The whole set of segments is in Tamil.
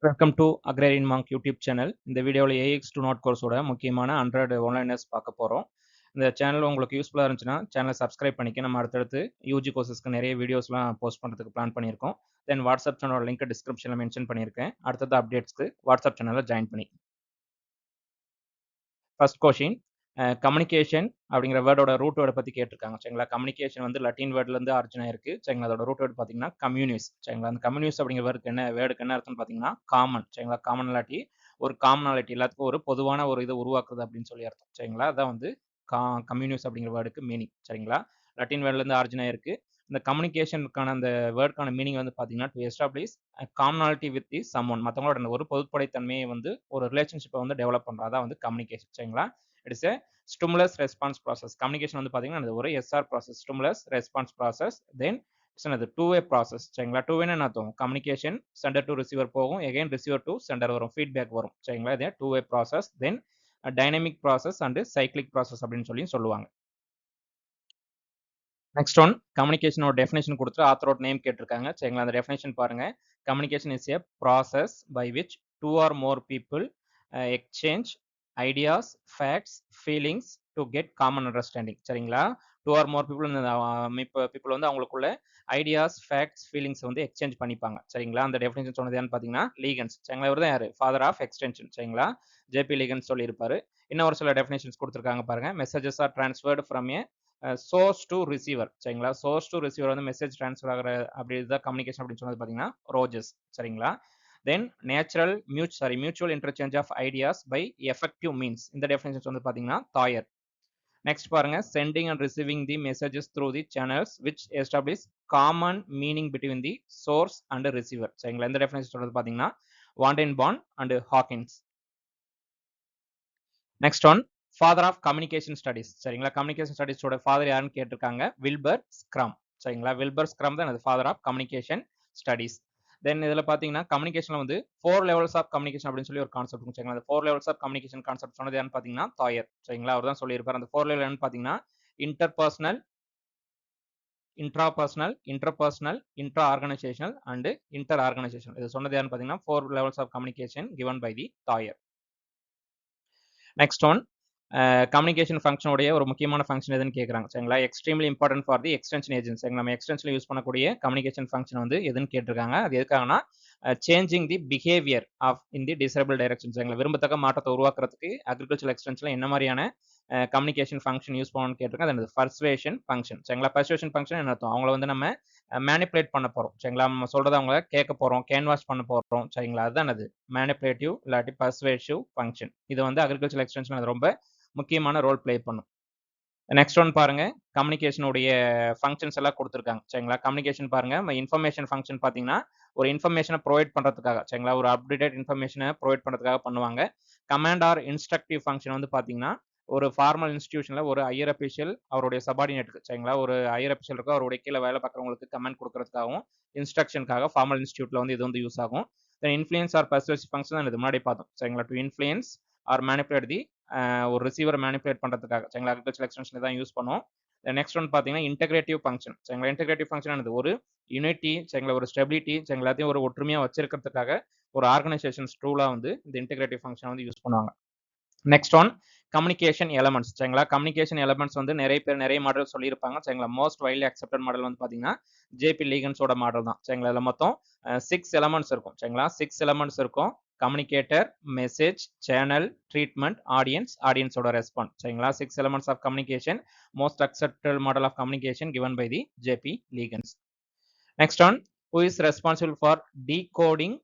Welcome to agrarian Monk YouTube channel. இந்த வீடியோவில் ஏஎக்ஸ் டு நாட் கோர்ஸோட முக்கியமான 100 ஒன்லைனர்ஸ் பார்க்க போகிறோம். இந்த சேனல் உங்களுக்கு யூஸ்ஃபுல்லாக இருந்துச்சுன்னா சேனலை சப்ஸ்கிரைப் பண்ணிக்க. நம்ம அடுத்தடுத்து யூஜி கோர்சஸ்க்கு நிறைய வீடியோஸ்லாம் போஸ்ட் பண்ணுறதுக்கு பிளான் பண்ணியிருக்கோம். தென் வாட்ஸ்அப் சேனலோட லிங்க் டிஸ்கிரிப்ஷனில் மென்ஷன் பண்ணியிருக்கேன். அடுத்தது அப்டேட்ஸ்க்கு வாட்ஸ்அப் சேனலில் ஜாயின் பண்ணி. ஃபர்ஸ்ட் கொஷின், கம்யூனிகேஷன் அப்படிங்கிற வேர்டோட ரூட் வேர்டை பற்றி கேட்டிருக்காங்க. சரிங்களா, கம்யூனிகேஷன் வந்து லட்டின் வேர்ட்லேருந்து ஆரிஜின் ஆயிருக்கு. சரிங்களா, அதோட ரூட் வேர்டு பார்த்தீங்கன்னா கம்யூனிஸ். சரிங்களா, அந்த கம்யூனிஸ் அப்படிங்கிற வேர்டுக்கு என்ன அர்த்தம்னு பார்த்தீங்கன்னா காமன். சரிங்களா, காமனாலிட்டி, ஒரு காமனாலிட்டி எல்லாத்துக்கும் ஒரு பொதுவான ஒரு இதை உருவாக்குறது அப்படின்னு சொல்லி அர்த்தம். சரிங்களா, அதான் வந்து கம்யூனிஸ் அப்படிங்கிற வேர்டுக்கு மீனிங். சரிங்களா, லட்டின் வேர்ட்லேருந்து ஆரிஜின் ஆயிருக்கு. இந்த கம்யூனிகேஷனுக்கான அந்த வேர்டுக்கான மீனிங் வந்து பார்த்தீங்கன்னா to establish commonality with the summon, மற்றவங்களோட ஒரு பொதுப்படைத்தன்மையை வந்து ஒரு ரிலேஷன்ஷிப்பை வந்து டெவலப் பண்ணுறது தான் வந்து கம்யூனிகேஷன். சரிங்களா, it is a stimulus response process. Communication வந்து பார்த்தீங்கன்னா ஒரு SR process, stimulus response process. Then it's two way process. சரிங்களா, டூ வேன்னு என்ன அர்த்தம், கம்யூனிகேஷன் சென்டர் டு ரிசீவர் போகும், எகைன் ரிசீவர் டு சென்டர் வரும், ஃபீட்பேக் வரும். சரிங்களா, இதே two way process. Then dynamic process and cyclic process அப்படின்னு சொல்லி சொல்லுவாங்க. நெக்ஸ்ட் ஒன், கம்யூனிகேஷனோட டெஃபினேஷன் கொடுத்து ஆத்தரோட நேம் கேட்டிருக்காங்க. சரிங்களா, அந்த டெஃபினேஷன் பாருங்க. Communication is a process by which two or more people exchange ideas, facts, feelings to get common understanding. சரிங்களா, டூ ஆர் மோர் பீப்புள் வந்து அவங்களுக்குள்ள ஐடியாஸ், ஃபேக்ட்ஸ், ஃபீலிங்ஸ் வந்து எக்ஸ்சேஞ்ச் பண்ணிப்பாங்க. சரிங்களா, அந்த டெஃபினேஷன் சொன்னது யாருன்னு பார்த்தீங்கன்னா லீகன்ஸ். சரிங்களா, இவர் தான் யாரு, ஃபாதர் ஆஃப் எக்ஸ்டென்ஷன். சரிங்களா, ஜேபி லீகன்ஸ் சொல்லியிருப்பாரு. இன்னும் ஒரு சில டெஃபினேஷன்ஸ் கொடுத்துருக்காங்க பாருங்க. Messages are transferred from a source to receiver. சரிங்களா, சோர்ஸ் டு ரிசீவர் வந்து மெசேஜ் டிரான்ஸ்ஃபர் ஆகிற அப்படி இதுதான் கம்யூனிகேஷன் அப்படின்னு சொன்னது பார்த்தீங்கன்னா ரோஜஸ். சரிங்களா, then natural mutual interchange of ideas by effective means, இந்த டெஃபினேஷன்ஸ் வந்து பார்த்தீங்கன்னா தாயர். நெக்ஸ்ட் பாருங்க, sending and receiving the messages through the channels which establish common meaning between the source and receiver. சரிங்களா, இந்த டெஃபினேஷன் சொல்றது பார்த்தீங்கன்னா Van den Ban and Hawkins. Next one, father of communication studies. சரிங்களா, கம்யூனிகேஷன் ஸ்டடிஸோட ஃபாதர் யாருன்னு கேட்டிருக்காங்க, வில்பர் ஸ்க்ரம். சரிங்களா, வில்பர் ஸ்க்ரம் தான் father of communication studies. Then இதில் பார்த்தீங்கன்னா கம்யூனிகேஷன் வந்து 4 லெவல்ஸ் ஆஃப் கம்யூனிகேஷன் அப்படின்னு சொல்லி ஒரு கான்செப்ட் இருக்கும். சரிங்களா, அந்த 4 லெவல்ஸ் ஆஃப் கம்யூனிகேஷன் கான்செப்ட் சொன்னது யாருன்னு பார்த்தீங்கன்னா தாயர். சரிங்களா, அவர் தான் சொல்லியிருப்பார். அந்த 4 லெவல் என்னன்னு பார்த்தீங்கன்னா interpersonal, intrapersonal, interpersonal, intra organisational and inter organisational. இது சொன்னது யாருன்னு பார்த்தீங்கன்னா 4 levels of communication given by the Thayer. Next one, communication ஃபங்க்ஷனுடைய ஒரு முக்கியமான ஃபங்க்ஷன் எதுன்னு கேட்குறாங்க. சரிங்களா, extremely important for the extension agent. சரிங்களா, நம்ம எக்ஸ்டென்ஷனில் யூஸ் பண்ணக்கூடிய கம்யூனிகேஷன் ஃபங்க்ஷன் வந்து எதுன்னு கேட்டிருக்காங்க. அது எதுக்காகனா changing the behaviour of in the desirable direction. சரிங்களா, விரும்பத்தக்க மாற்றத்தை உருவாக்குறதுக்கு அக்ரிகல்ச்சர் எக்ஸ்டென்ஷனில் என்ன மாதிரியான கம்யூனிகேஷன் ஃபங்க்ஷன் யூஸ் பண்ணணும்னு கேட்டிருக்காங்க. அது பர்சுவேஷன் ஃபங்க்ஷன். சரிங்களா, பர்சுவேஷன் ஃபங்க்ஷன் என்ன அர்த்தம், அவங்கள வந்து நம்ம மேனிப்புலேட் பண்ண போகிறோம். சரிங்களா, நம்ம சொல்கிறத அவங்க கேட்க போகிறோம், கேன்வாஸ் பண்ண போகிறோம். சரிங்களா, அதுதான் அது மேனிப்புலேட்டிவ் இல்லாட்டி பர்சுவேசிவ் ஃபங்க்ஷன். இது வந்து அக்ரிகல்ச்சர் எக்ஸ்டென்ஷன் அது ரொம்ப முக்கியமான ரோல் பிளே பண்ணும். நெக்ஸ்ட் ஒன் பாருங்க, கம்யூனிகேஷனுடைய ஃபங்க்ஷன்ஸ் எல்லாம் கொடுத்துருக்காங்க. சரிங்களா, கம்யூனிகேஷன் பாருங்க, இன்ஃபர்மேஷன் ஃபங்க்ஷன் பார்த்தீங்கன்னா ஒரு இன்ஃபர்மேஷனை ப்ரொவைட் பண்ணுறதுக்காக. சரிங்களா, ஒரு அப்டேட்டட் இன்ஃபர்மேஷனை ப்ரொவைட் பண்ணுறதுக்காக பண்ணுவாங்க. கமாண்ட் ஆர் இன்ஸ்ட்ரக்டிவ் ஃபங்க்ஷன் வந்து பார்த்தீங்கன்னா ஒரு ஃபார்மல் இன்ஸ்டிடியூஷனில் ஒரு ஹையர் அபிஷியல் அவருடைய சபார்டினேட்டுக்கு. சரிங்களா, ஒரு ஹையர் அபிஷியல் இருக்கும், அவருடைய கீழே வேலை பார்க்குறவங்களுக்கு கமெண்ட் கொடுக்கறதுக்காகவும் இன்ஸ்ட்ரக்ஷனுக்காக ஃபார்மல் இன்ஸ்டியூட்டில் வந்து இது வந்து யூஸ் ஆகும். தென் இன்ஃப்ளூயன்ஸ் ஆர் பர்சுவேசிவ் ஃபங்க்ஷன் இது முன்னாடி பார்த்தோம். சரிங்களா, டு இன்ஃப்ளூயன்ஸ் ஆர் மேனிப்புலேட் தி ஒரு ரிசீவரை மேனிப்புலேட் பண்ணுறதுக்காக. சரிங்களா, அக்ரிகல்ச்சர் எக்ஸ்டென்ஷன் தான் யூஸ் பண்ணுவோம். நெக்ஸ்ட் ஒன் பார்த்தீங்கன்னா இன்டெகிரேட்டிவ் ஃபங்க்ஷன். சரிங்களா, இன்டெகிரேட்டிவ் ஃபங்க்ஷன் ஆனது ஒரு யூனிட்டி, சரிங்களா, ஒரு ஸ்டெபிலிட்டி, சரிங்களா, எல்லாத்தையும் ஒரு ஒற்றுமையாக வச்சிருக்கிறதுக்காக ஒரு ஆர்கனைசேஷன்ஸ் டூலாக வந்து இந்த இன்டெகிரேட்டிவ் ஃபங்க்ஷன் வந்து யூஸ் பண்ணுவாங்க. Next one, communication elements. சரிங்களா, கம்யூனிகேஷன் எலமெண்ட்ஸ் வந்து நிறைய பேர் நிறைய மாடல் சொல்லியிருப்பாங்க. சரிங்களா, மோஸ்ட் வைட்லி அக்செப்டட் மாடல் வந்து பார்த்தீங்கன்னா ஜேபி லீகன்ஸோட மாடல் தான். சரிங்களா, இதில் மொத்தம் 6 எலமெண்ட்ஸ் இருக்கும். சரிங்களா, 6 எலமெண்ட்ஸ் இருக்கும். கம்யூனிகேட்டர், மெசேஜ், சேனல், ட்ரீட்மெண்ட், ஆடியன்ஸோட ரெஸ்பான்ஸ். சரிங்களா, 6 elements of communication, most accepted model of communication given by the J B Leagans. Next one, who is responsible for decoding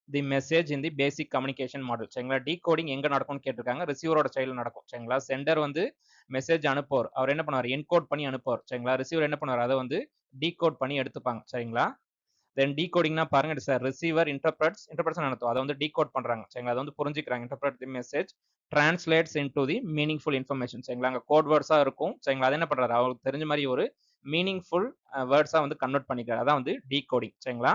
the message in the basic communication model. சரிங்களா, டீகோடிங் எங்க நடக்கும்னு கேட்டிருக்காங்க, ரிசீவரோட சைடில் நடக்கும். சரிங்களா, சென்டர் வந்து மெசேஜ் அனுப்புவார், அவர் என்ன பண்ணுவார், என்கோட் பண்ணி அனுப்புவார். சரிங்களா, ரிசீவர் என்ன பண்ணுவார், அதை வந்து டீகோட் பண்ணி எடுத்துப்பாங்க. சரிங்களா, தென் டீகோடிங்னா பாருங்க, இட்ஸ் ரிசீவர் இன்டர்பிரட்ஸ் நடத்தும், அதை வந்து டீகோட் பண்றாங்க. சரிங்களா, அதை வந்து புரிஞ்சுக்கிறாங்க, interpret the message translates into the meaningful information. சரிங்களா, அங்கே கோட் வேர்ட்ஸா இருக்கும். சரிங்களா, அதை என்ன பண்றாரு, அவருக்கு தெரிஞ்ச மாதிரி ஒரு மீனிங்ஃபுல் வேர்ட்ஸா வந்து கன்வெர்ட் பண்ணிக்கிறார், அதான் வந்து டீகோடிங். சரிங்களா,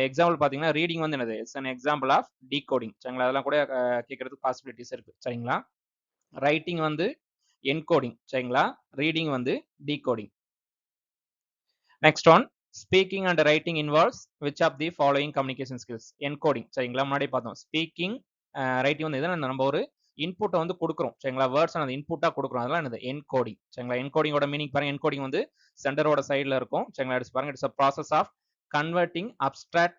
எக்ஸாம்பிள் பார்த்தீங்கன்னா ரீடிங் வந்து என்னது, it's an example of decoding. சரிங்களா, அதெல்லாம் கூட கேட்கறதுக்கு பாசிபிலிட்டிஸ் இருக்கு. சரிங்களா, ரைட்டிங் வந்து என்கோடிங். சரிங்களா, ரீடிங் வந்து decoding. Next one, speaking and writing involves which of the following communication skills? Encoding சரிங்களா, முன்னாடி பார்த்தோம். ஸ்பீக்கிங் ரைட்டிங் வந்து எதுனா நம்ம ஒரு இன்புட்டை வந்து கொடுக்குறோம் சரிங்களா, வேர்ட்ஸ் அந்த இன்புட்டா கொடுக்குறோம், அதெல்லாம் என்னது என்கோடிங் சரிங்களா. என்கோடிங்கோட மீனிங் பாருங்க, என்கோடிங் வந்து சென்டரோட சைடில் இருக்கும் சரிங்களா. இட்ஸ் பாருங்க, it's a process of converting abstract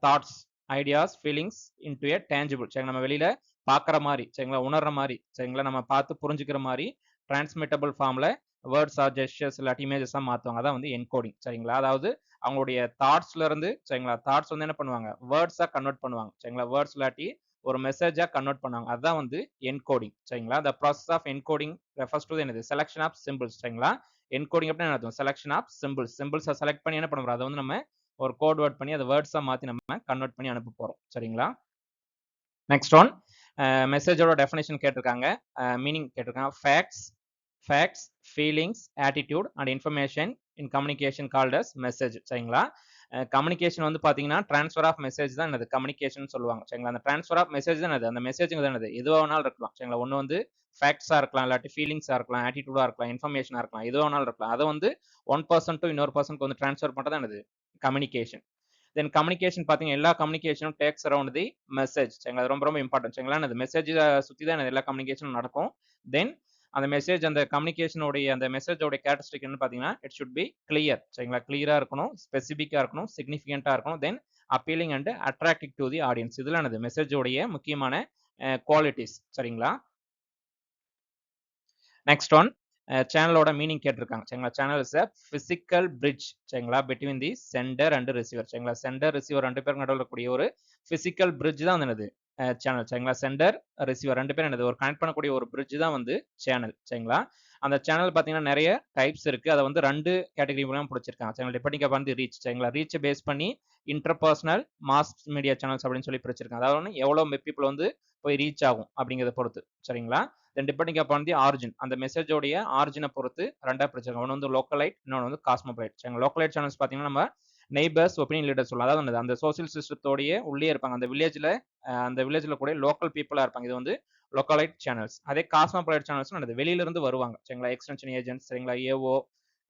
thoughts, ideas, feelings into a tangible சரிங்களா. நம்ம வெளியில பார்க்குற மாதிரி சரிங்களா, உணர்ற மாதிரி சரிங்களா, நம்ம பார்த்து புரிஞ்சுக்கிற மாதிரி டிரான்ஸ்மிட்டபிள் ஃபார்ம்ல வேர்ட்ஸ் ஆர் ஜெஸ்டர்ஸ் இல்லாட்டி இமேஜஸாக மாற்றுவாங்க. அதான் வந்து என்கோடிங் சரிங்களா. அதாவது அவங்களுடைய தாட்ஸ்ல இருந்து சரிங்களா, தாட்ஸ் வந்து என்ன பண்ணுவாங்க, வேர்ட்ஸா கன்வெர்ட் பண்ணுவாங்க சரிங்களா. வேர்ட்ஸ் இல்லாட்டி ஒரு மெசேஜா கன்வெர்ட் பண்ணுவாங்க. அதான் வந்து என்கோடிங் சரிங்களா. the process of encoding refers to என்னது, செலக்ஷன் ஆஃப் சிம்பிள்ஸ் சரிங்களா. என்கோடிங் அப்படின்னா என்ன அர்த்தம், செலக்ஷன் ஆஃப் சிம்பிள்ஸ். சிம்பிள்ஸை செலக்ட் பண்ணி என்ன பண்ணுறோம், அதை வந்து நம்ம ஒரு கோட் வேர்ட் பண்ணி அதை வேர்ட்ஸா மாற்றி நம்ம கன்வெர்ட் பண்ணி அனுப்ப போறோம் சரிங்களா. நெக்ஸ்ட் ஒன், மெசேஜோட டெஃபினேஷன் கேட்டிருக்காங்க, மீனிங் கேட்டிருக்காங்க. Facts, feelings, attitude and information in communication called as message சரிங்களா. கம்யூனிகேஷன் வந்து பார்த்தீங்கன்னா ட்ரான்ஸ்ஃபர் ஆஃப் மெசேஜ் தான் என்னது கம்யூனிகேஷன் சொல்லுவாங்க சரிங்களா. அந்த ட்ரான்ஸ்ஃபர் ஆஃப் மெசேஜ் தான் என்னது, அந்த மெசேஜுங்க தான் என்னது, எதுவாக வேணாலும் இருக்கலாம் சரிங்களா. ஒன்று வந்து ஃபேக்ட்ஸாக இருக்கலாம், இல்லாட்டி ஃபீலிங்ஸாக இருக்கலாம், ஆட்டிடியூடாக இருக்கலாம், இன்ஃபர்மேஷனாக இருக்கலாம், எதுவாக வேணாலும் இருக்கலாம். அதை வந்து ஒன் பர்சன் டு இன்னொரு பர்சனுக்கு வந்து ட்ரான்ஸ்ஃபர் பண்ணுறது தான் என்னது கம்யூனிகேஷன். தென் கம்யூனிகேஷன் பார்த்தீங்கன்னா எல்லா கம்யூனிகேஷனும் டேக்ஸ் அரவுண்ட் தி மெசேஜ் சரிங்களா. அது ரொம்ப ரொம்ப இம்பார்ட்டன்ட் சரிங்களா. அந்த மெசேஜ் சுற்றி தான் எல்லா கம்யூனிகேஷனும் நடக்கும். தென் அந்த மெசேஜ், அந்த கம்யூனிகேஷனுடைய அந்த மெசேஜோட கேரக்டரிஸ்டிக் என்ன பார்த்தீங்கன்னா, இட் ஷுட் பி கிளியர் சரிங்களா. கிளியராக இருக்கணும், ஸ்பெசிஃபிக்காக இருக்கணும், சிக்னிஃபிகண்ட்டாக இருக்கணும், then appealing and attractive to the audience. இதெல்லாம் என்னது மெசேஜோடைய முக்கியமான குவாலிட்டிஸ் சரிங்களா. நெக்ஸ்ட் ஒன், சேனலோட மீனிங் கேட்டிருக்காங்க சரிங்களா. Channel is a physical bridge சரிங்களா between the sender and receiver சரிங்களா. சென்டர் ரிசீவர் ரெண்டு பேருக்கு நடுவில் இருக்கக்கூடிய ஒரு பிசிக்கல் பிரிட்ஜ் தான் என்னது சேனல் சரிங்களா. சென்டர் ரிசீவர் ரெண்டு பேரும் என்னது ஒரு கனெக்ட் பண்ணக்கூடிய ஒரு பிரிட்ஜ் தான் வந்து சேனல் சரிங்களா. அந்த சேனல் பார்த்தீங்கன்னா நிறைய டைப்ஸ் இருக்கு. அதை வந்து ரெண்டு கேட்டகரி மூலம் பிடிச்சிருக்காங்க சேனல். டிபெண்டிங் அப்பான் தி ரீச் சரிங்களா. ரீச் பேஸ் பண்ணி இன்டர்பர்சனல், மாஸ் மீடியா சேனல்ஸ் அப்படின்னு சொல்லி பிரிச்சிருக்காங்க. அதாவது எவ்வளோ பீப்புள் வந்து போய் ரீச் ஆகும் அப்படிங்கிறத பொறுத்து சரிங்களா. தென் டிபெண்டிங் அப்பான் தி ஆரிஜின், அந்த மெசேஜோடைய ஆரிஜினை பொறுத்து ரெண்டா பிரிச்சிருக்காங்க. ஒன்று வந்து லோக்கலைட், இன்னொன்று வந்து காஸ்மோபைட் சரிங்களா. லோக்கலைட் சேனல்ஸ் பார்த்தீங்கன்னா நம்ம நெய்பர்ஸ், ஒப்பீனியன் லீடர்ஸ் சொல்லலாம். அதாவது அந்த சோசியல் சிஸ்டத்தோடயே உள்ளே இருப்பாங்க. அந்த வில்லேஜில் கூட லோக்கல் பீப்புளாக இருப்பாங்க. இது வந்து லோக்கலைட் சேனல்ஸ். அதே காஸ்மோபைட் சேனல்ஸ் என்னது வெளியில இருந்து வருவாங்க சரிங்களா. எக்ஸ்டென்ஷன் ஏஜென்ட்ஸ் சரிங்களா, ஏஓ,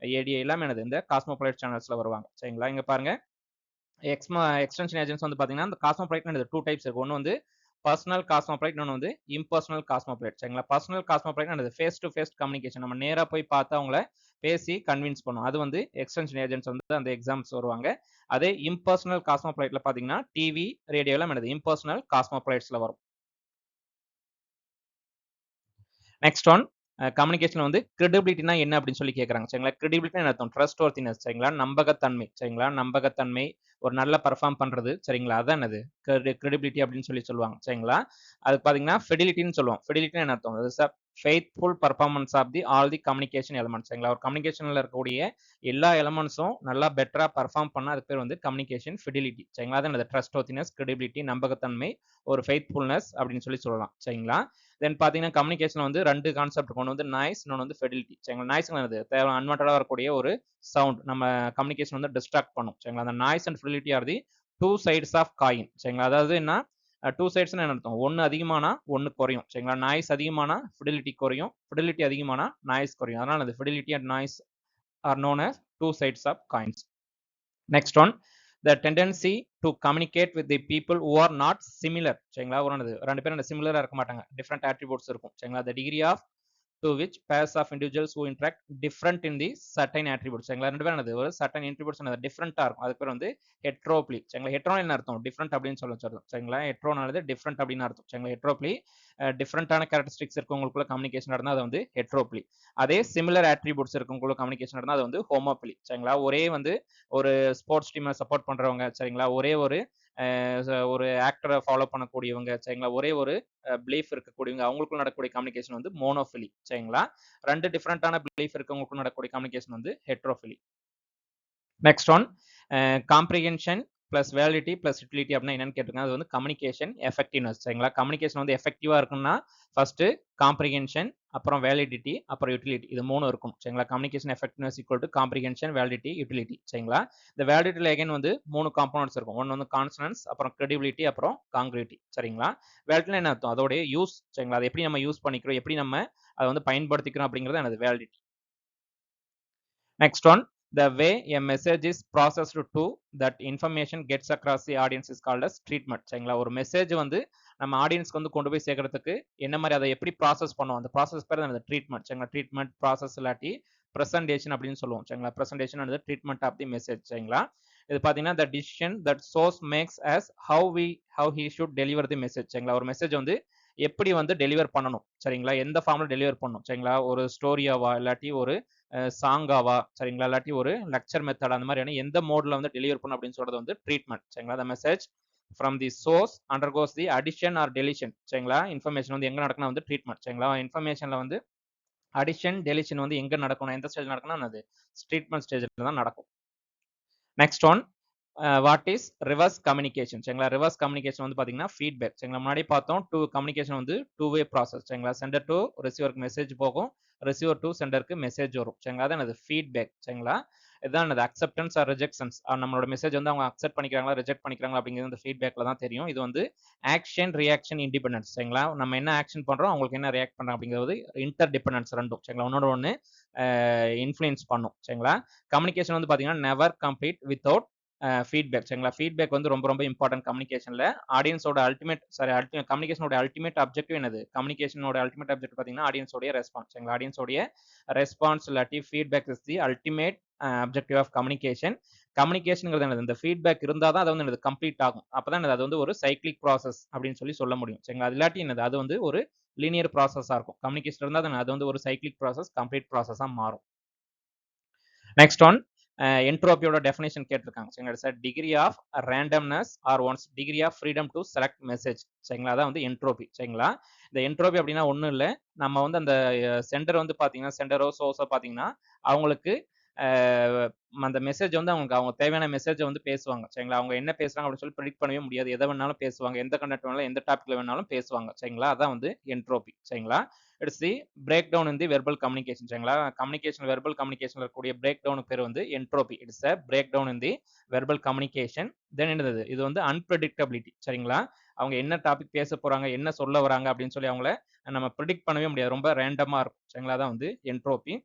ஏடிஏ எல்லாமே என்னது இந்த காஸ்மோபைட் சேனல்ஸ்ல வருவாங்க சரிங்களா. இங்க பாருங்க, எக்ஸ்டென்ஷன் ஏஜென்ட்ஸ் வந்து பார்த்தீங்கன்னா இந்த காஸ்மோபைட் டூ டைப்ஸ் இருக்கு. ஒன்று வந்து பர்சனல் காஸ்மோபைட், இன்னொன்று வந்து இம்பர்சனல் காஸ்மோபைட் சரிங்களா. பர்சனல் காஸ்மோபைட் என்னது ஃபேஸ் டு ஃபேஸ் கம்யூனிகேஷன், நம்ம நேராக போய் பார்த்து அவங்கள பேசி கன்வின்ஸ் பண்ணும். அது வந்து எக்ஸ்டென்ஷன் ஏஜென்ட்ஸ் வந்து அந்த எக்ஸாம்ஸ் வருவாங்க. அதே இம்பர்சனல் காஸ்மோபைட்ல பார்த்தீங்கன்னா டிவி, ரேடியோ எல்லாம் என்னது இம்பர்சனல் காஸ்மோபைட்ஸ்ல வரும். நெக்ஸ்ட் ஒன், கம்யூனிகேஷன் வந்து கிரெடிபிலிட்டினா என்ன அப்படின்னு சொல்லி கேட்குறாங்க சரிங்களா. கிரெடிபிலிட்டி என்ன அர்த்தம், ட்ரஸ்ட் ஒர்த்தினஸ் சரிங்களா, நம்பகத்தன்மை சரிங்களா. நம்பகத்தன்மை, ஒரு நல்ல பர்ஃபார்ம் பண்றது சரிங்களா, அதான் என்னது கிரெடிபிலிட்டி அப்படின்னு சொல்லி சொல்லுவாங்க சரிங்களா. அதுக்கு பார்த்தீங்கன்னா ஃபெடிலிட்டின்னு சொல்லுவோம். ஃபெடிலிட்டி என்ன அர்த்தம், faithful performance of the all the communication elements சரிங்களா. ஒரு கம்யூனிகேஷனில் இருக்கக்கூடிய எல்லா எலமெண்ட்ஸும் நல்லா பெட்டராக பர்ஃபார்ம் பண்ணால் அதுக்கு பேர் வந்து கம்யூனிகேஷன் ஃபெடிலிட்டி சரிங்களா. அதான் என்னது ட்ரஸ்ட் ஒர்த்தினஸ், கிரெடிபிலிட்டி, நம்பகத்தன்மை, ஒரு ஃபெய்த்ஃபுல்னஸ் அப்படின்னு சொல்லலாம் சரிங்களா. தென் பார்த்தீங்கன்னா கம்யூனிகேஷன் வந்து ரெண்டு கான்செப்ட் இருக்கும். ஒன்று வந்து நாய்ஸ், இன்னொன்று வந்து ஃபெடிலிட்டி சரிங்களா. நாய்ஸ் என்னது தேவை அன்வான்டாக வரக்கூடிய ஒரு சவுண்ட் நம்ம கம்யூனிகேஷன் வந்து டிஸ்ட்ராக்ட் பண்ணும் சரிங்களா. அந்த noise and fidelity are the two sides of coin சரிங்களா. அதாவது என்ன, டூ சைட்ஸ்னு என்ன அர்த்தம், ஒன்று அதிகமானா ஒன்று குறையும் சரிங்களா. நாய்ஸ் அதிகமானா ஃபிடிலிட்டி குறையும், ஃபிடிலிட்டி அதிகமானா நாய்ஸ் குறையும். அதனால அது fidelity and noise are known as two sides of coins. Next one, the tendency to communicate with the people who are not similar சரிங்களா. ஒரு ரெண்டு பேரும் சிமிலரா இருக்க மாட்டாங்க, டிஃப்ரெண்ட் attributes இருக்கும் சரிங்களா. the degree of to which pairs of individuals who interact different in the certain attributes சரிங்களா. ரெண்டு பேரும் ஒரு certain attributes டிஃப்ரெண்டா இருக்கும். அதுக்கு பேர் வந்து ஹெட்ரோப்ளி சரிங்களா. ஹெட்ரோ என்ன அர்த்தம், டிஃப்ரெண்ட் அப்படின்னு சொல்ல சரிங்களா. ஹெட்ரோனானது டிஃப்ரெண்ட் அப்படின்னு அர்த்தம் சரிங்களா. ஹெட்ரோப்ளி டிஃப்ரெண்டான கேரக்டரிஸ்டிக்ஸ் இருக்கவங்களுக்குள்ள கம்யூனிகேஷன் நடந்தா அது வந்து ஹெட்ரோப்ளி. அதே சிமிலர் attributes இருக்கவங்களுக்குள்ள கம்யூனிகேஷன் நடந்தா அது வந்து ஹோமோப்ளி சரிங்களா. ஒரே வந்து ஒரு ஸ்போர்ட்ஸ் டீமை சப்போர்ட் பண்றவங்க சரிங்களா, ஒரே ஒரு ஆக்டரை ஃபாலோ பண்ணக்கூடியவங்க சரிங்களா, ஒரே ஒரு பிலீஃப் இருக்கக்கூடியவங்க அவங்களுக்குள்ள நடக்கக்கூடிய கம்யூனிகேஷன் வந்து மோனோஃபிலி சரிங்களா. ரெண்டு டிஃப்ரெண்டான பிலீஃப் இருக்கவங்களுக்குள்ள நடக்கக்கூடிய கம்யூனிகேஷன் வந்து heterophily. Next one, comprehension plus validity plus utility அப்படின்னா என்னன்னு கேட்டிருக்காங்க. அது வந்து கம்யூனிகேஷன் எஃபெக்டிவ்னஸ் சரிங்களா. கம்யூனிகேஷன் வந்து எஃபெக்டிவா இருக்குன்னா ஃபர்ஸ்ட் காம்ப்ரிஹென்ஷன், அப்புறம் வேலிடிட்டி, அப்புறம் யூட்டிலிட்டி, இது மூணு இருக்கும் சரிங்களா. Communication effectiveness equal to comprehension, validity, utility சரிங்களா. இந்த வேலிடிட்டியில் அகைன் வந்து மூணு காம்பனன்ட்ஸ் இருக்கும். ஒன்று வந்து கான்சனன்ஸ், அப்புறம் கிரெடிபிலிட்டி, அப்புறம் காங்கிரிட்டி சரிங்களா. வேலிடிட்டியில் என்ன அர்த்தம், அதோடைய யூஸ் சரிங்களா, அதை எப்படி நம்ம யூஸ் பண்ணிக்கிறோம், எப்படி நம்ம அதை வந்து பயன்படுத்திக்கிறோம் அப்படிங்கிறது எனது validity. Next one, the way a message is processed to that information gets across the audience is called as treatment. சரிங்களா? ஒரு மெசேஜ் வந்து நம்ம ஆடியன்ஸ்க்கு வந்து கொண்டு போய் சேர்க்கறதுக்கு என்ன மாதிரி அதை எப்படி ப்ராசஸ் பண்ணுவோம், அந்த ப்ராசஸ் பேர் தான் ட்ரீட்மெண்ட். சரிங்களா? ட்ரீட்மெண்ட் ப்ராசஸ் இல்லாட்டி ப்ரெசன்டேஷன் அப்படின்னு சொல்லுவோம். சரிங்களா? Presentation and treatment of the message. சரிங்களா? இது பாத்தீங்கன்னா the decision that source makes as how he should deliver the message. சரிங்களா? ஒரு மெசேஜ் வந்து எப்படி வந்து டெலிவர் பண்ணணும், சரிங்களா? எந்த ஃபார்ம்ல டெலிவர் பண்ணணும், சரிங்களா? ஒரு ஸ்டோரியாவா இல்லாட்டி ஒரு சாங்காவா, சரிங்களா? இல்லாட்டி ஒரு லெக்சர் மெத்தட் அந்த மாதிரியான எந்த மோட்ல வந்து டெலிவர் பண்ணணும் அப்படின்னு சொல்றது வந்து ட்ரீட்மெண்ட். சரிங்களா? the message from the source undergoes the addition or deletion. சரிங்களா? இன்ஃபர்மேஷன் வந்து எங்க நடக்கும்னா வந்து ட்ரீட்மெண்ட். சரிங்களா? இன்ஃபர்மேஷன்ல வந்து அடிஷன் டெலிஷன் வந்து எங்க நடக்கணும், எந்த ஸ்டேஜ் நடக்கணும்னா அது ட்ரீட்மெண்ட் ஸ்டேஜ்ல தான் நடக்கும். Next one what is reverse communication. சரிங்களா? ரிவர்ஸ் கம்யூனிகேஷன் வந்து பாத்தீங்கன்னா ஃபீட்பேக். சரிங்களா? முன்னாடி பார்த்தோம் கம்யூனிகேஷன் வந்து வே ப்ராசஸ். சரிங்களா? சென்டர் டு ரிசீவருக்கு மெசேஜ் போகும், ரிசீவர் டு சென்டருக்கு மெசேஜ் வரும். சரிங்களா? அதான் அது ஃபீட்பேக். சரிங்களா? இதுதான் அது அக்செப்டன்ஸ் ஆர் ரிஜெக்ஷன்ஸ். நம்மளோட மெசேஜ் வந்து அவங்க அக்செப்ட் பண்ணிக்கிறாங்களா ரிஜெக்ட் பண்ணிக்கிறாங்களா அப்படிங்கிறது இந்த ஃபீட்பேக்ல தான் தெரியும். இது வந்து ஆக்ஷன் ரியாக்ஷன் இண்டிபெண்டன்ஸ். சரிங்களா? நம்ம என்ன ஆக்ஷன் பண்றோம், அவங்களுக்கு என்ன ரியாக்ட் பண்றோம் அப்படிங்கிறது இன்டர் டிபெண்டன்ஸ் ரெண்டும். சரிங்களா? ஒன்னோட ஒன்று இன்ஃப்ளூயன்ஸ் பண்ணும். சரிங்களா? கம்யூனிகேஷன் வந்து பாத்தீங்கன்னா நெவர் கம்ப்ளீட் வித்தவுட் ஃபீட்பேக். சரிங்களா? ஃபீட்பேக் வந்து ரொம்ப ரொம்ப இம்பார்ட்டன்ட் கம்யூனிகேஷன்ல. ஆடியன்ஸோட கம்யூனிகேஷனோட அல்டிமேட் அப்ஜெக்டிவ் என்னது? கம்யூனிகேஷனோட அல்டிமேட் அப்ஜெக்டிவ் பாத்தீங்கன்னா ஆடியன்ஸோட ரெஸ்பான்ஸ். சரிங்களா? ஆடியன்ஸோட ரெஸ்பான்ஸ் இல்லாட்டி feedback is the ultimate objective of communication. கம்யூனிகேஷன்ங்கிறது என்னது? இந்த ஃபீட்பேக் இருந்தால் தான் அது வந்து என்னது கம்ப்ளீட் ஆகும். அப்பதான் அது வந்து ஒரு சைக்கிளிக் ப்ராசஸ் அப்படின்னு சொல்ல முடியும். சரிங்களா? அது இல்லாட்டி என்னது? அது வந்து ஒரு லீனியர் ப்ராசஸா இருக்கும். கம்யூனிகேஷன் இருந்தால் அது வந்து ஒரு சைக்கிளிக் ப்ராசஸ், கம்ப்ளீட் ப்ராசஸா மாறும். நெக்ஸ்ட் ஒன் என்ட்ரோபியோட டெஃபினேஷன் கேட்டிருக்காங்க. சரிங்களா? Sir degree of randomness or one's degree of freedom to select message. சரிங்களா? அதான் வந்து என்ட்ரோபி. சரிங்களா? இந்த என்ட்ரோபி அப்படின்னா ஒன்றும் இல்லை, நம்ம வந்து அந்த சென்டர் வந்து பார்த்தீங்கன்னா சென்டரோ சோர்ஸோ பார்த்தீங்கன்னா அவங்களுக்கு அந்த மெசேஜ் வந்து அவங்க தேவையான மெசேஜை வந்து பேசுவாங்க. சரிங்களா? அவங்க என்ன பேசுறாங்க அப்படின்னு சொல்லி ப்ரெடிக்ட் பண்ணவே முடியாது. எதை வேணாலும் பேசுவாங்க, எந்த கண்டென்ட் வேணாலும் எந்த டாபிக்ல வேணாலும் பேசுவாங்க. சரிங்களா? அதான் வந்து என்ட்ரோபி. சரிங்களா? It's the break down in the verbal communication. சரிங்களா? கம்யூனிகேஷன் வெர்பல் கம்யூனிகேஷன்ல இருக்கக்கூடிய பிரேக் டவுனுக்கு பேர் வந்து entropy. It's a break down in the verbal communication. Then என்னது? இது வந்து அன்பிரடிக்டபிலிட்டி. சரிங்களா? அவங்க என்ன டாபிக் பேச போறாங்க, என்ன சொல்ல வராங்க அப்படின்னு சொல்லி அவங்கள நம்ம ப்ரெடிக்ட் பண்ணவே முடியாது. ரொம்ப ரேண்டமா இருக்கும். சரிங்களா? அதான் வந்து என்ட்ரோபி.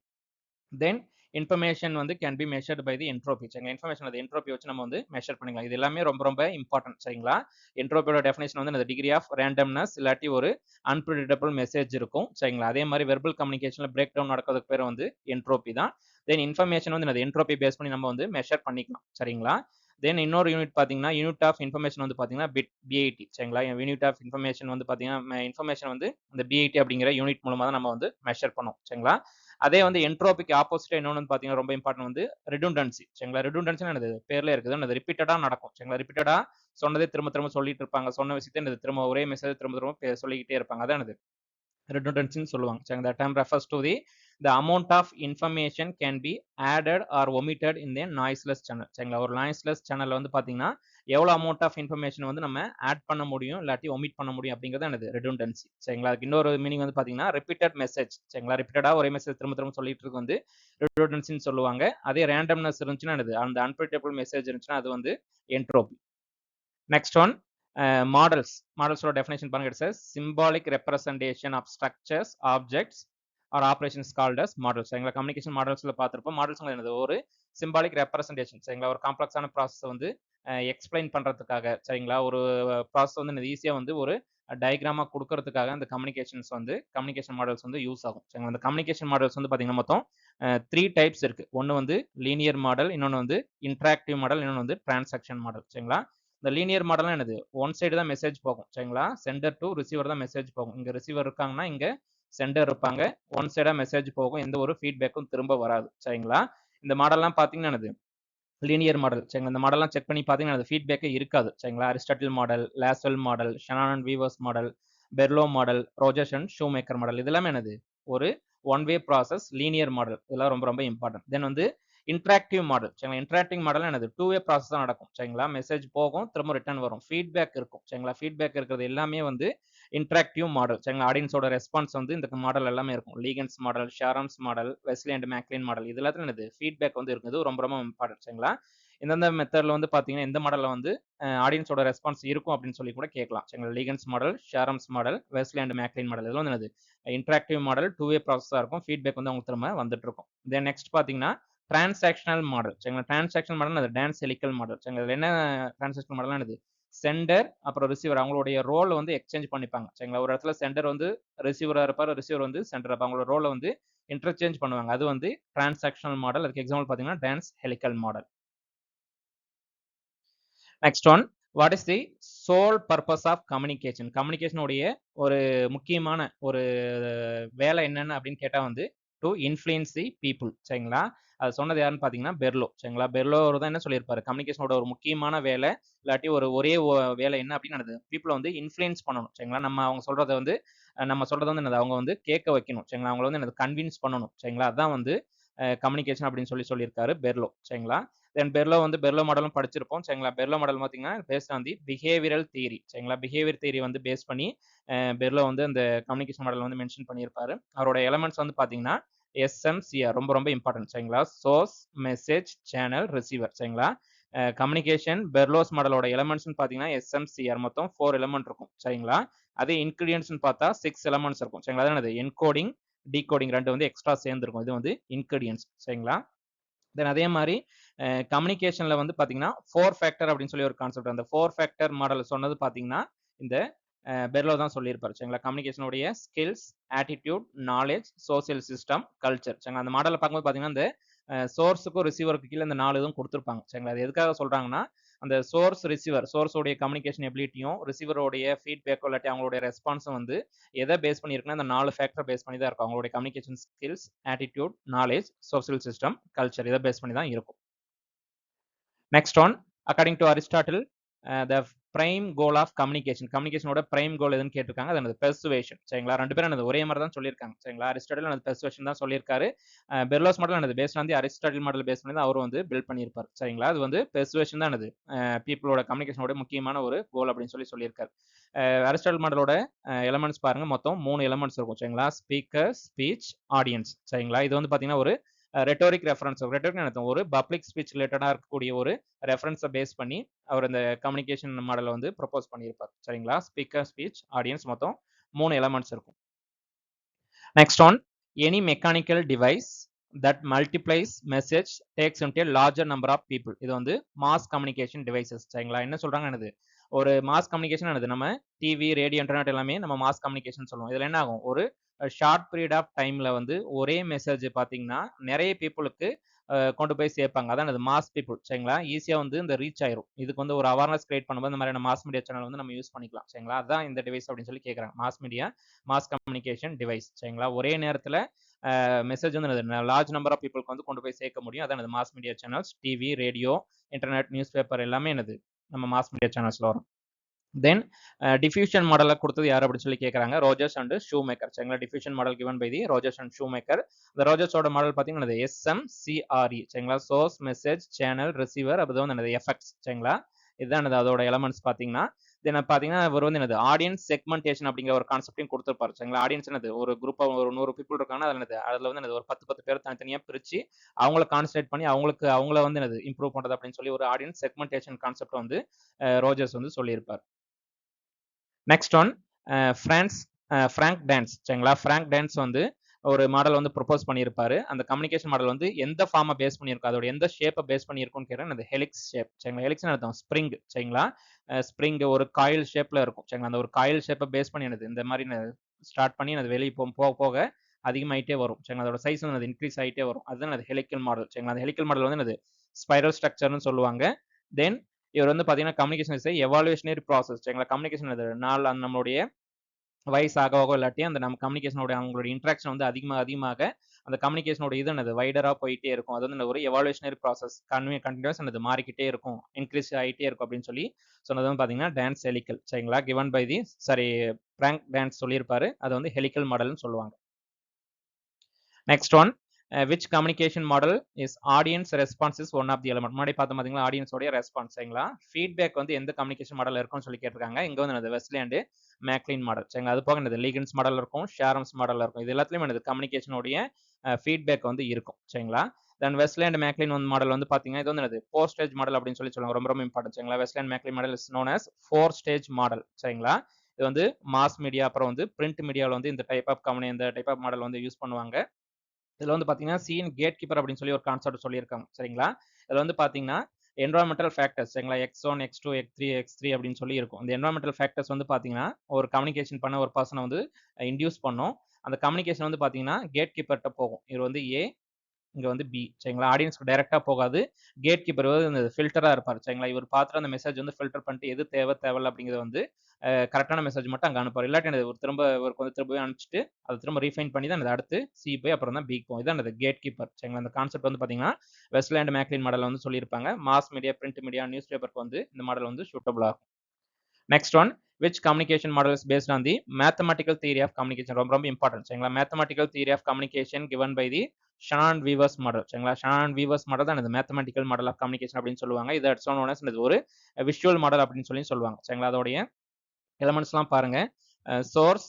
தென் இன்ஃபர்மேஷன் வந்து can be measured by the entropy. சரிங்களா? இன்ஃபர்மேஷன் அது என்ட்ரோபி வச்சு நம்ம வந்து மெஷர் பண்ணிக்கலாம். இது எல்லாமே ரொம்ப ரொம்ப இம்பார்ட்டன்ட். சரிங்களா? என்ட்ரோபியோட டெஃபினேஷன் வந்து அந்த டிகிரி ஆஃப் ரேண்டம்னஸ் இல்லாட்டி ஒரு அன்பிரடிக்டபிள் மெசேஜ் இருக்கும். சரிங்களா? அதே மாதிரி வெர்பல் கம்யூனிகேஷன்ல பிரேக் டவுன் நடக்கிறதுக்கு பேர் வந்து என்ட்ரோபி தான். தென் இன்ஃபர்மேஷன் வந்து அந்த என்ட்ரோபி பேஸ் பண்ணி நம்ம வந்து மெஷர் பண்ணிக்கலாம். சரிங்களா? தென் இன்னொரு யூனிட் பாத்தீங்கன்னா யூனிட் ஆஃப் இன்ஃபர்மேஷன் வந்து பாத்தீங்கன்னா பிஐடி. சரிங்களா? யூனிட் ஆஃப் இன்ஃபர்மேஷன் வந்து பாத்தீங்கன்னா இன்ஃபர்மேஷன் வந்து இந்த பிஐடி அப்படிங்கிற யூனிட் மூலமா தான் நம்ம வந்து மெஷர் பண்ணோம். சரிங்களா? அதே வந்து என்ட்ரோபிக்கு ஆப்போசிட்டா இன்னொன்னு பாத்தீங்கன்னா ரொம்ப இம்பார்ட்டன்ட் வந்து ரிடண்டன்சி. சரிங்களா? ரிடண்டன்சி என்னது? பேர்ல இருக்குது. அது ரிப்பீட்டடா நடக்கும். சரிங்களா? ரிப்பீட்டடா சொன்னதே திரும்ப திரும்ப சொல்லிட்டு இருப்பாங்க. சொன்ன விஷயத்தை என்னது திரும்ப ஒரே மெசேஜ் திரும்ப திரும்ப சொல்லிக்கிட்டே இருப்பாங்க. அதான் என்னது? redundancy சொல்லுவாங்க. சரிங்களா? the term refers to the amount of information can be added or omitted in the noiseless channel. சரிங்களா? ஒரு noiseless channelல வந்து பாத்தீங்கன்னா எவ்வளவு அமௌண்ட் ஆஃப் இன்ஃபர்மேஷன் வந்து நம்ம ஆட் பண்ண முடியும் இல்லாட்டி ஒமிட் பண்ண முடியும் அப்படிங்கிறது என்னது? redundancy. சரிங்களா? அதுக்கு இன்னொரு மீனிங் வந்து பாத்தீங்கன்னா ரிப்பீட்டட் மெசேஜ். சரிங்களா? ரிப்பீட்டடா ஒரே மெசேஜ் திரும்ப திரும்ப சொல்லிட்டு இருக்கு வந்து redundancy சொல்லுவாங்க. அதே ரேண்டம்னஸ் இருந்துச்சுன்னா என்னது? அந்த அன்பிரடிக்டபிள் மெசேஜ் இருந்துச்சுன்னா அது வந்து என்ட்ரோபி. நெக்ஸ்ட் ஒன் மாடல்ஸோட டெஃபினேஷன் பாருங்க. It's a symbolic representation of structures, objects or operations called as models. சரிங்களா? கம்யூனிகேஷன் மாடல்ஸ்ல பார்த்திருப்போம். மாடல்ஸ் என்னது? ஒரு சிம்பாலிக் ரெப்ரசன்டேஷன். சரிங்களா? ஒரு காம்ப்ளெக்ஸான ப்ராசஸ் வந்து எக்ஸ்பிளைன் பண்றதுக்காக. சரிங்களா? ஒரு ப்ராசஸ் வந்து ஈஸியா வந்து ஒரு டயக்ராமா கொடுக்கறதுக்காக அந்த கம்யூனிகேஷன் மாடல்ஸ் வந்து யூஸ் ஆகும். சரிங்களா? அந்த கம்யூனிகேஷன் மாடல்ஸ் வந்து பாத்தீங்கன்னா மொத்தம் 3 டைப்ஸ் இருக்கு. ஒன்னு வந்து லீனியர் மாடல், இன்னொன்னு வந்து இன்டராக்டிவ் மாடல், இன்னொன்னு வந்து டிரான்சாக்ஷன் மாடல். சரிங்களா? இந்த லீனியர் மாடல்னா என்னது? ஒன் சைடு தான் மெசேஜ் போகும். சரிங்களா? சென்டர் டு ரிசீவர் தான் மெசேஜ் போகும். இங்க ரிசீவர் இருக்காங்கன்னா இங்க சென்டர் இருப்பாங்க. ஒன் சைடா மெசேஜ் போகும். எந்த ஒரு ஃபீட்பேக்கும் திரும்ப வராது. சரிங்களா? இந்த மாடல்லாம் பாத்தீங்கன்னா என்னது? Linear model. சரிங்களா? இந்த மாடல்லாம் செக் பண்ணி பாத்தீங்கன்னா அது ஃபீட்பேக்கே இருக்காது. சரிங்களா? Aristotle model, Lasswell model, Shannon and Weaver's model, Berlo model, Rogers and Shoemaker model. இது எல்லாமே என்னது? ஒரு one way process linear model. இதெல்லாம் ரொம்ப ரொம்ப இம்பார்ட்டன்ட். தென் வந்து இன்டராக்டிவ் மாடல். சரிங்களா? இன்டராக்டிவ் மாடல் என்னது? வே ப்ராசஸ் தான் நடக்கும். சரிங்களா? மெசேஜ் போகும், திரும்ப ரிட்டர்ன் வரும். ஃபீட்பேக் இருக்கும். சரிங்களா? ஃபீட்பேக் இருக்கிறது எல்லாமே வந்து இன்டராக்டிவ் மாடல். சரிங்களா? ஆடியன்ஸோட ரெஸ்பான்ஸ் வந்து இந்த மாடல் எல்லாமே இருக்கும். Leagans model, Schramm's model, Westley and MacLean model. இது எல்லாத்துலயும் என்னது? ஃபீட்பேக் வந்து இருக்குது. ரொம்ப ரொம்ப இம்பார்ட்டன்ட். சரிங்களா? எந்தெந்த மெத்தட்ல வந்து பாத்தீங்கன்னா எந்த மாடல்ல வந்து ஆடியன்ஸோட ரெஸ்பான்ஸ் இருக்கும் அப்படின்னு சொல்லி கூட கேட்கலாம். சரிங்களா? Leagans model, Schramm's model, Westley and MacLean model. இதெல்லாம் வந்து என்னது? இன்டராக்டிவ் மாடல் வே ப்ராசஸா இருக்கும். ஃபீட்பேக் வந்து அவங்க திரும்ப வந்துட்டு இருக்கும். தென் நெக்ஸ்ட் பாத்தீங்கன்னா டிரான்சாக்ஷனல் மாடல் சரிங்களா. டிரான்சாக்ஷனல் மாடல் அது டான்ஸ் ஹெலிக்கல் மாடல் சரிங்களா. இதுல என்ன டிரான்சாக்ஷனல் மாடல்னா என்னது, சென்டர் அப்புறம் ரிசீவர் அவங்களுடைய ரோல் வந்து எக்ஸ்சேஞ்ச் பண்ணிப்பாங்க சரிங்களா. ஒரு இடத்துல சென்டர் வந்து ரிசீவரா இருப்பாரு, ரிசீவர் வந்து சென்டர் இருப்பாங்க. அவங்களோட ரோலை வந்து இன்டர்சேஞ்ச் பண்ணுவாங்க. அது வந்து டிரான்சாக்ஷனல் மாடல். அதுக்கு எக்ஸாம்பிள் பாத்தீங்கன்னா dance helical model. Next one, what is the sole purpose of communication. கம்யூனிகேஷனுடைய ஒரு முக்கியமான ஒரு வேலை என்னன்னு அப்படின்னு கேட்டா வந்து டு இன்ஃப்ளூயன்ஸ் தி பீப்புள் சரிங்களா. அது சொன்னது யாருன்னு பாத்தீங்கன்னா பெர்லோ சரிங்களா. பெர்லோ தான் என்ன சொல்லியிருப்பாரு, கம்யூனிகேஷனோட ஒரு முக்கியமான வேலை இல்லாட்டி ஒரு ஒரே வேலை என்ன அப்படின்னு நடக்குது, பீப்புளை வந்து இன்ஃப்ளூயன்ஸ் பண்ணணும் சரிங்களா. அவங்க சொல்றதை வந்து நம்ம சொல்றதை வந்து என்னது அவங்க வந்து கேட்க வைக்கணும் சரிங்களா. அவங்கள வந்து என்னது கன்வின்ஸ் பண்ணணும் சரிங்களா. அதான் வந்து கம்யூனிகேஷன் அப்படின்னு சொல்லியிருக்காரு பெர்லோ சரிங்களா. தென் பெர்லோ வந்து பெர்லோ மாடலும் படிச்சிருப்போம் சரிங்களா. பெர்லோ மாடல் பார்த்தீங்கன்னா paste on the behavioural theory சரிங்களா. பிஹேவியர் தியரி வந்து பேஸ் பண்ணி பெர்லோ வந்து அந்த கம்யூனிகேஷன் மாடல் வந்து மென்ஷன் பண்ணியிருப்பாரு. அவரோட எலமெண்ட்ஸ் வந்து பார்த்தீங்கன்னா எஸ்எம்சிஆர் ரொம்ப ரொம்ப இம்பார்ட்டன்ட் சரிங்களா. சோர்ஸ், மெசேஜ், சேனல், ரிசீவர் சரிங்களா. கம்யூனிகேஷன் பெர்லோஸ் மாடலோட எலமெண்ட்ஸ் பார்த்தீங்கன்னா எஸ்எம்சிஆர் மொத்தம் 4 எலமெண்ட் இருக்கும் சரிங்களா. அதே இன்கிரீடியன்ஸ் பார்த்தா 6 எலமெண்ட்ஸ் இருக்கும் சரிங்களா. அதான் என்கோடிங் டீகோடிங் ரெண்டு வந்து எக்ஸ்ட்ரா சேர்ந்துருக்கும். இது வந்து இன்கிரீடியன்ஸ் சரிங்களா. தென் அதே மாதிரி கம்யூனிகேஷன்ல வந்து பாத்தீங்கன்னா 4 ஃபேக்டர் அப்படின்னு சொல்லி ஒரு கான்செப்ட். அந்த 4 ஃபேக்டர் மாடல் சொன்னது பாத்தீங்கன்னா இந்த பெர்லோ தான் சொல்லியிருப்பாரு சரிங்களா. கம்யூனிகேஷனுடைய skills, attitude, knowledge, social system, culture சரிங்களா. அந்த மாடலை பார்க்கும்போது பாத்தீங்கன்னா இந்த சோர்ஸுக்கும் ரிசீவருக்கு கீழே இந்த 4 இதுவும் கொடுத்துருப்பாங்க சரிங்களா. அது எதுக்காக சொல்றாங்கன்னா அந்த சோர்ஸ் ரிசீவர் சோர்ஸோடைய கம்யூனிகேஷன் எபிலிட்டியும் ரிசீவரோடைய ஃபீட்பேக்கோ இல்லாட்டி அவங்களுடைய ரெஸ்பான்ஸும் வந்து எதை பேஸ் பண்ணியிருக்குன்னா இந்த 4 ஃபேக்டர் பேஸ் பண்ணி தான் இருக்கும். அவங்களுடைய communication skills, attitude, knowledge, social system, culture இதை பேஸ் பண்ணி தான் இருக்கும். Next one, according to Aristotle the prime goal of communication. கம்யூனிகேஷனோட பிரைம் கோல் எதுன்னு கேட்டிருக்காங்க. அது என்னது பெர்சுவேஷன் சரிங்களா. ரெண்டு பேரும் என்னது ஒரே மாதிரி தான் சொல்லியிருக்காங்க சரிங்களா. அரிஸ்டாட்டில் என்னது பெர்சுவேஷன் தான் சொல்லியிருக்காரு. பெர்லோஸ் மாடல் என்னது based on the Aristotle model base பண்ணி தான் அவரும் வந்து பில்ட் பண்ணியிருப்பார் சரிங்களா. அது வந்து பெர்சுவேஷன் தான் என்னது பீப்புளோட கம்யூனிகேஷனோட முக்கியமான ஒரு கோல் அப்படின்னு சொல்லியிருக்காரு. அரிஸ்டாட்டில் மாடலோட எலமெண்ட்ஸ் பாருங்க, மொத்தம் 3 எலமெண்ட்ஸ் இருக்கும் சரிங்களா. ஸ்பீக்கர், ஸ்பீச், ஆடியன்ஸ் சரிங்களா. இது வந்து பாத்தீங்கன்னா ஒரு ரெட்டோரிக் ரெஃபரன்ஸ். ரெட்டோரிக் நடத்தும் ஒரு பப்ளிக் ஸ்பீச் ரிலேட்டடா இருக்கக்கூடிய ஒரு ரெஃபரன்ஸை பேஸ் பண்ணி அவர் இந்த கம்யூனிகேஷன் மாடலை வந்து ப்ரொபோஸ் பண்ணியிருப்பார் சரிங்களா. ஸ்பீக்கர், ஸ்பீச், ஆடியன்ஸ் மொத்தம் 3 எலமெண்ட்ஸ் இருக்கும். Next one, any mechanical device that multiplies message takes into larger number of people. இது வந்து மாஸ் கம்யூனிகேஷன் டிவைசஸ் சரிங்களா. என்ன சொல்றாங்க என்னது, ஒரு மாஸ் கம்யூனிகேஷன் என்னது, நம்ம டிவி, ரேடியோ, இன்டர்நெட் எல்லாமே நம்ம மாஸ் கம்யூனிகேஷன் சொல்லுவோம். இதுல என்ன ஆகும், ஒரு ஷார்ட் பீரியட் ஆஃப் டைம்ல வந்து ஒரே மெசேஜ் பாத்தீங்கன்னா நிறைய பீப்புளுக்கு கொண்டு போய் சேர்ப்பாங்க. அதான் அது மாஸ் பீப்புள் சரிங்களா. ஈஸியா வந்து இந்த ரீச் ஆயிரும். இதுக்கு வந்து ஒரு அவேர்னஸ் கிரியேட் பண்ணும்போது இந்த மாதிரியான மாஸ் மீடியா சேனல் வந்து நம்ம யூஸ் பண்ணிக்கலாம் சரிங்களா. அதான் இந்த டிவைஸ் அப்படின்னு சொல்லி கேட்கறாங்க. Mass media, mass communication device சரிங்களா. ஒரே நேரத்துல மெசேஜ் வந்து லார்ஜ் நம்பர் ஆஃப் பீப்புளுக்கு வந்து கொண்டு போய் சேர்க்க முடியும். அதான் mass media channels. TV, radio, internet, news paper எல்லாமே என்னது நம்ம மாஸ் மீடியா சேனல்ஸ்ல வரும். தென் டிஃப்யூஷன் மாடலை கொடுத்தது யார் அப்படின்னு சொல்லி கேட்கறாங்க. ரோஜர்ஸ் அண்ட் ஷூமேக்கர் சரிங்களா. Diffusion model given by the Rogers and Shoemaker. இந்த ரோஜர்ஸோட மாடல் பாத்தீங்கன்னா SMCRE சரிங்களா. சோர்ஸ், மெசேஜ், சேனல், ரிசீவர், அப்படி வந்து எஃபெக்ட்ஸ் சரிங்களா. இதுதான் அதோட எலமெண்ட்ஸ் பாத்தீங்கன்னா. தென் பாத்தீங்கன்னா இவர் வந்து என்னது ஆடியன்ஸ் செக்மெண்டேஷன் அப்படிங்கிற ஒரு கான்செப்டையும் கொடுத்துருப்பாரு சரிங்களா. ஆடியன்ஸ் என்னது ஒரு குரூப் ஒரு 100 பீப்புள் இருக்காங்கன்னா அதுல வந்து ஒரு 10 பேர் தனித்தனியா பிரிச்சு அவங்கள கான்சன்ட்ரேட் பண்ணி அவங்கள வந்து என்னது இம்ப்ரூவ் பண்றது அப்படின்னு சொல்லி ஒரு ஆடியன்ஸ் செக்மெண்டேஷன் கான்செப்ட் வந்து ரோஜர்ஸ் வந்து சொல்லியிருப்பார். நெக்ஸ்ட் ஒன், ஃப்ராங்க் டான்ஸ் சரிங்களா. ஃப்ராங்க் டான்ஸ் வந்து ஒரு மாடல் வந்து ப்ரொபோஸ் பண்ணியிருப்பாரு. அந்த கம்யூனிகேஷன் மாடல் வந்து எந்த ஃபார்மை பேஸ் பண்ணியிருக்கும், அதோட எந்த ஷேப்பை பேஸ் பண்ணியிருக்கும்னு கேட்குறேன். அந்த ஹெலிக்ஸ் ஷேப் சரிங்களா. ஹெலிக்ஸ் அர்த்தம் ஸ்ப்ரிங் சரிங்களா. ஸ்ப்ரிங் ஒரு காயில் ஷேப்ல இருக்கும் சரிங்களா. அந்த ஒரு காயில் ஷேப்பை பேஸ் பண்ணி என்னது இந்த மாதிரி ஸ்டார்ட் பண்ணி அது வெளியே போக போக அதிகமாயிட்டே வரும் சரிங்களா. அதோட சைஸ் வந்து இன்க்ரீஸ் ஆகிட்டே வரும். அதுதான் அது ஹெலிக்கல் மாடல் சரிங்களா. அந்த ஹெலிக்கல் மாடல் வந்து என்னது ஸ்பைரல் ஸ்ட்ரக்சர்னு சொல்லுவாங்க. தென் இவர் வந்து பாத்தீங்கன்னா கம்யூனிகேஷன் இஸ் எவாலுவேஷனரி ப்ராசஸ் சரிங்களா. கம்யூனிகேஷன் நம்மளுடைய வயசு ஆக இல்லாட்டி அந்த நம்ம கம்யூனிகேஷனோட அவங்களுடைய இன்ட்ராக்ஷன் வந்து அதிகமாக அந்த கம்யூனிகேஷனோட இது என்னது வைடரா போயிட்டே இருக்கும். அது வந்து ஒரு எவாலுவேஷனரி ப்ராசஸ் கண்டினியூஸ் என்னது மாறிக்கிட்டே இருக்கும், இன்க்ரீஸ் ஆகிட்டே இருக்கும் அப்படின்னு சொல்லி சொன்னது வந்து பாத்தீங்கன்னா டான்ஸ் ஹெலிக்கல் சரிங்களா. Given by the Frank Dance சொல்லியிருப்பாரு. அது வந்து ஹெலிக்கல் மாடல்னு சொல்லுவாங்க. Next one, which communication model is audience response is one of the element. முன்னாடி பார்த்த பாத்தீங்களா ஆடியன்ஸோட ரெஸ்பான்ஸ் சரிங்களா. ஃபீட்பேக் வந்து எந்த கம்யூனிகேஷன் மாடல் இருக்கும்னு சொல்லி கேட்டிருக்காங்க. இங்க வந்து வெஸ்லி அண்ட் மேக்லின் மாடல் சரிங்களா. அது போக என்னது லீகன்ஸ் மாடல் இருக்கும், ஷேரம்ஸ் மாடல் இருக்கும். இது எல்லாத்துலயும் என்னது கம்யூனிகேஷனுடைய ஃபீட்பேக் வந்து இருக்கும் சரிங்களா. தென் வெஸ்லி அண்ட் மேக்லின் மாடல் வந்து பாத்தீங்கன்னா இது வந்து என்னது 4 ஸ்டேஜ் மாடல் அப்படின்னு சொல்லி சொல்லுவாங்க. ரொம்ப ரொம்ப இம்பார்ட்டன்ட் சரிங்களா. Westley and MacLean model is known as 4 stage model சரிங்களா. இது வந்து மாஸ் மீடியா அப்புறம் வந்து பிரிண்ட் மீடியாவில் வந்து இந்த டைப் ஆஃப் மாடல் வந்து யூஸ் பண்ணுவாங்க. இதுல வந்து பாத்தீங்கன்னா சீன் கேட் கீப்பர் அப்படின்னு சொல்லி ஒரு கான்செப்ட் சொல்லியிருக்காங்க சரிங்களா. இதுல வந்து பாத்தீங்கன்னா என்விரான்மெண்டல் ஃபேக்டர்ஸ் சரிங்களா, X1, X2, X3 அப்படின்னு சொல்லி இருக்கும். இந்த என்விரான்மெண்டல் ஃபேக்டர்ஸ் வந்து பாத்தீங்கன்னா ஒரு கம்யூனிகேஷன் பண்ண ஒரு பர்சனை வந்து இன்டியூஸ் பண்ணும். அந்த கம்யூனிகேஷன் வந்து பாத்தீங்கன்னா கேட் கீப்பர்ட்ட போகும். இவர் வந்து ஏ, இங்க வந்து பி சரிங்களா. ஆடியன்ஸ்க்கு டைரக்ட்டா போகாது. கேட் கீப்பர் வந்து இந்த ஃபில்டரா இருப்பாரு சரிங்களா. இவர் பார்த்துட்டு அந்த மெசேஜ் வந்து ஃபில்டர் பண்ணிட்டு எது தேவை, தேவையில்ல அப்படிங்கிறத வந்து கரெக்ட்டான மெசேஜ் மட்டும் அங்க அனுப்புவாரு. இல்லாட்டி என்னது ஒரு திரும்ப இவருக்கு வந்து திரும்பவே அனுப்பிச்சுட்டு, அத திரும்ப ரீஃபைன் பண்ணி தான் என்னது அடுத்து சி போய் அப்புறம் தான் பிக்கு போகும். இதான் என்னது கேட் கீப்பர் சரிங்களா. இந்த கான்செப்ட் வந்து பார்த்தீங்கன்னா, வெஸ்ட்லேண்ட் மேக்லின் மாடல்ல வந்து சொல்லியிருப்பாங்க. Mass media, print media, news பேப்பருக்கு வந்து இந்த மாடல் வந்து சூட்டபிள் ஆகும். Next one which communication model is based on the mathematical theory of communication ரொம்ப ரொம்ப இம்பார்ட்டன்ட் சரிங்களா. mathematical theory of communication given by the Shannon Weaver's model சரிங்களா. ஷானன் வீவர்ஸ் மாடல் தான் இந்த மேத்தமெட்டிக்கல் மாடல் ஆஃப் கம்யூனிகேஷன் அப்படின்னு சொல்லுவாங்க. இது ஆல்சோ known as ஒரு விஷுவல் மாடல் அப்படின்னு சொல்லி சொல்லுவாங்க சரிங்களா. அதோடைய எலமெண்ட்ஸ்லாம் பாருங்க. Source,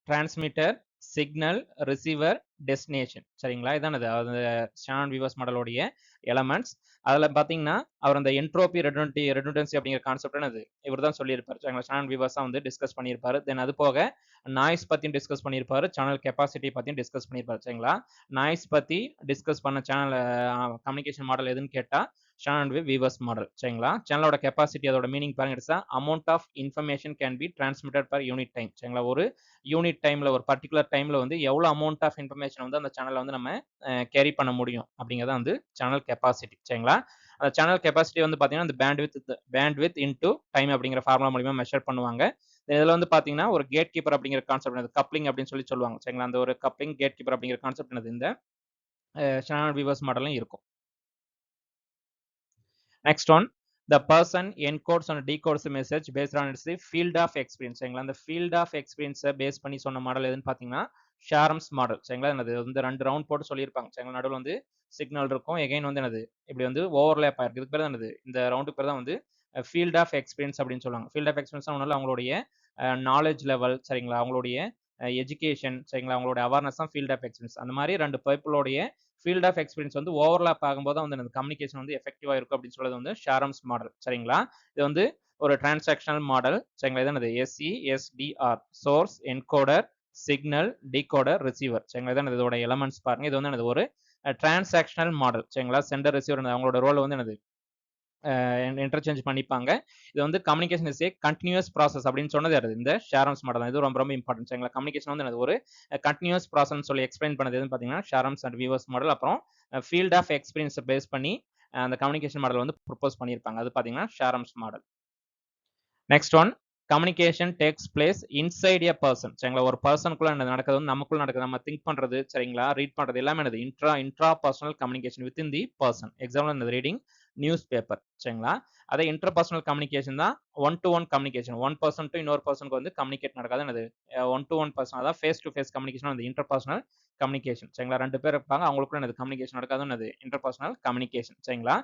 transmitter, signal, receiver, destination சரிங்களா. இதான் அது ஷானன் வீவர்ஸ் மாடலோடைய எலமெண்ட்ஸ். அதுல பாத்தீங்கன்னா அவர் அந்த என்ட்ரோபி ரெடண்டன்சி அப்படிங்கிற கான்செப்ட் என்னது இவர் தான் சொல்லியிருப்பாரு சரிங்களா. ஷானன் வீவர்ஸ் தான் வந்து டிஸ்கஸ் பண்ணியிருப்பாரு. தென் அது போக நாய்ஸ் பத்தியும் டிஸ்கஸ் பண்ணியிருப்பாரு, சேனல் கெப்பாசிட்டி பத்தியும் டிஸ்கஸ் பண்ணியிருப்பாரு சரிங்களா. நாய்ஸ் பத்தி டிஸ்கஸ் பண்ண சேனல் கம்யூனிகேஷன் மாடல் எதுன்னு கேட்டா ஷானன் வீவர்ஸ் மாடல் சரிங்களா. சேனலோட கெப்பாசிட்டி அதோட மீனிங் பாருங்க, it's amount of information can be transmitted per unit time சரிங்களா. ஒரு யூனிட் டைம்ல ஒரு பர்டிகுலர் டைம்ல வந்து எவ்வளவு அமௌண்ட் ஆஃப் இன்ஃபர்மேஷன் வந்து அந்த சேனல்ல வந்து நம்ம கேரி பண்ண முடியும் அப்படிங்கறத வந்து சேனல் கெப்பாசிட்டி சரிங்களா. அந்த சேனல் கெப்பாசிட்டி வந்து பாத்தீங்கன்னா இந்த பேண்ட்வித் இன்டு டைம் அப்படிங்கிற ஃபார்முலா மூலமா மெஷர் பண்ணுவாங்க. இதுல வந்து பாத்தீங்கன்னா ஒரு கேட் கீப்பர் அப்படிங்கிற கான்செப்ட் கப்ளிங் அப்படின்னு சொல்லி சொல்லுவாங்க சரிங்களா. அந்த ஒரு கப்ளிங் கேட் கீப்பர் அப்படிங்கிற கான்செப்ட் இந்த ஷானன் வீவர்ஸ் மாடலும் இருக்கும். Next one the person encodes and decodes the message based on its field of experience சரிங்களா. அந்த field of experience பேஸ் பண்ணி சொன்ன மாடல் எதுன்னு பாத்தீங்கன்னா ஷாரம்ஸ் மாடல் சரிங்களா. அது வந்து 2 ரவுண்ட் போட்டு சொல்லியிருப்பாங்க சரிங்களா. நடுவில் வந்து சிக்னல் இருக்கும், எகைன் வந்து என்னது இப்படி வந்து ஓவர்லேப் ஆயிருக்கு. இதுக்கு பேர் தான் என்னது இந்த ரவுண்டுக்கு பேர் தான் வந்து ஃபீல்ட் ஆஃப் எக்ஸ்பீரியன்ஸ் அப்படின்னு சொல்லுவாங்க. ஃபீல்ட் ஆஃப் எக்ஸ்பீரியன்ஸ் ஒன்றும் அவங்களுடைய நாலேஜ் லெவல் சரிங்களா, அவங்களுடைய எஜுகேஷன் சரிங்களா, அவங்களுடைய அவேர்னஸ் தான் ஃபீல்ட் ஆஃப் எக்ஸ்பீரியன்ஸ். அந்த மாதிரி 2 பீப்புளோடைய ஃபீல்ட் ஆஃப் எக்ஸ்பீரியன்ஸ் வந்து ஓவர்லாப் ஆகும்போது தான் வந்து கம்யூனிகேஷன் வந்து எஃபெக்டிவா இருக்கும் அப்படின்னு சொல்றது வந்து ஷாரம்ஸ் மாடல் சரிங்களா. இது வந்து ஒரு டிரான்சாக்ஷனல் மாடல் சரிங்களா. இது என்னது SESDR source, encoder, signal, decoder, receiver சரிங்களா. இதான் இதோட எலமெண்ட்ஸ் பாருங்க. இது வந்து என்னது ஒரு டிரான்சாக்ஷனல் மாடல் சரிங்களா. சென்டர் ரிசீவர் அவங்களோட ரோல் வந்து என்னது இன்டர்சேஞ்ச் பண்ணிப்பாங்க. இது வந்து communication is a continuous process அப்படின்னு சொன்னது யாரு இந்த ஷாரம்ஸ் மாடல் தான். இது ரொம்ப ரொம்ப இம்பார்ட்டன்ட் சரிங்களா. கம்யூனிகேஷன் வந்து என்னது ஒரு கண்டினியூஸ் ப்ராசஸ் சொல்லி எக்ஸ்பிளைன் பண்ணது எதுன்னு பாத்தீங்கன்னா ஷாரம்ஸ் அண்ட் வீவர்ஸ் மாடல். அப்புறம் ஃபீல்ட் ஆஃப் எக்ஸ்பீரியன்ஸ் பேஸ் பண்ணி அந்த கம்யூனிகேஷன் மாடல் வந்து ப்ரொபோஸ் பண்ணியிருப்பாங்க. அது பாத்தீங்கன்னா Schramm's model. Next one communication takes place inside a person சரிங்களா. ஒரு பர்சனுக்குள்ள நடக்குது வந்து நமக்குள்ள நடக்குது, நம்ம திங்க் பண்றது சரிங்களா, ரீட் பண்றது எல்லாமே என்னது intra personal communication within the person. Example இந்த ரீடிங் நியூஸ் பேப்பர் சரிங்களா. அதே இன்டர் பர்சனல் கம்யூனிகேஷன் தான் one to one communication. One person to இன்னொரு பர்சனுக்கு வந்து கம்யூனிகேட் நடக்காது என்னது ஒன் டு ஒன் பர்சன், அதாவது ஃபேஸ் டு ஃபேஸ் கம்யூனிகேஷன் அந்த இன்டர் பர்சனல் கம்யூனிகேஷன் சரிங்களா. 2 பேர் இருப்பாங்க, அவங்களுக்குள்ள என்னது கம்யூனிகேஷன் நடக்காது என்னது இன்டர் பர்சனல் கம்யூனிகேஷன் சரிங்களா.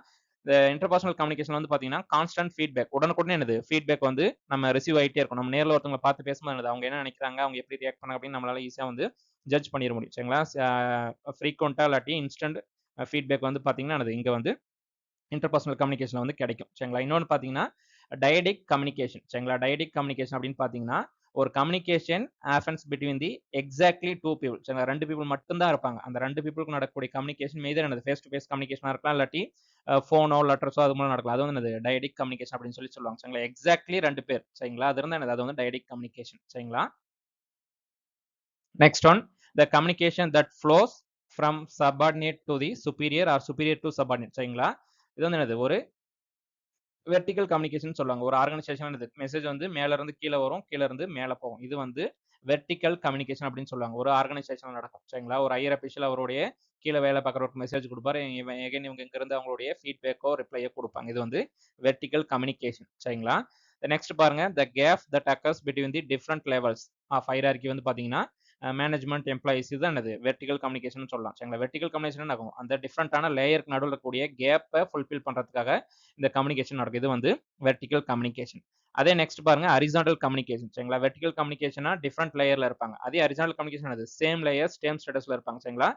இந்த இன்டர்பர்சனல் கம்யூனிகேஷன் வந்து பாத்தீங்கன்னா கான்ஸ்டன்ட் ஃபீட்பேக், உடனுக்குடனே என்னது ஃபீட்பேக் வந்து நம்ம ரிசீவ் ஆகிட்டே இருக்கும். நம்ம நேரில் ஒருத்தவங்களை பார்த்து பேசும்போது அவங்க என்ன நினைக்கிறாங்க, அவங்க எப்படி ரியாக்ட் பண்ணாங்க அப்படின்னு நம்மளால ஈஸியா வந்து ஜட்ஜ் பண்ணிட முடியும் சரிங்களா. ஃப்ரீக்வெண்டா இல்லாட்டி இன்ஸ்டன்ட் ஃபீட்பேக் வந்து பாத்தீங்கன்னா இங்க வந்து இன்டர்பர்சனல் கம்யூனிகேஷன் வந்து கிடைக்கும் சரிங்களா. இன்னொன்று பாத்தீங்கன்னா டயடிக் கம்யூனிகேஷன் சரிங்களா. டயடிக் கம்யூனிகேஷன் அப்படின்னு பாத்தீங்கன்னா ஒரு communication happens between the exactly 2 people சரிங்களா. 2 பீப்புள் மட்டும் தான் இருப்பாங்க. அந்த 2 பீப்புளுக்கு நடக்கக்கூடிய கம்யூனிகேஷன் மெய்தர் என்னது ஃபேஸ் டு ஃபேஸ் கம்யூனிகேஷனா இருக்கலாம், இல்லாட்டி ஃபோனோ லெட்டர்ஸோ அது மூலம் நடக்கலாம். அது வந்து என்னது டயடிக் கம்யூனிகேஷன் அப்படின்னு சொல்லி சொல்லுவாங்க சரிங்களா. எக்ஸாக்ட்லி 2 பேர் சரிங்களா. அது இருந்தா என்னது அது வந்து டயடிக் கம்யூனிகேஷன் சரிங்களா. Next one the communication that flows from subordinate to the superior or superior to subordinate சரிங்களா. இது வந்து என்னது ஒரு வெர்டிகல் கம்யூனிகேஷன் சொல்லுவாங்க. ஒரு ஆர்கனைசேஷன் மெசேஜ் வந்து மேல இருந்து கீழ வரும், கீழ இருந்து மேல போகும். இது வந்து வெர்டிகல் கம்யூனிகேஷன் அப்படின்னு சொல்லுவாங்க. ஒரு ஆர்கனைசேஷன் நடக்கும் சரிங்களா. ஒரு ஹையர் அபிஷியல் அவருடைய கீழ வேலை பார்க்குறவருக்கு மெசேஜ் கொடுப்பாரு. எகைன் இவங்க இங்க இருந்து அவங்களுடைய ஃபீட்பேக்கோ ரிப்ளையோ கொடுப்பாங்க. இது வந்து வெர்டிகல் கம்யூனிகேஷன் சரிங்களா. நெக்ஸ்ட் பாருங்க the gap that occurs between the different levels of hierarchy வந்து பாத்தீங்கன்னா மேனேஜ்மெண்ட் எம்ப்ளாயிஸ் தான் என்னது வெர்டிகல் கம்யூனிகேஷன் சொல்லலாம் சரிங்களா. வெர்டிகல் கம்யூனிகேஷன் ஆகும் அந்த டிஃபரெண்டான லேயருக்கு நடுவில் இருக்கக்கூடிய கேப்பை ஃபுல்ஃபில் பண்றதுக்காக இந்த கம்யூனிகேஷன் நடக்கும். இது வந்து வெர்டிகல் கம்யூனிகேஷன். அதே நெக்ஸ்ட் பாருங்க ஹரிசாண்டல் கம்யூனிகேஷன் சரிங்களா. வெர்டிகல் கம்யூனிகேஷனா டிஃபரெண்ட் லேயர்ல இருப்பாங்க. அதே ஹரிசாண்டல் கம்யூனிகேஷன் அது சேம் லேயர் சேம் ஸ்டேட்டஸ்ல இருப்பாங்க சரிங்களா.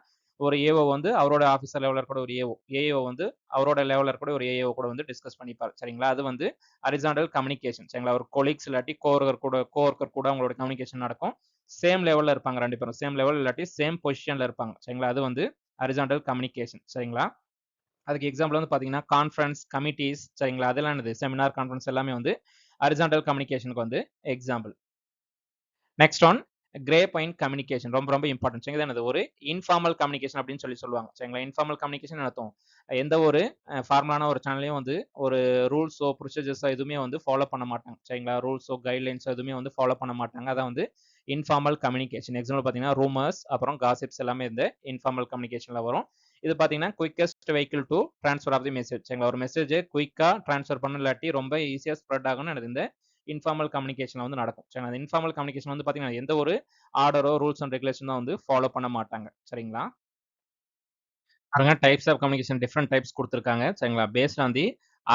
ஒரு ஏஓ வந்து அவரோட ஆஃபீஸர் லெவலில் இருக்கக்கூடிய ஒரு ஏஓ வந்து அவரோட லெவலில் இருக்கக்கூடிய ஒரு ஏஓ கூட வந்து டிஸ்கஸ் பண்ணிப்பாரு சரிங்களா. அது வந்து ஹரிசாண்டல் கம்யூனிகேஷன் சரிங்களா. ஒரு கொலீக்ஸ் இல்லாட்டி கோவர்க்கர் கூட அவங்களோட கம்யூனிகேஷன் நடக்கும். சேம் லெவல்ல இருப்பாங்க 2 பேரும், சேம் லெவல் இல்லாட்டி சேம் பொசிஷன்ல இருப்பாங்க சரிங்களா. அது வந்து ஹரிசாண்டல் கம்யூனிகேஷன். சரிங்களா? அதுக்கு எக்ஸாம்பிள் வந்து பார்த்தீங்கன்னா, கான்ஃபரன்ஸ், கமிட்டீஸ் சரிங்களா? அதெல்லாம் என்னது செமினார், கான்ஃபரன்ஸ் எல்லாமே வந்து ஹரிசாண்டல் கம்யூனிகேஷனுக்கு வந்து example. Next one grey point communication ரொம்ப ரொம்ப இம்பார்ட்டன்ட். சரிங்களா? என்னது ஒரு இன்ஃபார்மல் கம்யூனிகேஷன் அப்படின்னு சொல்லுவாங்க. சரிங்களா? இன்ஃபார்மல் கம்யூனிகேஷன் அர்த்தம் எந்த ஒரு ஃபார்மலான ஒரு சேனலையும் வந்து ஒரு ரூல்ஸோ ப்ரொசீஜர்ஸோ எதுவுமே வந்து ஃபாலோ பண்ண மாட்டாங்க. சரிங்களா? ரூல்ஸோ கைட்லைன்ஸோ எதுவுமே வந்து ஃபாலோ பண்ண மாட்டாங்க. அதான் வந்து இன்ஃபார்மல் கம்யூனிகேஷன். எக்ஸாம்பிள் பார்த்தீங்கன்னா ரூமர்ஸ் அப்புறம் காசிப்ஸ் எல்லாமே இந்த இன்ஃபார்மல் கம்யூனிகேஷன்ல வரும். இது பார்த்தீங்கன்னா quickest vehicle to transfer of the message. சரிங்களா? ஒரு மெசேஜ் குயிக்கா ட்ரான்ஸ்ஃபர் பண்ண இல்லாட்டி ரொம்ப ஈஸியா ஸ்ப்ரெட் ஆகும்னு எனக்கு இந்த இன்ஃபார்மல் கம்யூனிகேஷன்ல வந்து நடக்கும். சரிங்களா? அந்த இன்ஃபார்மல் கம்யூனிகேஷன் வந்து பார்த்தீங்கன்னா எந்த ஒரு ஆர்டரோ ரூல்ஸ் அண்ட் ரெகுலேஷன் தான் வந்து ஃபாலோ பண்ண மாட்டாங்க. சரிங்களா? பாருங்க types of communication different types குடுத்துருக்காங்க. சரிங்களா? Based on the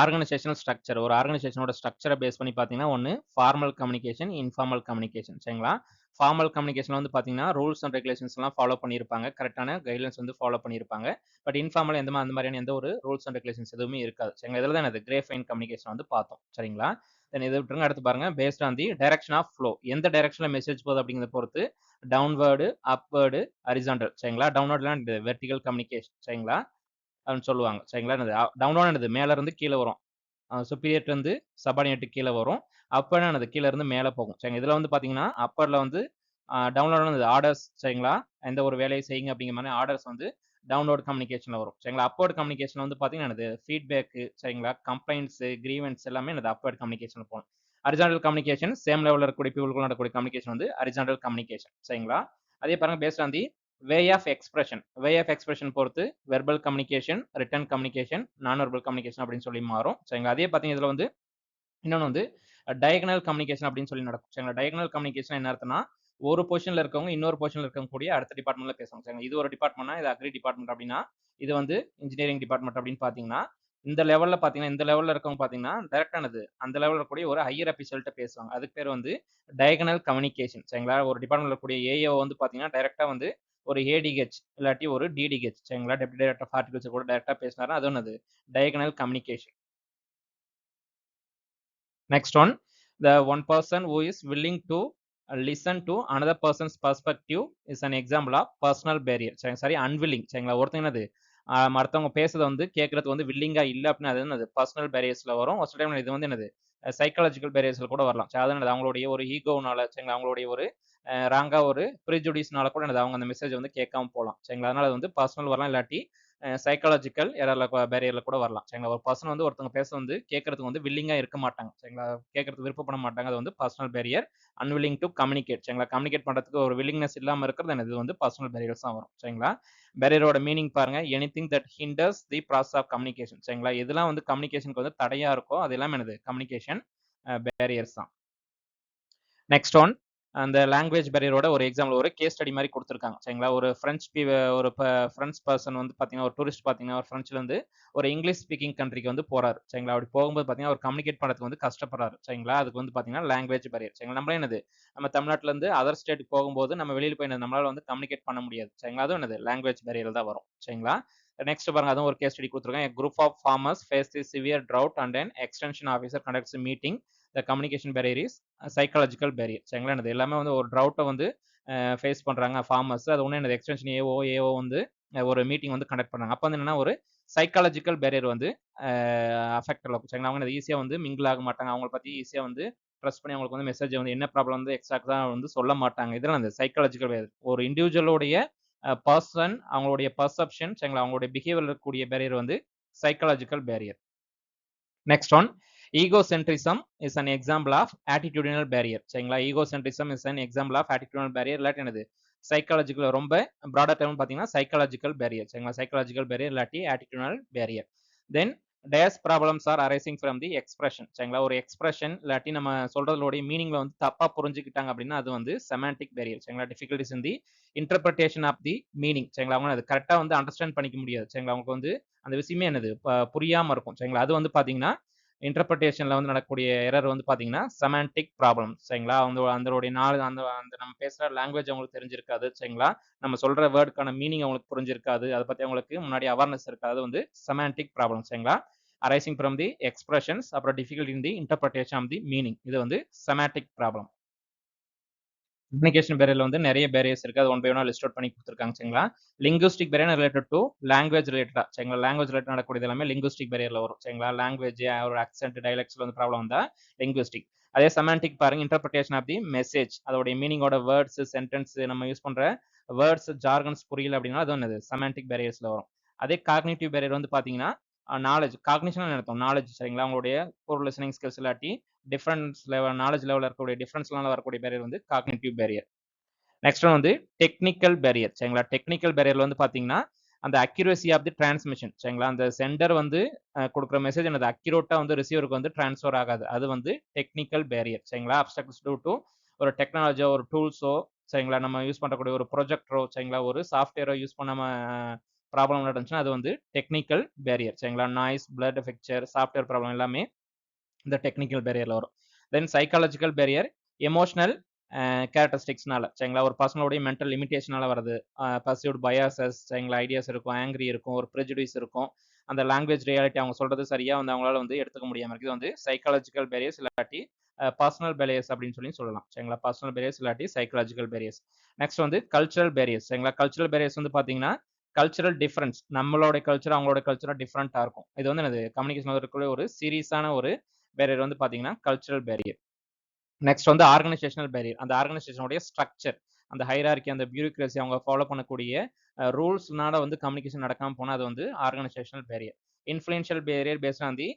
organisational structure. ஒரு ஆர்கனைசேஷனோட ஸ்ட்ரக்சர பேஸ் பண்ணி பார்த்தீங்கன்னா, ஒண்ணு ஃபார்மல் கம்யூனிகேஷன், இன்ஃபார்மல் கம்யூனிகேஷன். சரிங்களா? ஃபார்மல் கம்யூனிகேஷன்ல வந்து பார்த்தீங்கன்னா, ரூல்ஸ் அண்ட் ரெகுலேஷன்ஸ்லாம் ஃபாலோ பண்ணியிருப்பாங்க. கரெக்ட்டான கைட்லைன்ஸ் வந்து ஃபாலோ பண்ணியிருப்பாங்க. பட் இன்ஃபார்மல் அந்த மாதிரியான எந்த ஒரு ரூல்ஸ் அண்ட் ரெகுலேஷன்ஸ் எதுவுமே இருக்காது. சரிங்களா? இதில தான் என்னது கிரே ஃபைன் கம்யூனிகேஷன் வந்து பார்த்தோம். சரிங்களா? தென் இத விட்டுருங்க. அடுத்து பாருங்க based on the direction of flow. எந்த டைரக்ஷன்ல மெசேஜ் போகுது அப்படிங்கிறத பொறுத்து டவுன்வார்டு, அப்வார்டு, ஹாரிசான்டல் சரிங்களா? டவுன்வார்ட்னா இந்த வெர்டிகல் கம்யூனிகேஷன் சரிங்களா? அப்படின்னு சொல்லுவாங்க. சரிங்களா? என்னது டவுன்வார்ட்னா என்னது மேல இருந்து கீழ வரும். சுப்பீரியர்ட்ட இருந்து சப்பார்டினேட்க்கு கீழ வரும். அப்பர்னா என்னது கீழ இருந்து மேல போகும். சரிங்க. இதுல வந்து பார்த்தீங்கன்னா, அப்பர்ல வந்து டவுன்லோட்னா என்னது ஆர்டர்ஸ் சரிங்களா? எந்த ஒரு வேலையை செய்யுங்க அப்படிங்கிற மாரி ஆர்டர்ஸ் வந்து டவுன்லோட் கம்யூனிகேஷன்ல வரும். சரிங்களா? அப்வர்ட் கம்யூனிகேஷன்ல வந்து பார்த்தீங்கன்னா என்னது ஃபீட்பேக்கு சரிங்களா? கம்ப்ளைண்ட்ஸ், கிரீவன்ஸ் எல்லாமே என்னது அப்வர்ட் கம்யூனிகேஷன்ல போகும். ஹாரிசான்டல் கம்யூனிகேஷன் சேம் லெவல்ல இருக்கக்கூடிய பீப்பிள்குள்ள நடக்கக்கூடிய கம்யூனிகேஷன் வந்து ஹாரிசான்டல் கம்யூனிகேஷன். சரிங்களா? அதே பாருங்க based on the way of expression. Way of expression பொறுத்து verbal communication, written communication, non verbal communication அப்படின்னு சொல்லி மாறும். சரிங்களா? அதே பார்த்தீங்கன்னா இதுல வந்து இன்னொன்னு வந்து டயகனல் கம்யூனிகேஷன் அப்படின்னு சொல்லி நடக்கும். சரிங்களா? டயகனல் கம்யூனிகேஷன் என்ன அர்த்தம்னா, ஒரு பொசிஷன்ல இருக்கவங்க இன்னொரு பொசிஷன்ல இருக்கக்கூடிய அடுத்த டிபார்ட்மெண்ட்ல பேசுவாங்க. சரிங்களா? இது ஒரு டிபார்ட்மெண்ட்னா இது அக்ரி டிபார்ட்மெண்ட் அப்படின்னா, இது வந்து இன்ஜினியரிங் டிபார்ட்மெண்ட் அப்படின்னு பார்த்தீங்கன்னா, இந்த லெவல்ல பார்த்தீங்கன்னா, இந்த லெவல்ல இருக்கவங்க பார்த்தீங்கன்னா, டைரக்ட்டா என்னது அந்த லெவல்ல இருக்கக்கூடிய ஒரு ஹையர் அஃபிஷியல்ட்ட பேசுவாங்க. அதுக்கு பேர் வந்து டயகனல் கம்யூனிகேஷன். சரிங்களா? ஒரு டிபார்ட்மெண்ட்ல இருக்கக்கூடிய ஏஓ வந்து பார்த்தீங்கன்னா, டைரக்ட்டா வந்து ஒரு ஏடிஹெச் இல்லாட்டி ஒரு டிடிஹெச் சரிங்களா? டெப்யூட்டி டைரக்டர் ஆஃப் ஹார்டிகல்ச்சர் கூட டைரக்ட்டா பேசினாருன்னா, அது என்னது diagonal communication. Next one, the one person who is willing to listen to another person's perspective is an example of personal barrier. சரி unwilling சரிங்களா? ஒருத்தங்க என்னது மத்தவங்க பேசுறத வந்து கேட்கறதுக்கு வந்து வில்லிங்கா இல்ல அப்படின்னா அது என்னது பர்சனல் பேரியர்ஸ்ல வரும். ஒரு சில டைம் இது வந்து என்னது சைக்காலஜிக்கல் பேரியர்ஸ்ல கூட வரலாம். சரி அது என்னது அவங்களுடைய ஒரு ஈகோனால சரிங்களா? அவங்களுடைய ஒரு ராங்கா ஒரு ப்ரிஜுடிஸ்னால கூட என்னது அவங்க அந்த மெசேஜ் வந்து கேட்காம போலாம். சரிங்களா? அதனால அது வந்து பர்சனல் வரலாம் இல்லாட்டி சைக்காலஜிக்கல் எரர்ல பேரியர்ல கூட வரலாம். சரிங்களா? ஒரு பர்சன் வந்து ஒருத்தவங்க பேச வந்து கேட்கறதுக்கு வந்து வில்லிங்கா இருக்க மாட்டாங்க. சரிங்களா? கேட்கறதுக்கு விருப்பப்பட மாட்டாங்க. அது வந்து personal barrier. Unwilling to communicate சரிங்களா? கம்யூனிகேட் பண்றதுக்கு ஒரு வில்லிங்னஸ் இல்லாம இருக்கிறது என்னது இது வந்து பர்சனல் பேரியர்ஸ் தான் வரும். சரிங்களா? பேரியரோட மீனிங் பாருங்க. Anything that hinders the process of communication சரிங்களா? எதெல்லாம் வந்து கம்யூனிகேஷனுக்கு வந்து தடையா இருக்கோ அது எல்லாமே என்னது கம்யூனிகேஷன் பேரியர்ஸ் தான். நெக்ஸ்ட் ஒன் அந்த லாங்குவேஜ் பேரியரோட ஒரு எக்ஸாம்பிள் ஒரு கேஸ் ஸ்டடி மாதிரி கொடுத்துருக்காங்க. சரிங்களா? ஒரு ஒரு ஃப்ரெஞ்ச் பர்சன் வந்து பார்த்தீங்கன்னா, ஒரு டூரிஸ்ட் பார்த்தீங்கன்னா, ஒரு ஃப்ரெஞ்ச்லேருந்து ஒரு இங்கிலீஷ் ஸ்பீக்கிங் கண்ட்ரிக்கு வந்து போறாரு. சரிங்களா? அப்படி போகும்போது பார்த்தீங்கன்னா, அவர் கம்யூனிகேட் பண்ணுறதுக்கு வந்து கஷ்டப்படுறாரு. சரிங்களா? அதுக்கு வந்து பார்த்தீங்கன்னா, லாங்குவேஜ் பேரியர். சரிங்களா? நம்மளே என்னது நம்ம தமிழ்நாட்டிலேருந்து அதர் ஸ்டேட்டுக்கு போகும்போது நம்ம வெளியில போய் என்னது நம்மளால வந்து கம்யூனிகேட் பண்ண முடியாது. சரிங்களா? அதுவும் என்னது லாங்குவேஜ் பேரியர் தான் வரும். சரிங்களா? நெக்ஸ்ட் பாருங்க அதுவும் ஒரு கேஸ் ஸ்டடி கொடுத்துருக்காங்க. A group of farmers face the severe drought and an extension officer conducts a meeting. The communication barrier is psychological barrier. சரிங்களா? என்னது எல்லாமே வந்து ஒரு ட்ரவுட்ட வந்து ஃபேஸ் பண்றாங்க ஃபார்மர்ஸ். அது ஒண்ணு என்னது எக்ஸ்டென்ஷன் ஏஓ வந்து ஒரு மீட்டிங் வந்து கண்டக்ட் பண்ணாங்க. அப்ப வந்து என்னன்னா ஒரு சைக்காலஜிக்கல் பேரியர் வந்து அஃபெக்ட் ஆகும். சரிங்களா? அவங்க ஈஸியா வந்து மிங்கிள் ஆக மாட்டாங்க. அவங்கள பத்தி ஈஸியா வந்து ட்ரஸ்ட் பண்ணி அவங்களுக்கு வந்து மெசேஜ் வந்து என்ன ப்ராப்ளம் வந்து எக்ஸாக்ட்டா வந்து சொல்ல மாட்டாங்க. இதெல்லாம் அந்த சைக்காலஜிக்கல் பேரியர். ஒரு இண்டிவிஜுவலுடைய பெர்சன் அவங்களுடைய பெர்செப்ஷன் சரிங்களா? அவங்களுடைய பிஹேவியர்ல இருக்கக்கூடிய பேரியர் வந்து psychological barrier. Next one egocentrism is an example of attitudinal barrier. சரிங்களா? Egocentrism is an example of attitudinal barrier இல்லாட்டி என்னது சைக்காலஜிக்கல் ரொம்ப ப்ராடர் டேர்ம் பார்த்தீங்கன்னா சைக்காலஜிக்கல் பேரியர். சரிங்களா? சைக்காலஜிக்கல் பேரியர் இல்லாட்டி attitudinal barrier. Then these problems are arising from the expression. சரிங்களா? ஒரு எக்ஸ்பிரஷன் இல்லாட்டி நம்ம சொல்றதோடைய மீனிங்ல வந்து தப்பா புரிஞ்சுக்கிட்டாங்க அப்படின்னா அது வந்து செமாண்டிக் பேரியர். சரிங்களா? Difficulties in the interpretation of the meaning. சரிங்களா? அவங்க அது கரெக்டா வந்து அண்டர்ஸ்டாண்ட் பண்ணிக்க முடியாது. சரிங்களா? அவங்களுக்கு வந்து அந்த விஷயமே என்னது புரியாம இருக்கும். சரிங்களா? அது வந்து பார்த்தீங்கன்னா இன்டர்பிரேஷன்ல வந்து நடக்கக்கூடிய எரர் வந்து பார்த்தீங்கன்னா, செமாண்டிக் ப்ராப்ளம் சரிங்களா? அதனுடைய அந்த அந்த நம்ம பேசுற லாங்குவேஜ் அவங்களுக்கு தெரிஞ்சிருக்காது சரிங்களா? நம்ம சொல்ற வேர்ட்க்கான மீனிங் அவங்களுக்கு புரிஞ்சிருக்காது. அத பத்தி அவங்களுக்கு முன்னாடி அவேர்னஸ் இருக்காது. அது வந்து செமாண்டிக் ப்ராப்ளம் சரிங்களா? அரைசிங் ஃப்ரம் தி எக்ஸ்பிரஷன்ஸ் அப்புறம் difficulty in the interpretation of the meaning. இது வந்து செமாண்டிக் ப்ராப்ளம். கம்யூனிகேஷன் பேரியர்ல வந்து நிறைய பேரியர்ஸ் இருக்கு. அது ஒன் பை ஒன்னா லிஸ்ட் அவுட் பண்ணி குடுத்துருக்காங்க சரிங்களா. Linguistic barrier related to language ரிலேட்டடா சரிங்களா. லாங்குவேஜ் ரிலேட்டட் நடக்கக்கூடியது எல்லாமே லிங்குஸ்டிக் பேரியர்ல வரும் சரிங்களா. லாங்குவேஜ் ஒரு ஆக்சென்ட் டைலக்ட்ஸ்ல வந்து ப்ராப்ளம் வந்தா லிங்குஸ்டிக். அதே செமான்டிக் பாருங்க இன்டர்பிரேஷன் ஆஃப் தி மெசேஜ். அதோட மீனிங்கோட வேர்ட்ஸ் சென்டென்ஸ் நம்ம யூஸ் பண்ற வேர்ட்ஸ் ஜார்கன்ஸ் புரியல அப்படின்னா அது என்னது செமான்டிக் பேரியர்ஸ்ல வரும். அதே காக்னிட்டிவ் பேரியர் வந்து பாத்தீங்கன்னா நாலேஜ் காக்னிஷன் நடத்தும் நாலேஜ் சரிங்களா. உங்களுடைய கோர் லிசனிங் ஸ்கில்ஸ் இல்லாட்டி டிஃபரன்ஸ் லெவல் நாலேஜ் லெவலில் இருக்கக்கூடிய டிஃபரன்ஸ்னால வரக்கூடிய பேரியர் வந்து காக்னிட்டிவ் பேரியர். நெக்ஸ்ட் ஒன் வந்து டெக்னிக்கல் பேரியர் சரிங்களா. டெக்னிக்கல் பேரியர்ல வந்து பாத்தீங்கன்னா அந்த அக்யூரசி ஆஃப் தி டிரான்ஸ்மிஷன் சரிங்களா. அந்த சென்டர் வந்து கொடுக்குற மெசேஜ் என்னது அக்யூரேட்டா வந்து ரிசீவருக்கு வந்து டிரான்ஸ்ஃபர் ஆகாது. அது வந்து டெக்னிக்கல் பேரியர் சரிங்களா. அப்ஸ்ட்ரக்ட்ஸ் டியூ டு ஒரு டெக்னாலஜியோ ஒரு டூல்ஸோ சரிங்களா நம்ம யூஸ் பண்ணக்கூடிய ஒரு ப்ரொஜெக்டரோ சரிங்களா ஒரு சாஃப்ட்வேரோ யூஸ் பண்ணாம ப்ராப்ளம் நடந்துச்சுன்னா அது வந்து டெக்னிக்கல் பேரியர் சரிங்களா. Noise blood picture software problem எல்லாமே இந்த டெக்னிக்கல் பேரியர்ல வரும். தென் சைக்காலஜிக்கல் பேரியர் எமோஷனல் கேரக்டரிஸ்டிக்ஸ்னால சரிங்களா. ஒரு பர்சனோடைய மென்டல் லிமிடேஷனால வருது. பர்சிவ்ட் பயாசஸ் சரிங்களா. ஐடியாஸ் இருக்கும், ஆங்கிரி இருக்கும், ஒரு ப்ரெஜுடிஸ் இருக்கும். அந்த லாங்குவேஜ் ரியாலிட்டி அவங்க சொல்றது சரியா வந்து அவங்களால வந்து எடுத்துக்க முடியாம இருக்கு. இது வந்து சைக்காலஜிக்கல் பேரியர்ஸ் இல்லாட்டி பர்சனல் பேரியர்ஸ் அப்படின்னு சொல்லலாம் சரிங்களா. பர்சனல் பேரியர்ஸ் இல்லாட்டி சைக்காலஜிக்கல் பேரியர்ஸ். நெக்ஸ்ட் வந்து கல்ச்சரல் பேரியர்ஸ் சரிங்களா. கல்ச்சரல் பேரியர்ஸ் வந்து பாத்தீங்கன்னா கல்ச்சரல் டிஃபரன்ஸ் நம்மளோட கல்ச்சர் அவங்களோட கல்ச்சரா டிஃபரெண்டா இருக்கும். இது வந்து என்னது கம்யூனிகேஷன் இருக்கக்கூடிய ஒரு சீரியஸான ஒரு பேரியர் வந்து பாத்தீங்கன்னா கல்ச்சரல் பேரியர். நெக்ஸ்ட் வந்து ஆர்கனைசேஷனல் பேரியர். அந்த ஆர்கனைசேஷனுடைய ஸ்ட்ரக்சர் அந்த ஹைரார்கி அந்த பியூரோக்ரசி அவங்க ஃபாலோ பண்ணக்கூடிய ரூல்ஸ்னால வந்து கம்யூனிகேஷன் நடக்காம போனா அது வந்து organisational barrier. Influential barrier paste on the